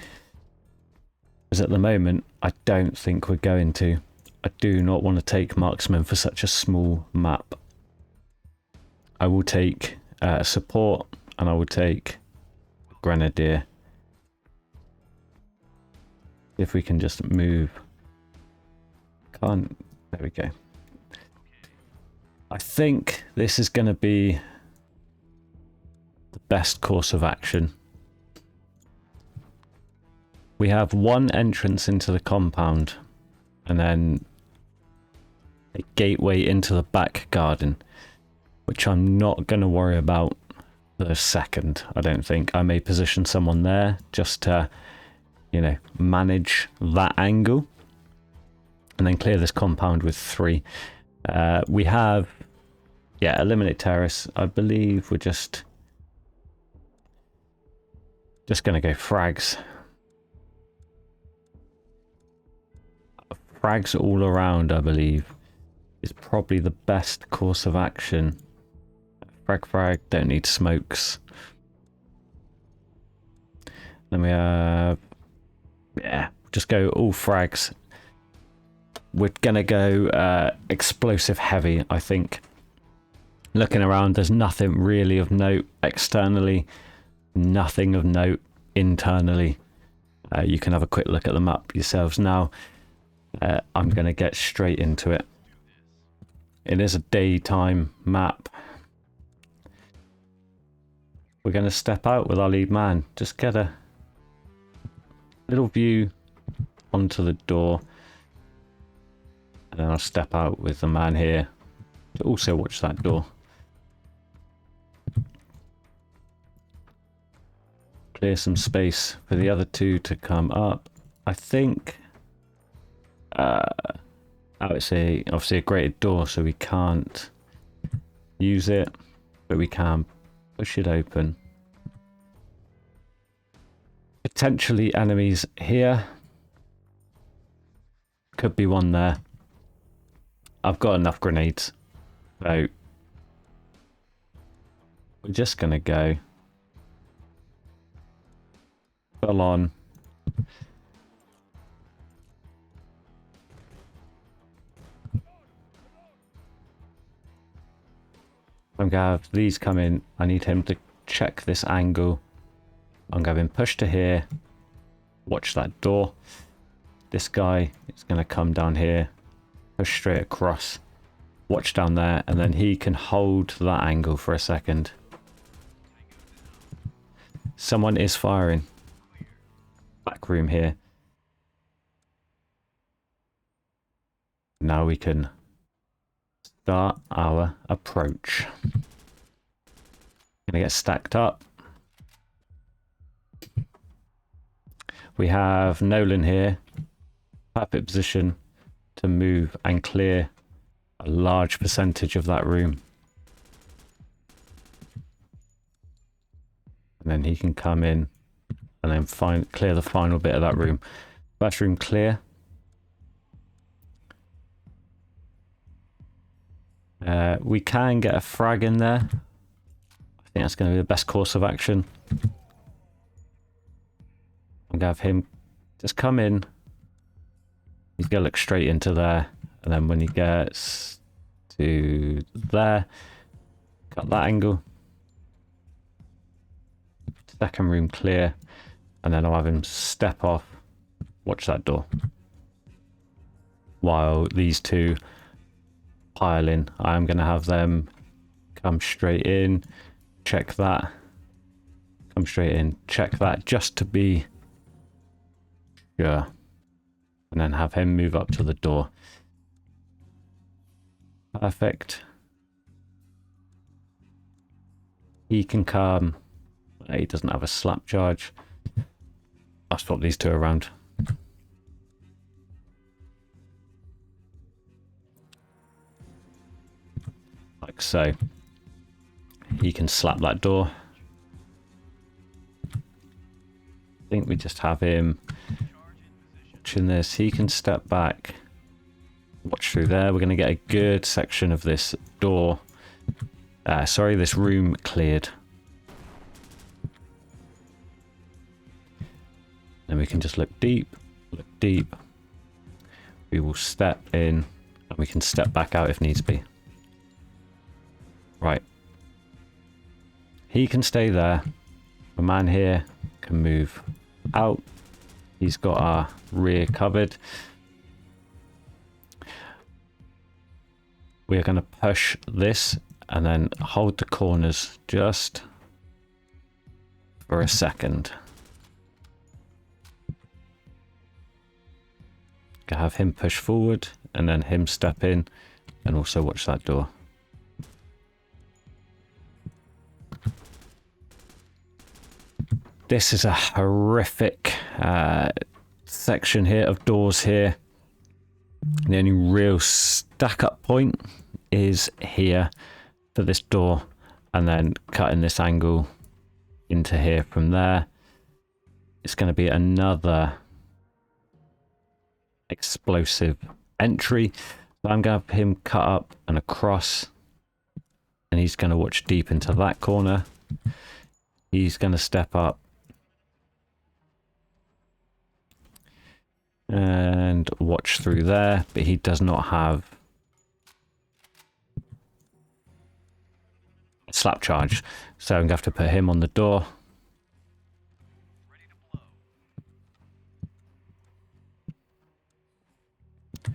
because at the moment I don't think we're going to. I do not want to take marksmen for such a small map. I will take support, and I will take grenadier. If we can just move. Can't. There we go. I think this is going to be the best course of action. We have 1 entrance into the compound, and then a gateway into the back garden, which I'm not going to worry about for a second. I don't think. I may position someone there just to, you know, manage that angle, and then clear this compound with 3. We have Yeah, eliminate terrorists. I believe we're just gonna go frags. Frags all around, I believe, is probably the best course of action. Frag, don't need smokes. Then we have, yeah, just go all frags. We're gonna go explosive heavy, I think. Looking around, there's nothing really of note externally, nothing of note internally. You can have a quick look at the map yourselves now. I'm gonna get straight into it. It is a daytime map. We're gonna step out with our lead man. Just get a little view onto the door. And then I'll step out with the man here to also watch that door. Clear some space for the other two to come up. I think it's obviously a grated door, so we can't use it, but we can push it open. Potentially enemies here. Could be one there. I've got enough grenades, so we're just gonna go full on. I'm gonna have these come in. I need him to check this angle. I'm gonna have him push to here. Watch that door. This guy is gonna come down here, push straight across, watch down there, and then he can hold that angle for a second. Someone is firing. Back room here. Now we can start our approach. Gonna get stacked up. We have Nolan here. Perfect position to move and clear a large percentage of that room. And then he can come in and then clear the final bit of that room. First room clear. We can get a frag in there. I think that's going to be the best course of action. I'm going to have him just come in. He's going to look straight into there. And then when he gets to there, cut that angle. Second room clear. And then I'll have him step off. Watch that door. While these two pile in, I'm going to have them come straight in. Check that. Come straight in. Check that just to be sure. And then have him move up to the door. Perfect. He can come. He doesn't have a slap charge. I'll swap these two around. Like so. He can slap that door. I think we just have him watching this. He can step back. Watch through there. We're going to get a good section of this door. This room cleared. Then we can just look deep. Look deep. We will step in and we can step back out if needs be. Right. He can stay there. The man here can move out. He's got our rear covered. We're going to push this and then hold the corners just for a second. Have him push forward and then him step in and also watch that door. This is a horrific section here of doors here. The only real stack up point is here for this door and then cutting this angle into here from there. It's going to be another explosive entry. So I'm going to have him cut up and across, and he's going to watch deep into that corner. He's going to step up and watch through there, but he does not have slap charge, so I'm going to have to put him on the door. Ready to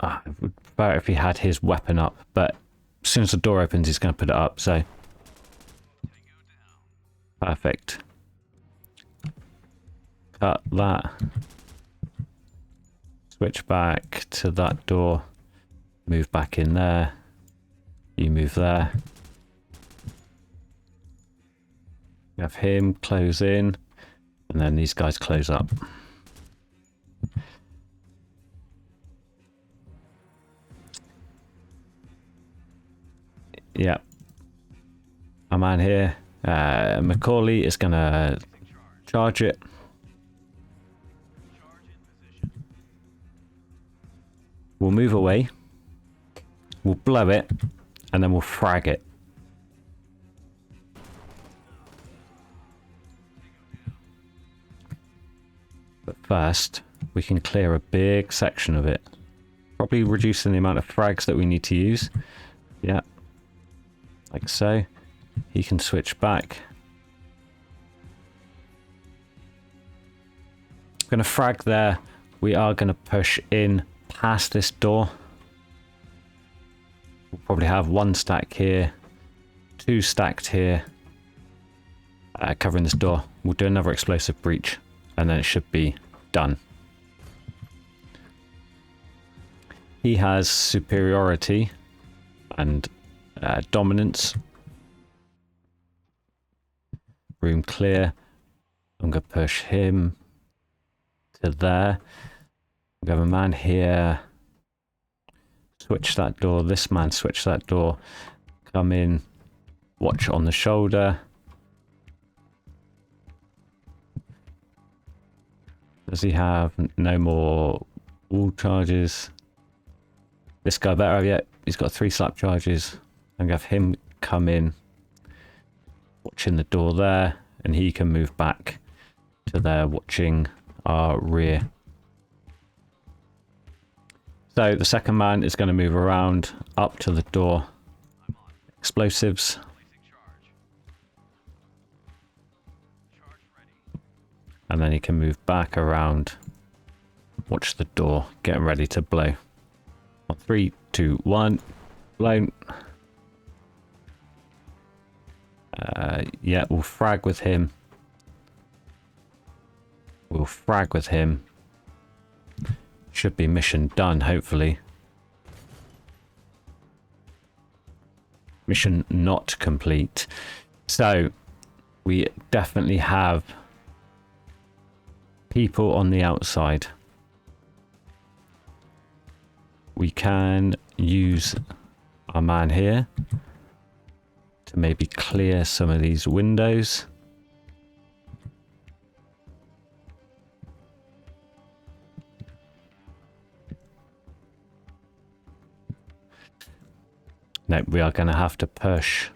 blow. It would be better if he had his weapon up, but as soon as the door opens, he's going to put it up, so Tango down. perfect. Cut that. Switch back to that door. Move back in there. You move there. You have him close in, and then these guys close up. Yeah. Our man here, Macaulay, is going to charge it. Charge in position. We'll move away. We'll blow it, and then we'll frag it. But first, we can clear a big section of it. Probably reducing the amount of frags that we need to use. Yeah. Like so. He can switch back. I'm going to frag there. We are going to push in past this door. We'll probably have one stack here. Two stacked here. Covering this door. We'll do another explosive breach. And then it should be done. He has superiority and dominance. Room clear. I'm going to push him to there. We have a man here. Switch that door. This man switch that door. Come in. Watch on the shoulder. Does he have no more wall charges? This guy better have yet. He's got 3 slap charges. I'm going to have him come in. Watching the door there. And he can move back to there watching our rear. So the second man is going to move around up to the door. Explosives. Placing charge. Charge ready. And then he can move back around. Watch the door. Getting ready to blow. 3, 2, 1. Blown. Yeah, we'll frag with him. We'll frag with him. Should be mission done, hopefully. Mission not complete. So, we definitely have people on the outside. We can use our man here to maybe clear some of these windows. No, we are going to have to push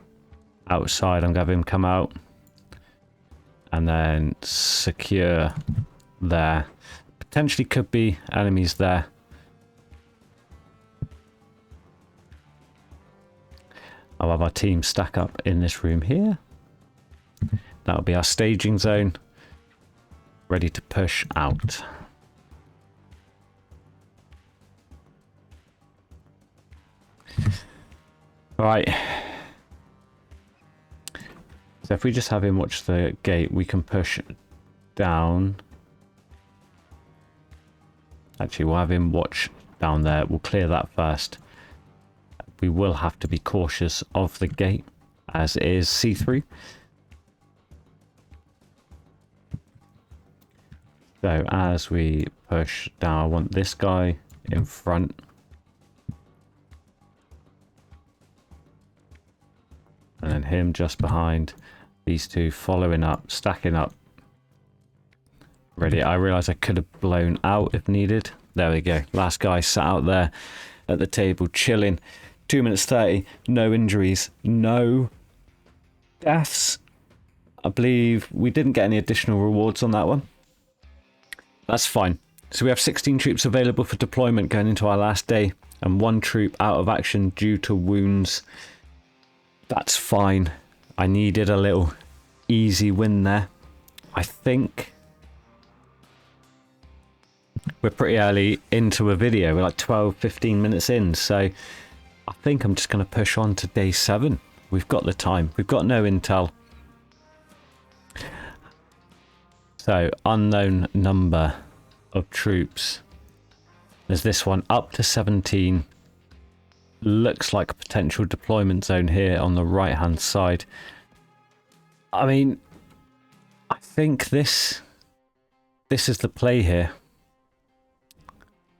outside. I'm going to have him come out and then secure there. Potentially could be enemies there. I'll have our team stack up in this room here. That'll be our staging zone. Ready to push out. Right. So if we just have him watch the gate, we can push down. Actually, we'll have him watch down there. We'll clear that first. We will have to be cautious of the gate as it is see-through. So as we push down, I want this guy in front. him just behind. These two following up, stacking up. Ready. I realise I could have blown out if needed. There we go. Last guy sat out there at the table chilling. 2 minutes 30. No injuries. No deaths. I believe we didn't get any additional rewards on that one. That's fine. So we have 16 troops available for deployment going into our last day, and 1 troop out of action due to wounds. That's fine. I needed a little easy win there. I think we're pretty early into a video. We're like 12-15 minutes in, so I think I'm just going to push on to day 7. We've got the time. We've got no intel. So, unknown number of troops. There's this one up to 17. Looks like a potential deployment zone here on the right hand side. I mean, I think this is the play here.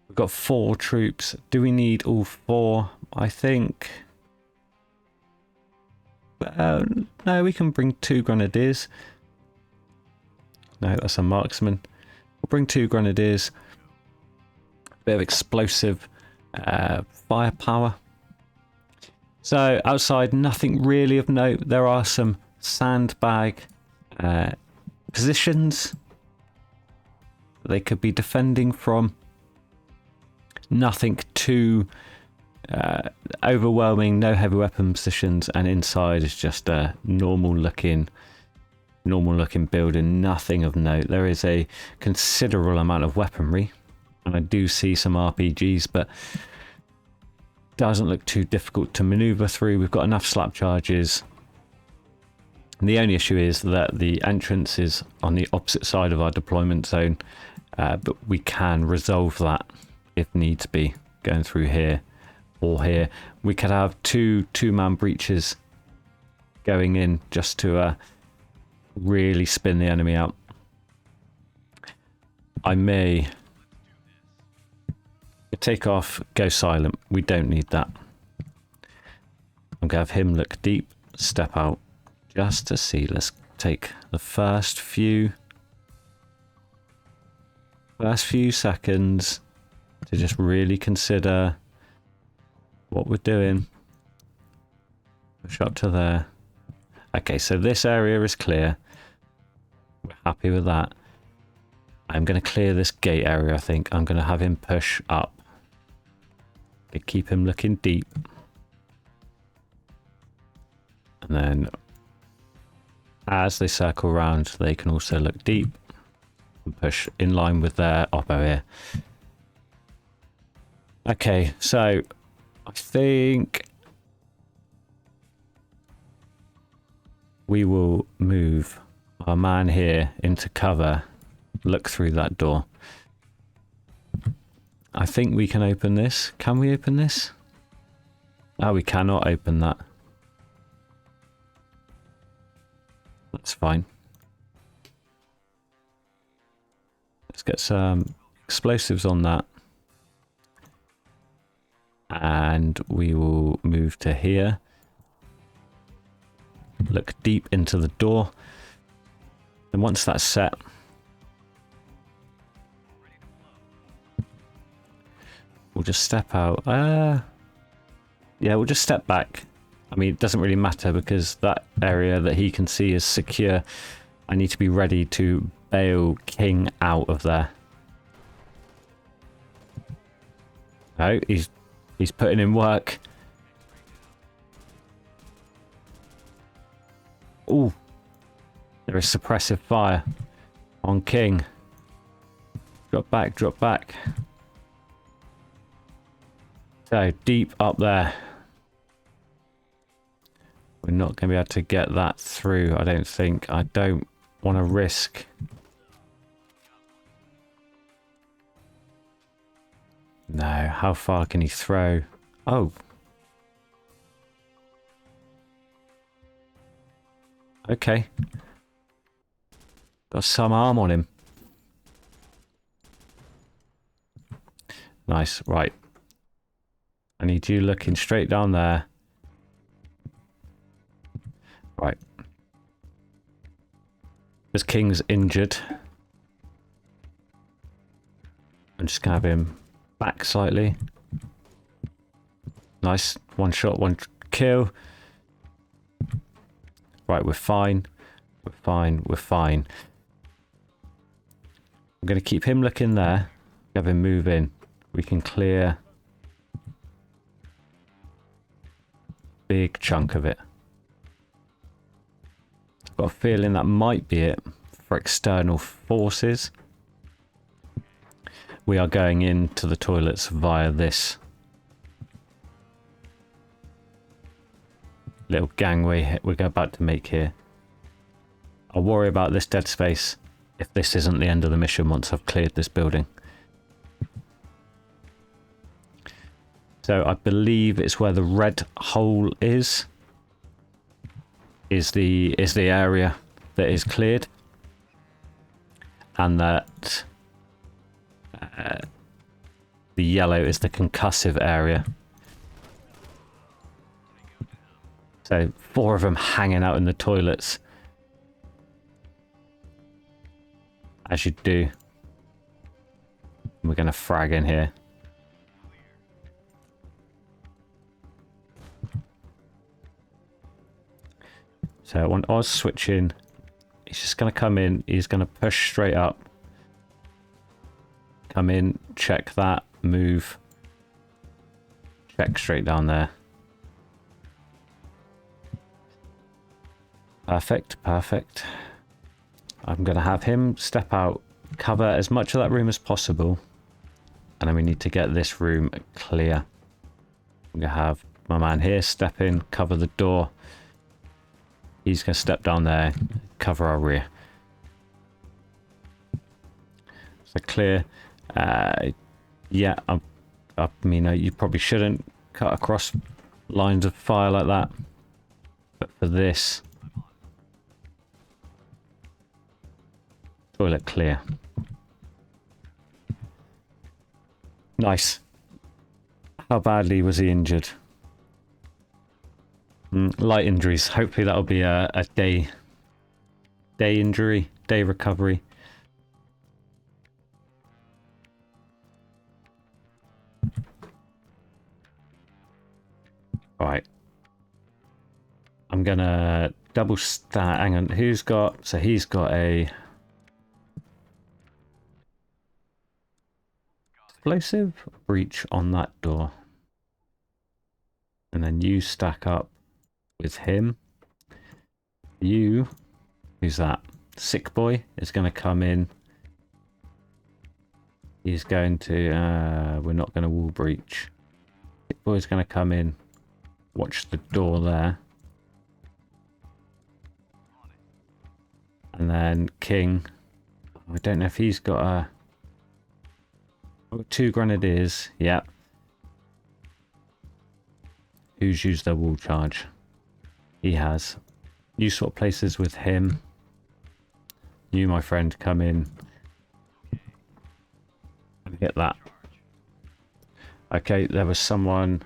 We've got 4 troops. Do we need all 4? I think no, we can bring 2 grenadiers. No, that's a marksman. We'll bring 2 grenadiers. Bit of explosive firepower. So outside, nothing really of note. There are some sandbag positions they could be defending from. Nothing too overwhelming. No heavy weapon positions, and inside is just a normal looking building. Nothing of note. There is a considerable amount of weaponry, and I do see some RPGs, but doesn't look too difficult to maneuver through. We've got enough slap charges. And the only issue is that the entrance is on the opposite side of our deployment zone, but we can resolve that if needs be, going through here or here. We could have two-man breaches going in just to really spin the enemy out. I may take off, go silent. We don't need that. I'm going to have him look deep, step out just to see. Let's take the first few seconds to just really consider what we're doing. Push up to there. Okay, so this area is clear. We're happy with that. I'm going to clear this gate area, I think. I'm going to have him push up. To keep him looking deep. And then as they circle around, they can also look deep and push in line with their oppo here. Okay, so I think we will move our man here into cover, look through that door. I think we can open this. Can we open this? Oh, we cannot open that. That's fine. Let's get some explosives on that. And we will move to here. Look deep into the door. And once that's set, we'll just step out. Yeah, we'll just step back. I mean, it doesn't really matter because that area that he can see is secure. I need to be ready to bail King out of there. Oh, he's putting in work. Ooh, there is suppressive fire on King. Drop back, drop back. So deep up there. We're not going to be able to get that through, I don't think. I don't want to risk. No, how far can he throw? Oh. Okay. Got some arm on him. Nice, right. I need you looking straight down there. Right. This King's injured. I'm just gonna have him back slightly. Nice. One shot, one kill. Right, we're fine. We're fine. We're fine. I'm going to keep him looking there. Have him move in. We can clear big chunk of it. I've got a feeling that might be it for external forces. We are going into the toilets via this little gangway we're about to make here. I'll worry about this dead space if this isn't the end of the mission once I've cleared this building. So I believe it's where the red hole is the area that is cleared, and that the yellow is the concussive area. So 4 of them hanging out in the toilets, as you do. We're going to frag in here. So when I was switching, he's just going to come in. He's going to push straight up. Come in, check that, move. Check straight down there. Perfect, perfect. I'm going to have him step out, cover as much of that room as possible. And then we need to get this room clear. I'm going to have my man here step in, cover the door. He's going to step down there, cover our rear. So clear. Yeah, I mean, you probably shouldn't cut across lines of fire like that. But for this, toilet clear. Nice. How badly was he injured? Light injuries. Hopefully that'll be a day injury, day recovery. Alright. I'm gonna double stack. Hang on, who's got... So he's got a... explosive breach on that door. And then you stack up with him. You... Who's that? Sick boy is going to come in. He's going to... we're not going to wall breach. Sick boy's going to come in. Watch the door there. And then King. I don't know if he's got a... I've got 2 grenadiers. Yep. Who's used their wall charge? He has. You swap places with him. You, my friend, come in and hit that. Okay, there was someone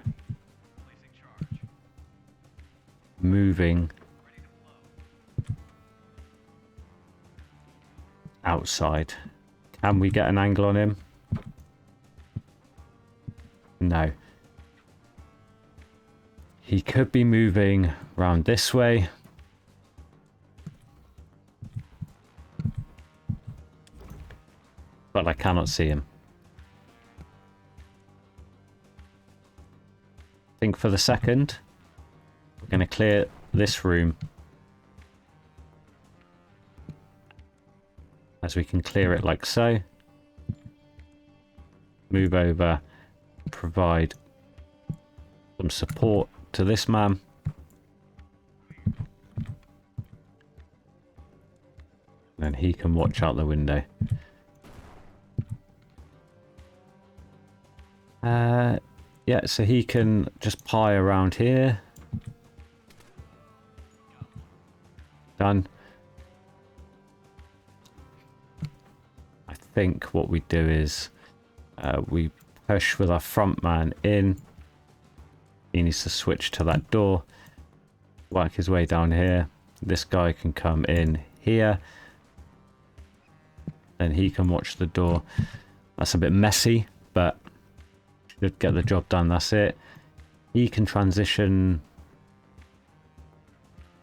moving outside. Can we get an angle on him? No. He could be moving around this way. But I cannot see him. I think for the second, we're going to clear this room. As we can clear it like so. Move over. Provide some support to this man. And he can watch out the window. Yeah, so he can just pie around here. Done. I think what we do is we push with our front man in. He needs to switch to that door. Work his way down here. This guy can come in here. And he can watch the door. That's a bit messy, but should get the job done. That's it. He can transition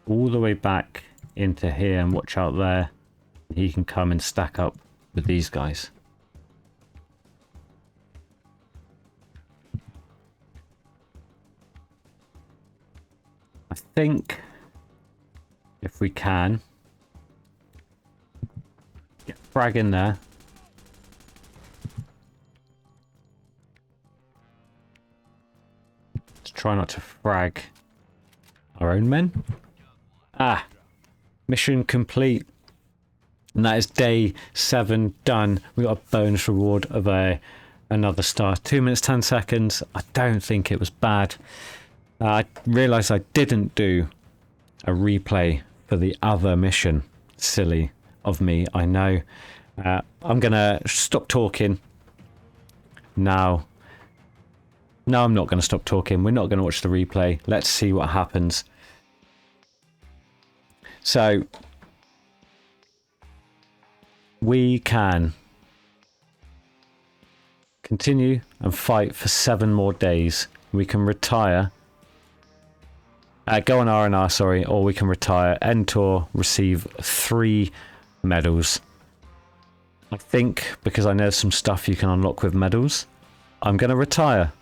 all the way back into here and watch out there. He can come and stack up with these guys. I think if we can get frag in there. Let's try not to frag our own men. Ah, mission complete. And that is day 7 done. We got a bonus reward of another star. 2 minutes 10 seconds. I don't think it was bad. I realised I didn't do a replay for the other mission. Silly of me, I know. I'm gonna stop talking now. No, I'm not gonna stop talking. We're not gonna watch the replay. Let's see what happens. So we can continue and fight for 7 more days. We can retire. Go on R&R, sorry, or we can retire. End tour, receive 3 medals. I think, because I know some stuff you can unlock with medals, I'm going to retire.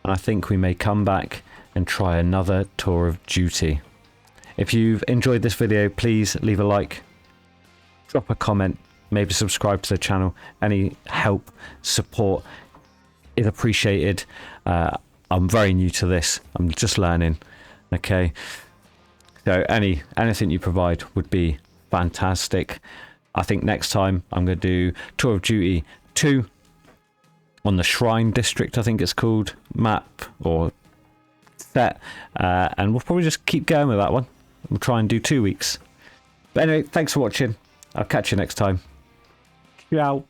And I think we may come back and try another tour of duty. If you've enjoyed this video, please leave a like, drop a comment, maybe subscribe to the channel. Any help, support is appreciated. I'm very new to this. I'm just learning. Okay, so anything you provide would be fantastic. I think next time I'm going to do Tour of Duty 2 on the Shrine District, I think it's called, map or set, and we'll probably just keep going with that one. We'll try and do 2 weeks. But anyway, thanks for watching. I'll catch you next time. Ciao.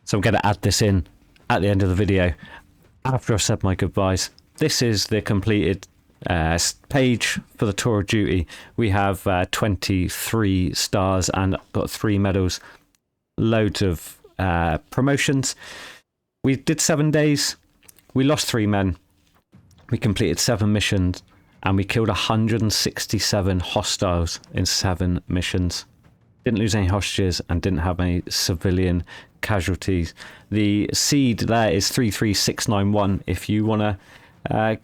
So I'm going to add this in at the end of the video after I've said my goodbyes. This is the completed page for the Tour of Duty. We have 23 stars and got 3 medals, loads of promotions. We did 7 days, we lost 3 men, we completed 7 missions, and we killed 167 hostiles in 7 missions. Didn't lose any hostages and didn't have any civilian casualties. The seed there is 33691 if you want to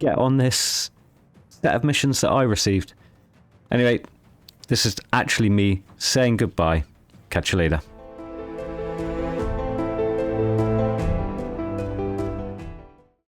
get on this set of missions that I received. Anyway, this is actually me saying goodbye. Catch you later.